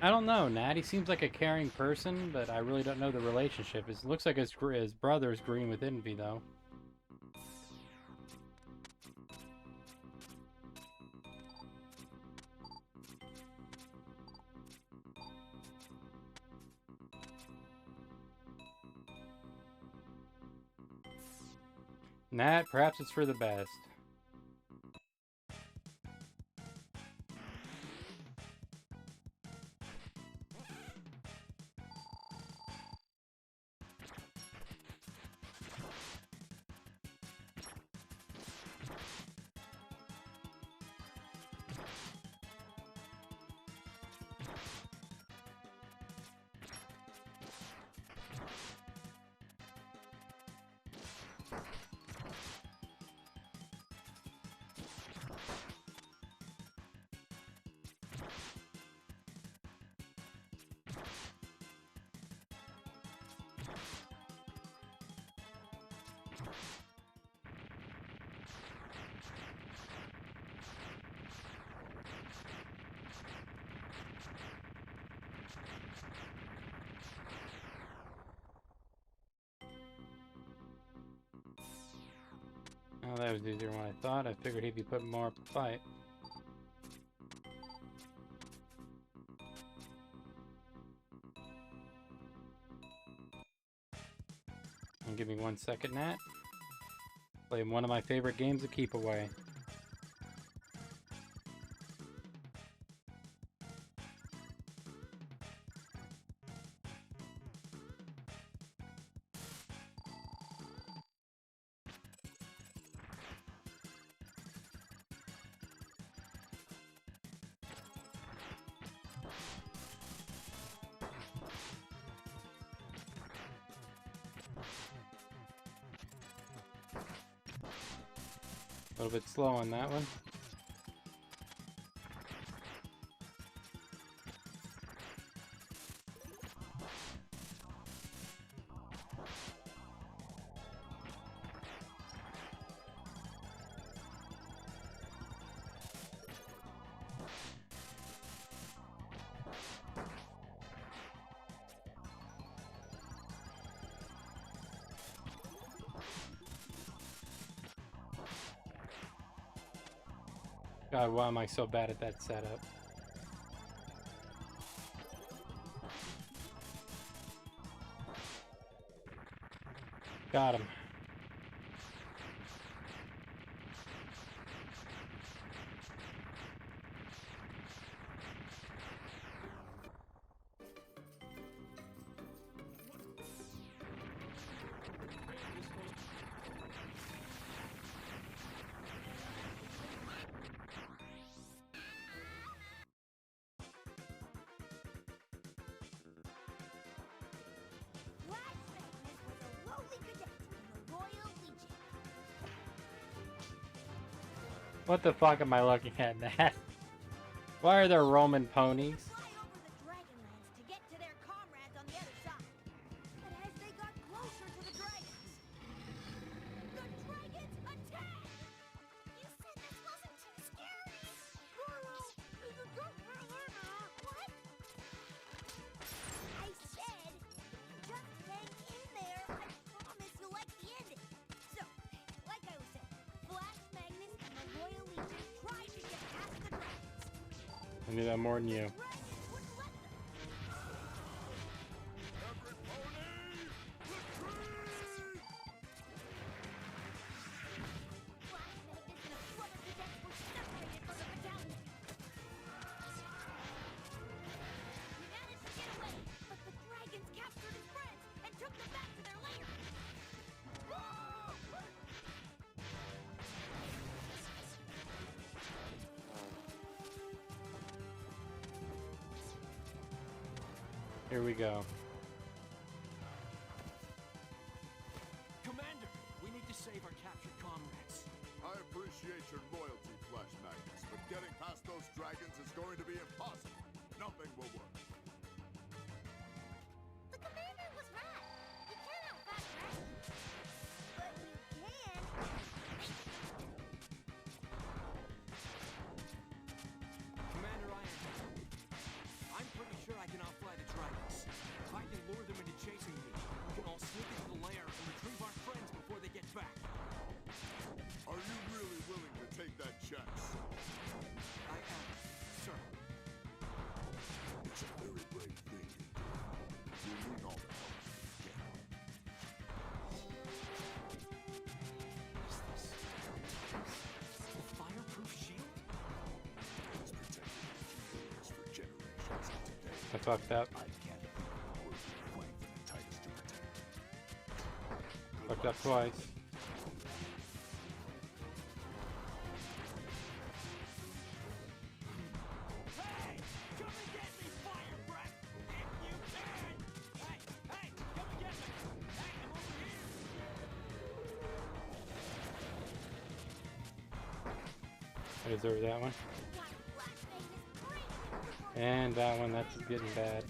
I don't know, Nat. He seems like a caring person, but I really don't know the relationship. It looks like his brother's green with envy, though. Nat, perhaps it's for the best. Oh, that was easier than what I thought. I figured he'd be putting more up the fight. And give me 1 second, Nat. Playing one of my favorite games of Keep Away. A little bit slow on that one. God, why am I so bad at that setup? Got him. What the fuck am I looking at, Nat? Why are there Roman ponies? Fly over the Dragonlands to get to their comrades on the other side. But as they got closer to the dragons attacked! You said this wasn't too scary! What? I said, just hang in there. I promise you'll like the ending. So, like I was saying, Flash Magnus and the Royal Legion tried to get past the dragons. I knew that more than you. Here we go. Commander, we need to save our captured comrades. I appreciate your loyalty, Flash Magnus, but getting past those dragons is going to be impossible. Nothing will work. The commander was right. You can't outfight dragons. But you can. Commander Iron, I'm pretty sure I can outfly the dragons. If I can lure them into chasing me, we can all slip into the lair and retrieve our friends before they get back. Are you really willing to take that chance? I am, sir. It's a very brave thing you do. You need all the help you can get. What is this? A fireproof shield? It's protected engineers for generations of today. I fucked up. I can't think of a worthy flank for the Titans to protect. Fucked up twice. Hey! Come and get me, fire breath! If you can! Hey! Hey! Come and get me! Hey, I'm over here! I deserve that one. And that one, that's getting bad.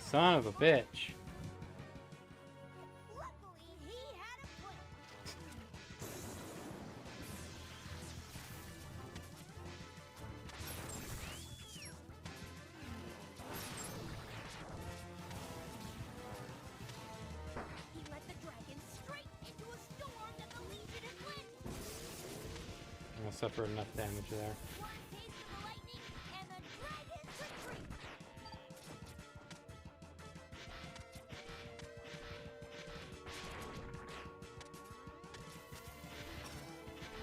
Son of a bitch. Luckily, he had a plan. He led the dragon straight into a storm that the Legion had planted. I'm gonna suffer enough damage there. One taste of the lightning, and the dragons retreat.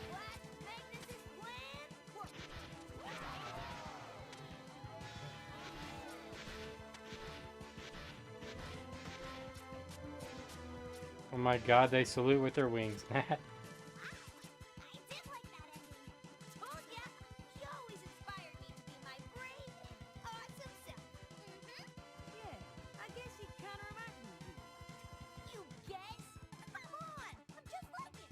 Flash Magnus's plan worked. Oh my god, they salute with their wings. I did like that ending. Told ya, he always inspired me to be my brave and awesome self. Yeah, I guess he kind of reminds me of you. You guess? Come on, I'm just like him.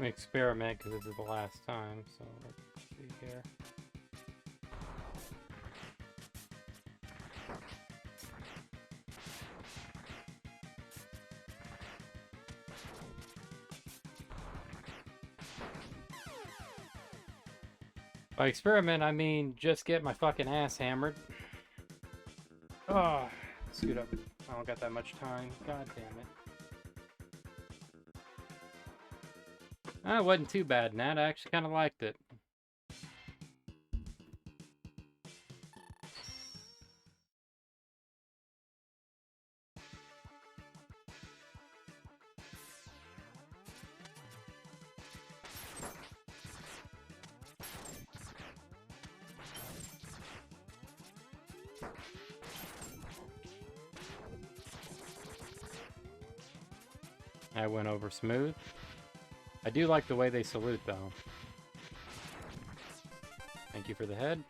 me experiment because this is the last time, so let's see here. By experiment, I mean just get my fucking ass hammered. Oh, scoot up. I don't got that much time. God damn it. It wasn't too bad, Nat. I actually kind of liked it. I went over smooth. I do like the way they salute, though. Thank you for the head.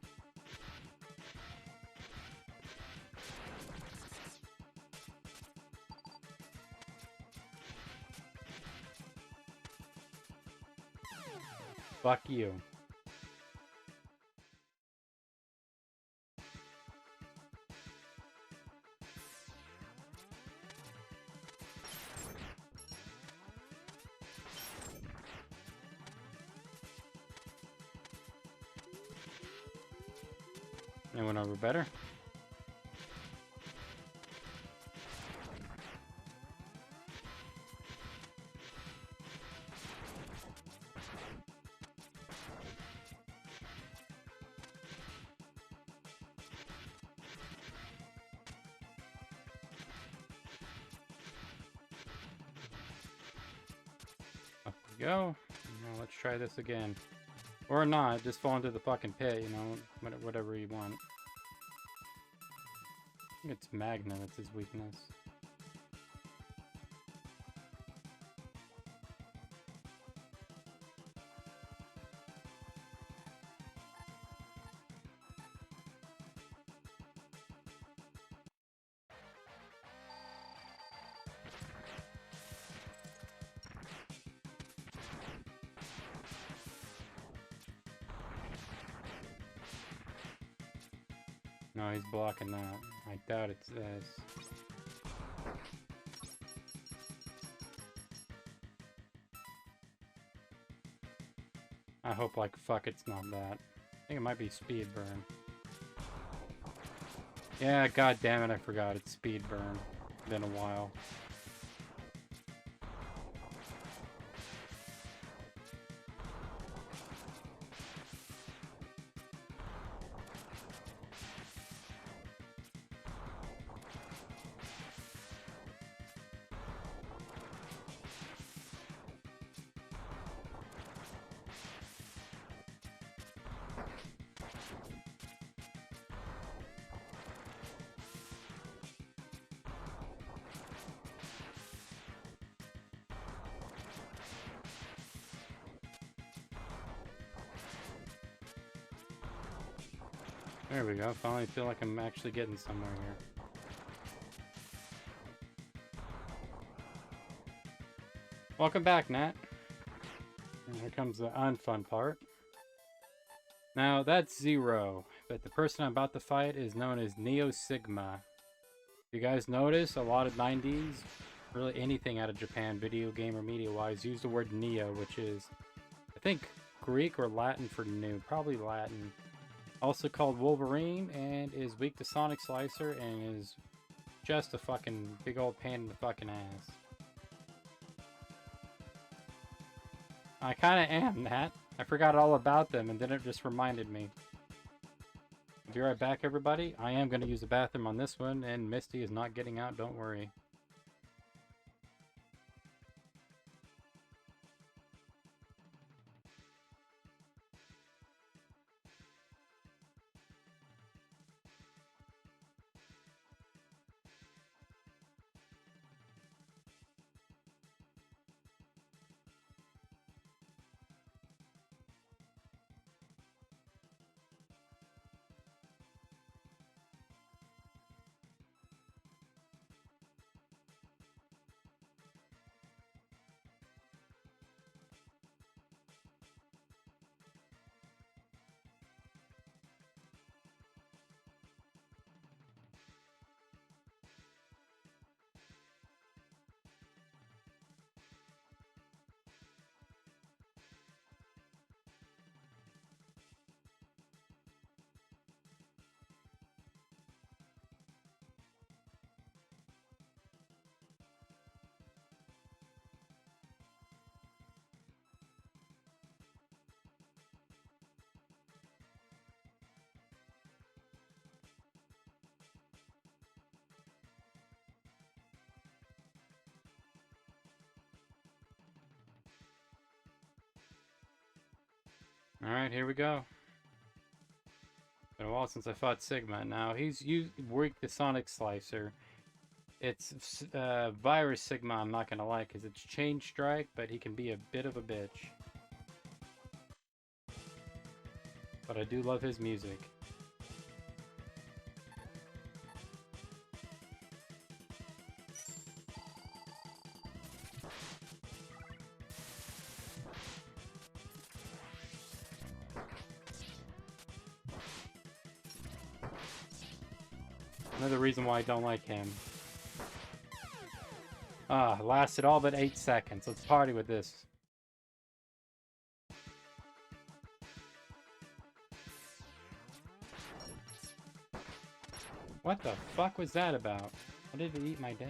Fuck you. I went over better. Up we go. Now let's try this again. Or not, just fall into the fucking pit, you know, whatever you want. I think it's Magna that's his weakness. No, he's blocking that. I doubt it's this. I hope like fuck it's not that. I think it might be speed burn. Yeah, god damn it, I forgot it's speed burn. Been a while. There we go. Finally feel like I'm actually getting somewhere here. Welcome back, Nat. And here comes the unfun part. Now, that's Zero, but the person I'm about to fight is known as Neo Sigma. You guys notice a lot of 90s, really anything out of Japan, video game or media-wise, use the word Neo, which is, I think, Greek or Latin for new. Probably Latin. Also called Wolverine, and is weak to Sonic Slicer, and is just a fucking big old pain in the fucking ass. I kinda am, Nat. I forgot all about them, and then it just reminded me. I'll be right back, everybody. I am gonna use the bathroom on this one, and Misty is not getting out, don't worry. Alright, here we go. Been a while since I fought Sigma. Now, he's weak to Sonic Slicer. It's Virus Sigma I'm not gonna like, because it's Chain Strike, but he can be a bit of a bitch. But I do love his music. Another reason why I don't like him. Lasted all but 8 seconds. Let's party with this. What the fuck was that about? Why did it eat my dash?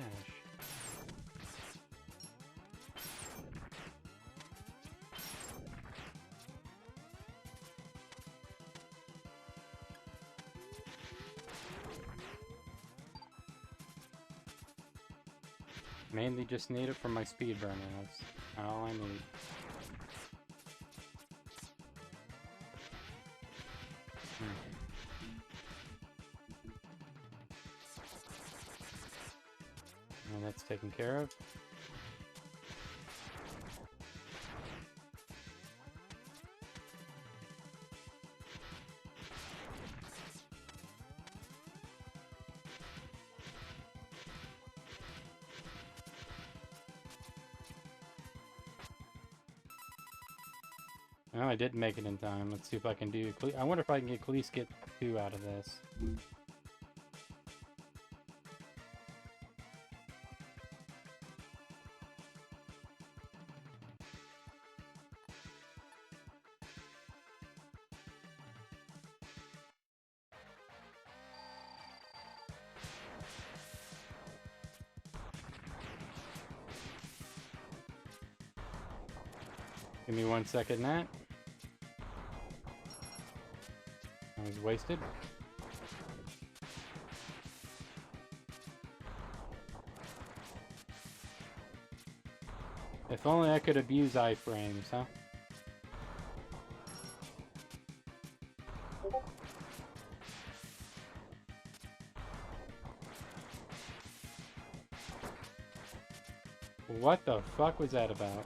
Mainly just need it for my speedrun routes. All I need. And that's taken care of. Well, I did make it in time. Let's see if I can do... I wonder if I can at least get 2 out of this. Give me 1 second, Nat. I was wasted. If only I could abuse iframes, huh? What the fuck was that about?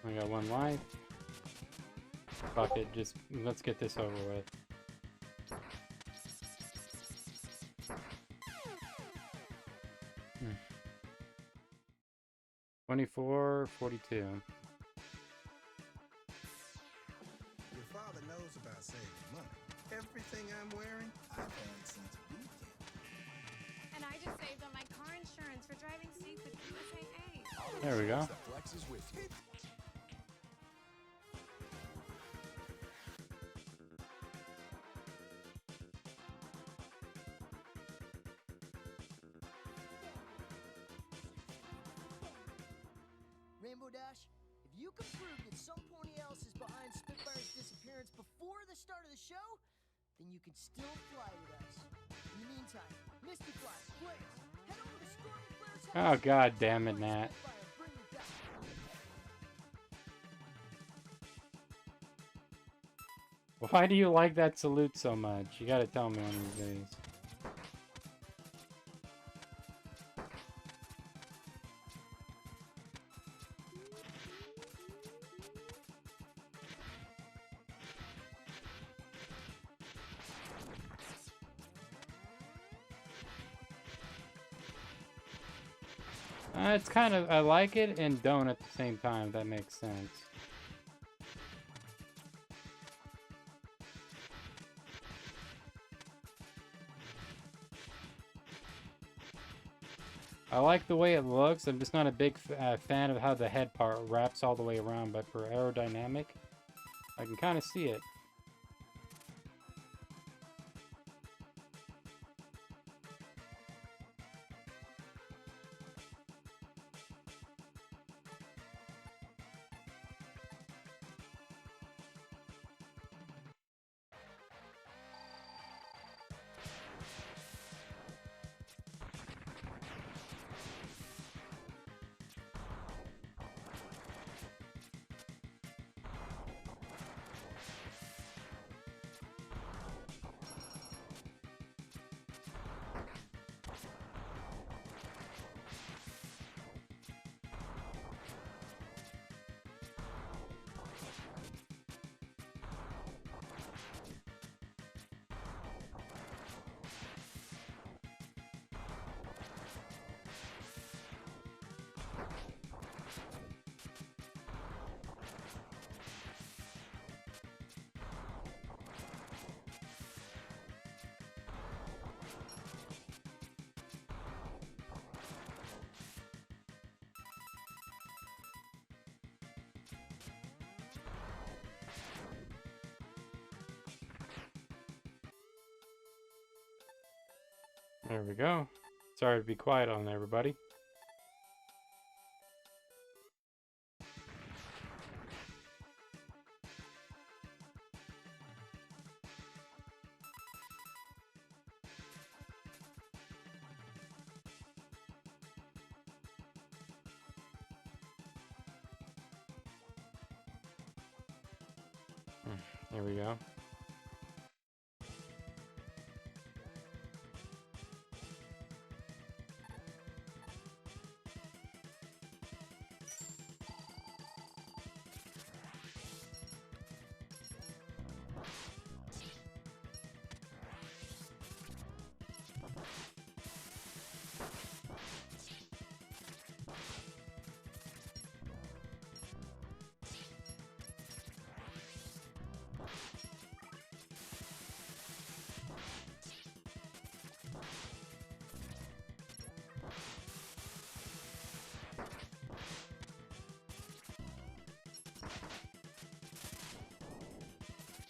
I got 1 life. Fuck it, just let's get this over with. Hmm. 24-42. Your father knows about saving money. Everything I'm wearing, I've had since weekend. And I just saved on my car insurance for driving safe with USAA. There we go. Flex is with you. Rainbow Dash, if you can prove that some pony else is behind Spitfire's disappearance before the start of the show, then you can still fly with us. In the meantime, Misty Fly, players, head over to Stormy Flare's house. Oh god damn it, Nat. Bring me back. Why do you like that salute so much? You gotta tell me one of these days. It's kind of, I like it and don't at the same time, if that makes sense. I like the way it looks. I'm just not a big fan of how the head part wraps all the way around, but for aerodynamic, I can kind of see it. There we go. Sorry to be quiet on everybody. There we go.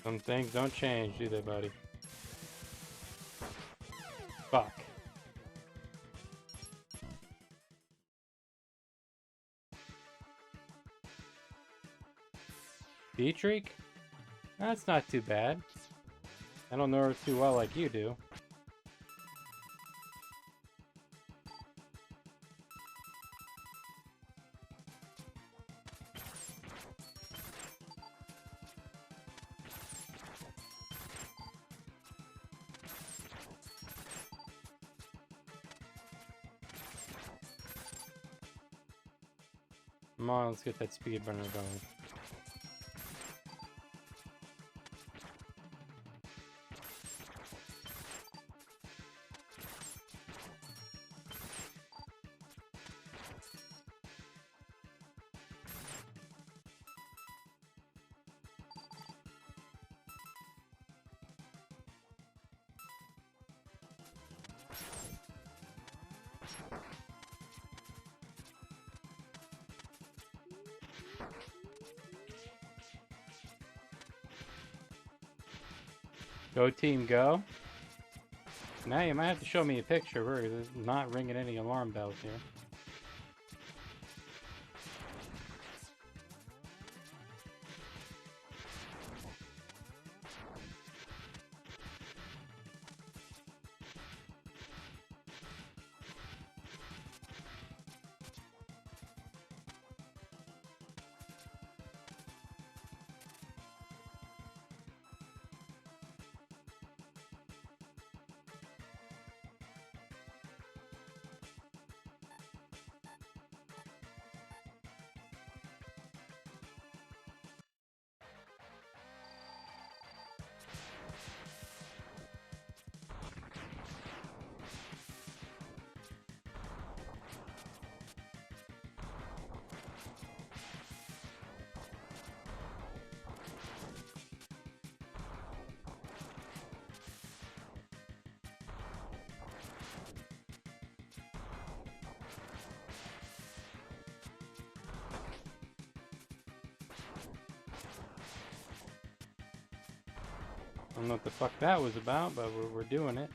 Some things don't change, do they, buddy? Fuck. Beatreek? That's not too bad. I don't know her too well like you do. Come on, let's get that speedrunner going. Go team, go. Now you might have to show me a picture. We're not ringing any alarm bells here. I don't know what the fuck that was about, but we're doing it.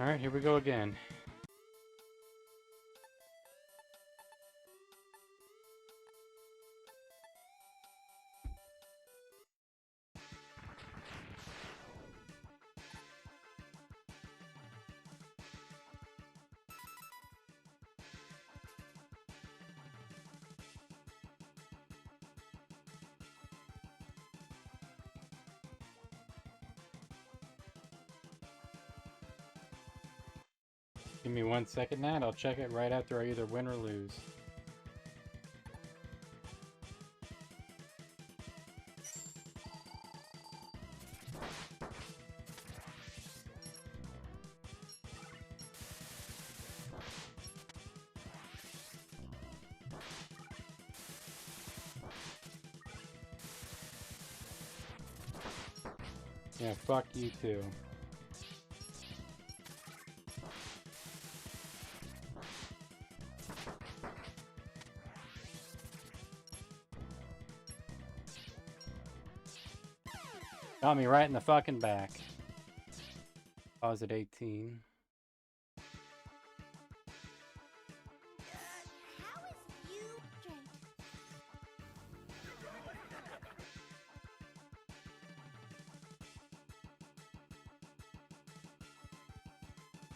Alright, here we go again. Give me 1 second, Nat. I'll check it right after I either win or lose. Yeah, fuck you too. Got me right in the fucking back. Pause at 18.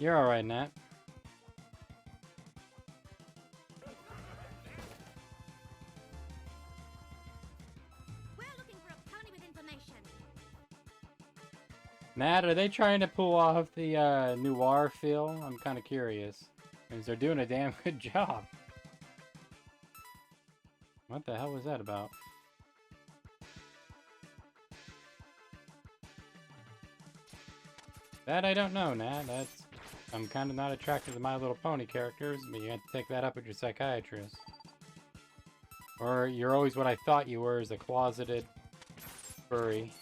You're alright, Nat. We're looking for a pony with information. Nat, are they trying to pull off the noir feel? I'm kind of curious. Because they're doing a damn good job. What the hell was that about? That I don't know, Nat. I'm kind of not attracted to My Little Pony characters, but you have to take that up with your psychiatrist. Or you're always what I thought you were, as a closeted furry.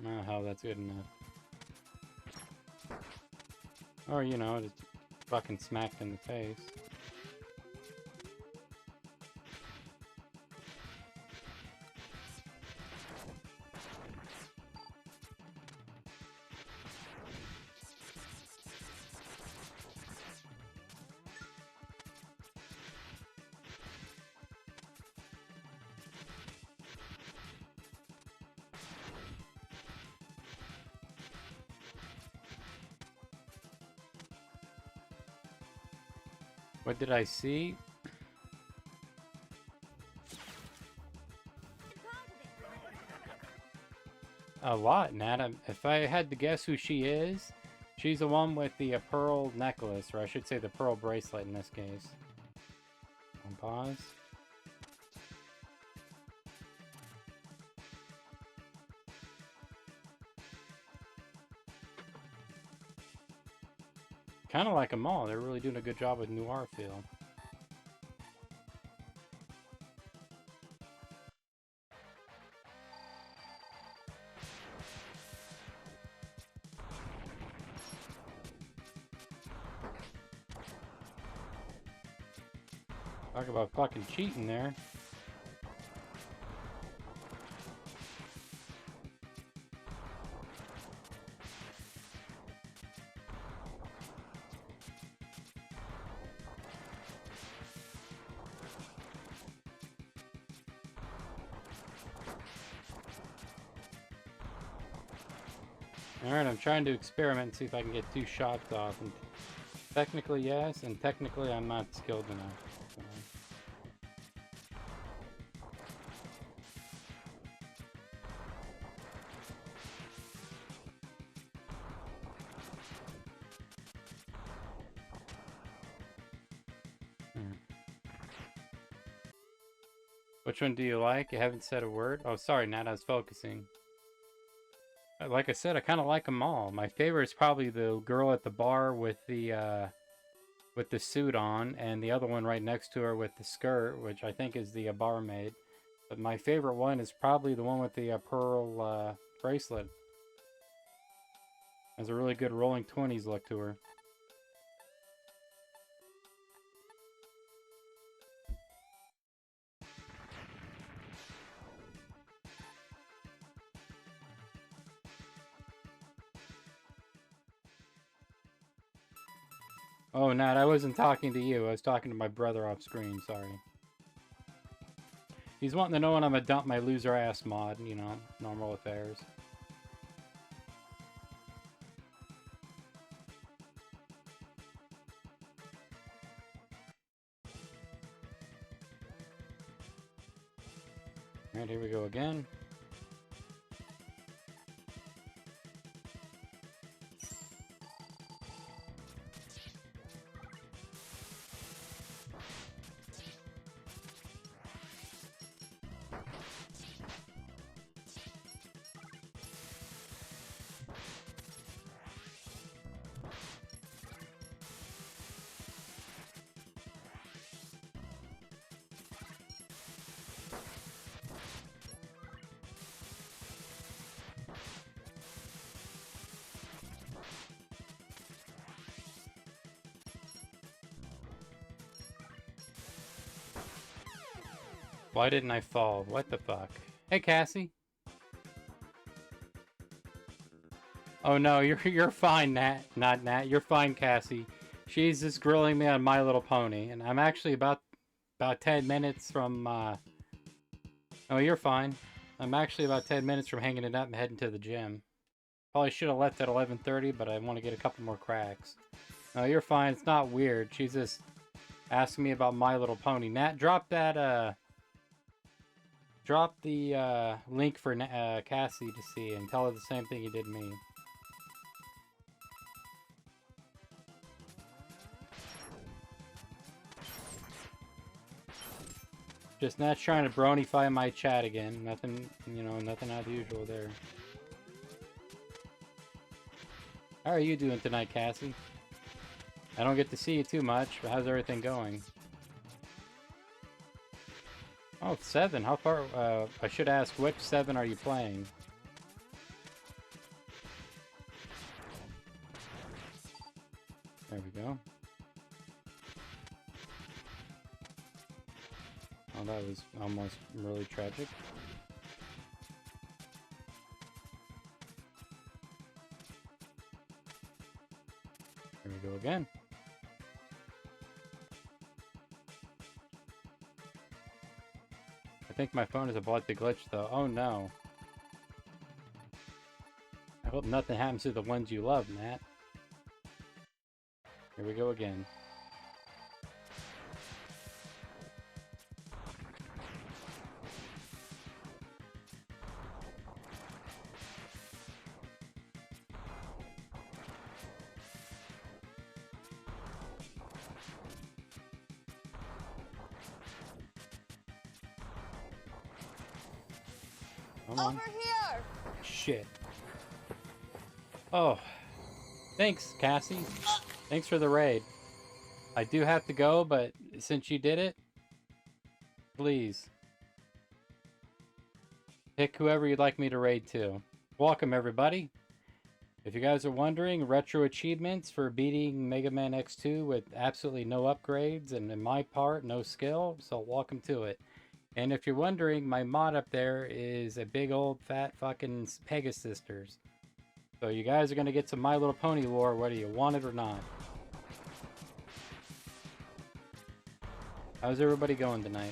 Oh, hell, that's good enough. Or, you know, just fucking smacked in the face. What did I see? A lot, Nat. If I had to guess who she is, she's the one with the pearl necklace, or I should say the pearl bracelet in this case. On pause. Kind of like them all. They're really doing a good job with noir feel. Talk about fucking cheating there. Alright, I'm trying to experiment and see if I can get 2 shots off. And technically, yes, and technically, I'm not skilled enough. So. Which one do you like? You haven't said a word? Oh, sorry, Nat, I was focusing. Like I said, I kind of like them all. My favorite is probably the girl at the bar with the suit on, and the other one right next to her with the skirt, which I think is the barmaid. But my favorite one is probably the one with the pearl bracelet. Has a really good rolling 20s look to her. Oh, Nat, I wasn't talking to you. I was talking to my brother off screen, sorry. He's wanting to know when I'm gonna dump my loser ass mod, you know, normal affairs. Alright, here we go again. Why didn't I fall? What the fuck? Hey, Cassie. Oh no, you're fine, Nat. Not Nat. You're fine, Cassie. She's just grilling me on My Little Pony, and I'm actually about 10 minutes from. Oh, you're fine. I'm actually about 10 minutes from hanging it up and heading to the gym. Probably should have left at 11:30, but I want to get a couple more cracks. No, you're fine. It's not weird. She's just asking me about My Little Pony. Nat, drop that. Drop the link for Cassie to see and tell her the same thing you did me. Just not trying to bronyfy my chat again. Nothing, you know, nothing out of the usual there. How are you doing tonight, Cassie? I don't get to see you too much, but how's everything going? Oh, 7. How far? I should ask, which 7 are you playing? There we go. Oh, that was almost really tragic. Here we go again. I think my phone is about to glitch though. Oh no. I hope nothing happens to the ones you love, Nat. Here we go again. Come on. Over here! Shit. Oh. Thanks, Cassie. Thanks for the raid. I do have to go, but since you did it, please pick whoever you'd like me to raid to. Welcome, everybody. If you guys are wondering, retro achievements for beating Mega Man X2 with absolutely no upgrades, and in my part, no skill, so welcome to it. And if you're wondering, my mod up there is a big old fat fucking Pegasisters. So you guys are going to get some My Little Pony lore whether you want it or not. How's everybody going tonight?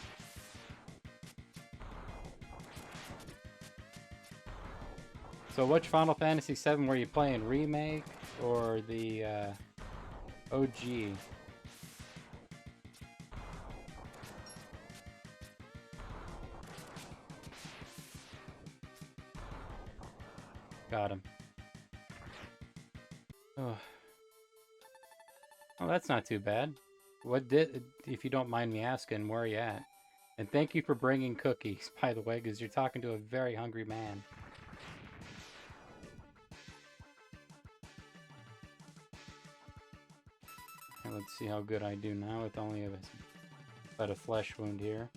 So which Final Fantasy VII were you playing? Remake or the OG? Got him. Oh. Oh, that's not too bad. If you don't mind me asking, where are you at? And thank you for bringing cookies, by the way, because you're talking to a very hungry man. Okay, let's see how good I do now with only about a flesh wound here.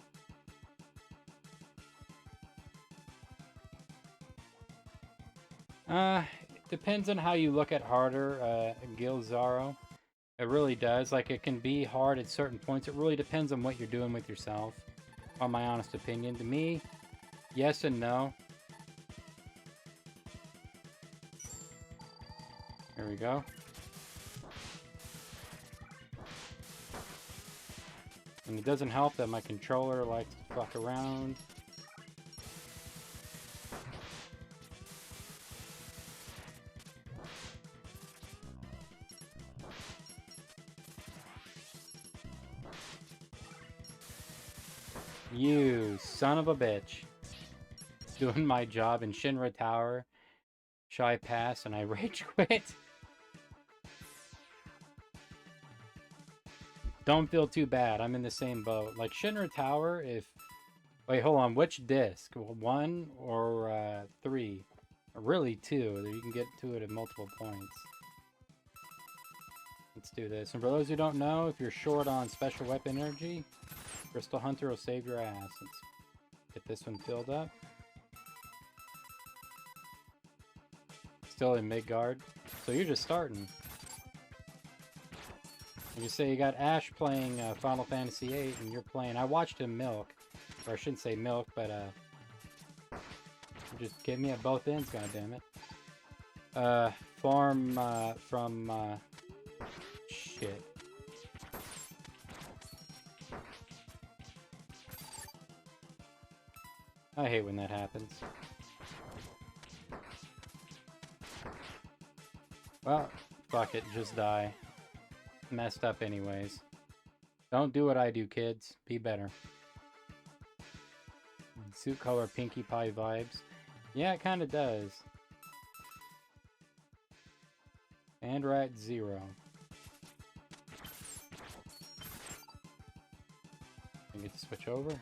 Depends on how you look at harder, Gilzaro. It really does. Like, it can be hard at certain points. It really depends on what you're doing with yourself, on my honest opinion. To me, yes and no. Here we go. And it doesn't help that my controller likes to fuck around. You son of a bitch. Doing my job in Shinra Tower. Shy pass and I rage quit. Don't feel too bad. I'm in the same boat. Like Shinra Tower, if... Wait, hold on. Which disc? 1 or 3? Really 2. You can get to it at multiple points. Let's do this. And for those who don't know, if you're short on special weapon energy, Crystal Hunter will save your ass. Let's get this one filled up. Still in Midgard. So you're just starting. You say you got Ash playing Final Fantasy VIII and you're playing... I watched him milk. Or I shouldn't say milk, but just get me at both ends, goddammit. Farm from... shit. I hate when that happens. Well, fuck it, just die. Messed up anyways. Don't do what I do, kids. Be better. Suit color Pinkie Pie vibes. Yeah, it kind of does. And we're at 0. I get to switch over.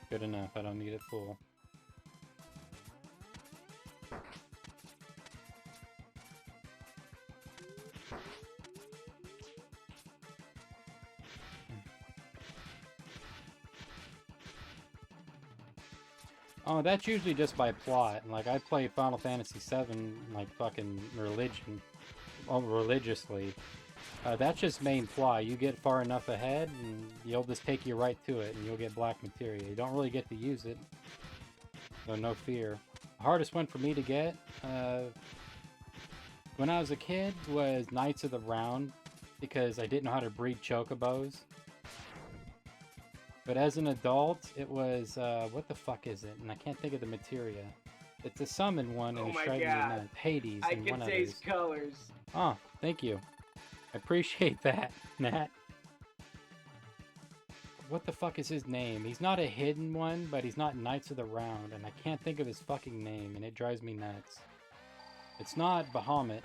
Good enough, I don't need it full. Oh, that's usually just by plot. Like, I play Final Fantasy VII, like, fucking religiously. That's just main plot. You get far enough ahead, and you'll just take you right to it, and you'll get black materia. You don't really get to use it, so no fear. The hardest one for me to get, when I was a kid, was Knights of the Round, because I didn't know how to breed chocobos. But as an adult, it was, what the fuck is it? And I can't think of the materia. It's a summon one, and it's driving me nuts. Hades, and one others. I can taste colors. Oh, thank you. I appreciate that, Nat. What the fuck is his name? He's not a hidden one, but he's not Knights of the Round, and I can't think of his fucking name, and it drives me nuts. It's not Bahamut.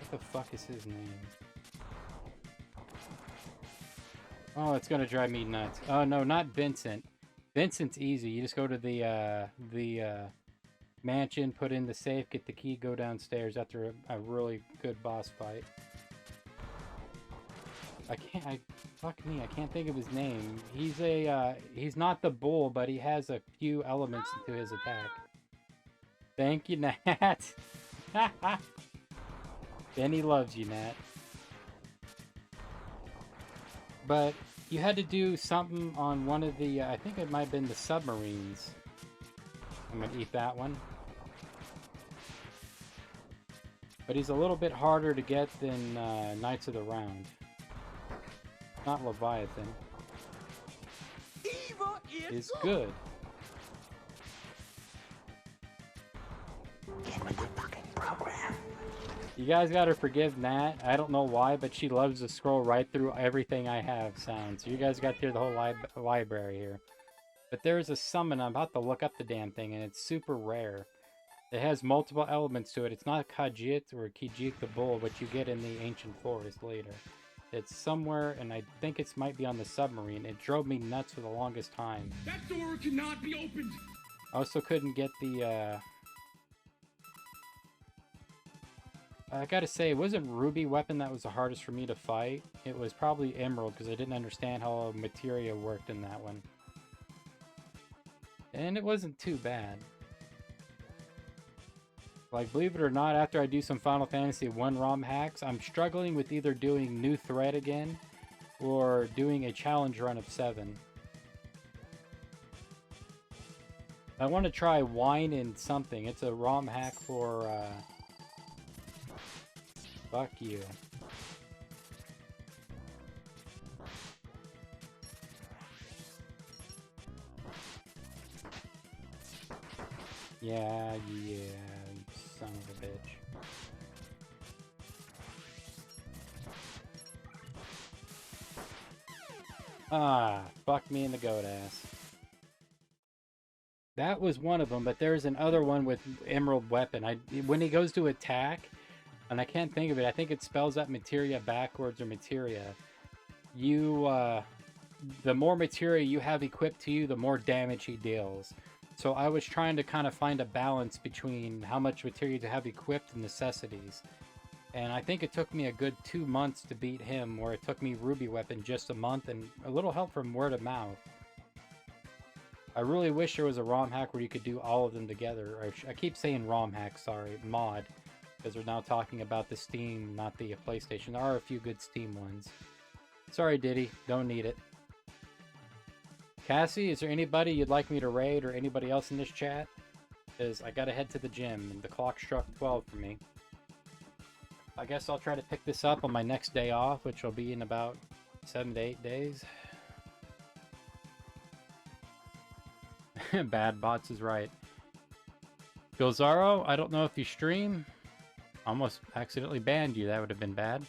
What the fuck is his name? Oh, it's gonna drive me nuts. Oh no, not Vincent. Vincent's easy. You just go to the mansion, put in the safe, get the key, go downstairs after a really good boss fight. Fuck me, I can't think of his name. He's he's not the bull, but he has a few elements to his attack. Thank you, Nat. Benny loves you, Nat. But you had to do something on one of the, I think it might have been the submarines. I'm gonna eat that one. But he's a little bit harder to get than Knights of the Round. Not Leviathan. Eva is good. Get with the fucking program. You guys gotta forgive Nat. I don't know why, but she loves to scroll right through everything I have sound. So you guys got through the whole library here. But there's a summon. I'm about to look up the damn thing, and it's super rare. It has multiple elements to it. It's not Khajiit or Khajiit the Bull, which you get in the Ancient Forest later. It's somewhere, and I think it might be on the submarine. It drove me nuts for the longest time. That door cannot be opened! I also couldn't get the, I gotta say, it wasn't Ruby weapon that was the hardest for me to fight. It was probably Emerald, because I didn't understand how materia worked in that one. And it wasn't too bad. Like, believe it or not, after I do some Final Fantasy 1 ROM hacks, I'm struggling with either doing New Thread again, or doing a challenge run of 7. I want to try Wine and Something. It's a ROM hack for, fuck you. Yeah, you son of a bitch. Ah, fuck me in the goat ass. That was one of them, but there's another one with Emerald Weapon. When he goes to attack, and I can't think of it, I think it spells out materia backwards or materia. The more materia you have equipped to you, the more damage he deals. So I was trying to kind of find a balance between how much materia to have equipped and necessities. And I think it took me a good 2 months to beat him, where it took me Ruby Weapon just a month and a little help from word of mouth. I really wish there was a ROM hack where you could do all of them together. I keep saying ROM hack, sorry, mod. Because we're now talking about the Steam, not the PlayStation. There are a few good Steam ones. Sorry, Diddy. Don't need it. Cassie, is there anybody you'd like me to raid or anybody else in this chat? Because I gotta head to the gym and the clock struck 12 for me. I guess I'll try to pick this up on my next day off, which will be in about 7 to 8 days. Bad Bots is right. Gilzaro, I don't know if you stream. Almost accidentally banned you. That would have been bad.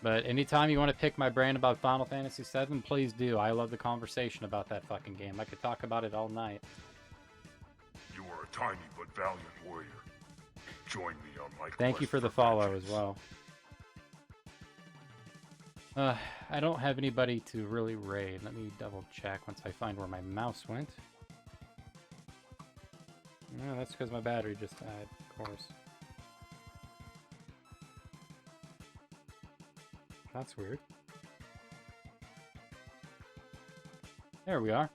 But anytime you want to pick my brain about Final Fantasy VII, please do. I love the conversation about that fucking game. I could talk about it all night. You are a tiny but valiant warrior. Join me on my Thank you for the follow as well. I don't have anybody to really raid. Let me double check once I find where my mouse went. No, that's because my battery just died, of course. That's weird. There we are.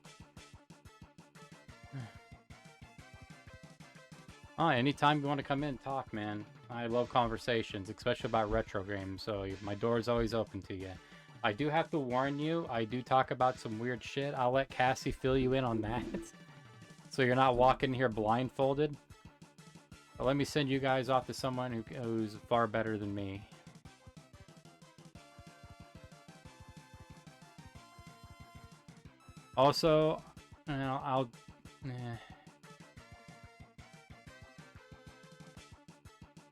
Anytime you want to come in and talk, man. I love conversations, especially about retro games, so my door is always open to you. I do have to warn you, I do talk about some weird shit. I'll let Cassie fill you in on that. So you're not walking here blindfolded. But let me send you guys off to someone who's far better than me. Also, you know,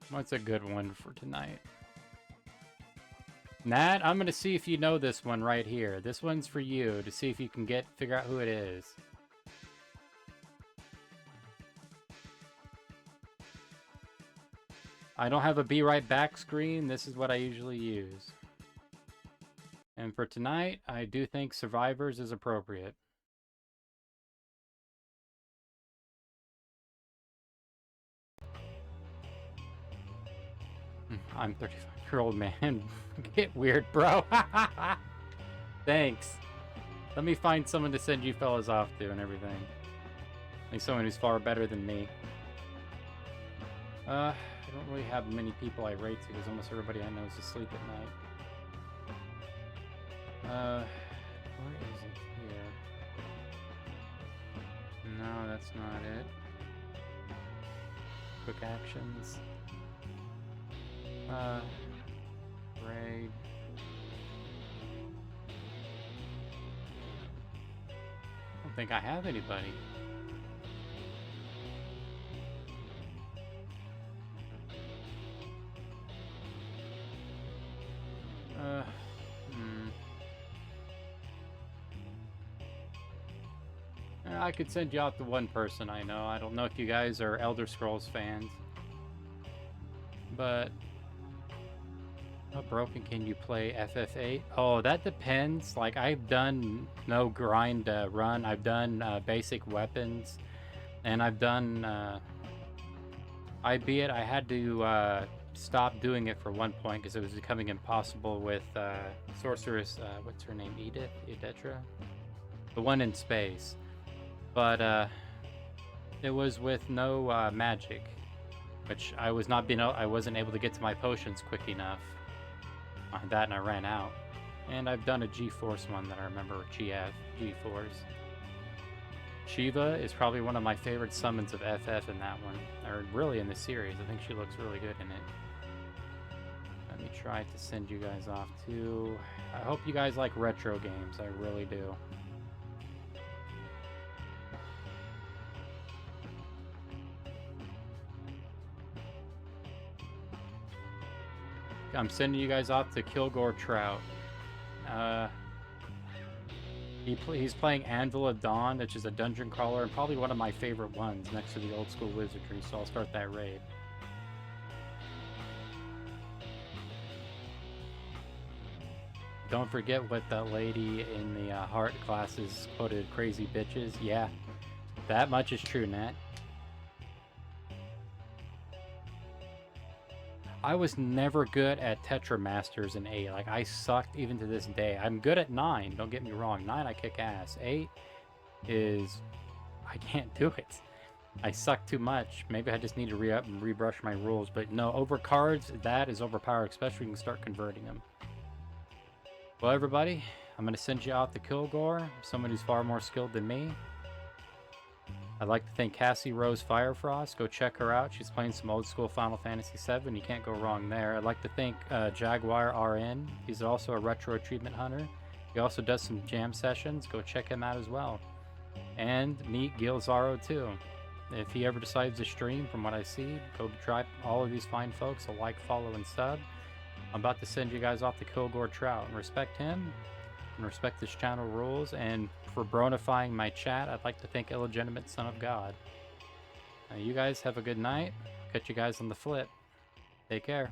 what's a good one for tonight? Nat, I'm gonna see if you know this one right here. This one's for you to see if you can figure out who it is. I don't have a be right back screen. This is what I usually use. And for tonight, I do think Survivors is appropriate. I'm 35-year-old man. Get weird, bro. Thanks. Let me find someone to send you fellas off to and everything. Like someone who's far better than me. I don't really have many people I rate to because almost everybody I know is asleep at night. Where is it here? No, that's not it. Quick actions. Raid. I don't think I have anybody. I could send you out to one person I know. I don't know if you guys are Elder Scrolls fans. But how broken can you play FF8? Oh, that depends. Like, I've done no grind run. I've done basic weapons. And I've done... I had to stop doing it for one point because it was becoming impossible with Sorceress... what's her name? Edetra? The one in space. But it was with no magic. Which I wasn't able to get to my potions quick enough. That and I ran out. And I've done a G-Force one that I remember, G-Force. Shiva is probably one of my favorite summons of FF in that one. Or really in the series. I think she looks really good in it. Let me try to send you guys off to... I hope you guys like retro games. I really do. I'm sending you guys off to Kilgore Trout. He's playing Anvil of Dawn, which is a dungeon crawler, and probably one of my favorite ones next to the old school wizardry, so I'll start that raid. Don't forget what that lady in the heart classes quoted, crazy bitches. Yeah, that much is true, Nat. I was never good at Tetra Masters in 8. Like, I sucked even to this day. I'm good at 9, don't get me wrong. 9, I kick ass. 8 is... I can't do it. I suck too much. Maybe I just need to re-up and rebrush my rules. But no, over cards, that is overpowered, especially when you can start converting them. Well, everybody, I'm going to send you out to Kilgore, someone who's far more skilled than me. I'd like to thank Cassie Rose Firefrost. Go check her out. She's playing some old school Final Fantasy VII. You can't go wrong there. I'd like to thank Jaguar RN. He's also a retro achievement hunter. He also does some jam sessions. Go check him out as well. And meet Gilzaro too. If he ever decides to stream, from what I see, go try all of these fine folks a like, follow, and sub. I'm about to send you guys off to Kilgore Trout. And respect him, and respect this channel rules, and for bronifying my chat, I'd like to thank Illegitimate Son of God. You guys have a good night. Catch you guys on the flip. Take care.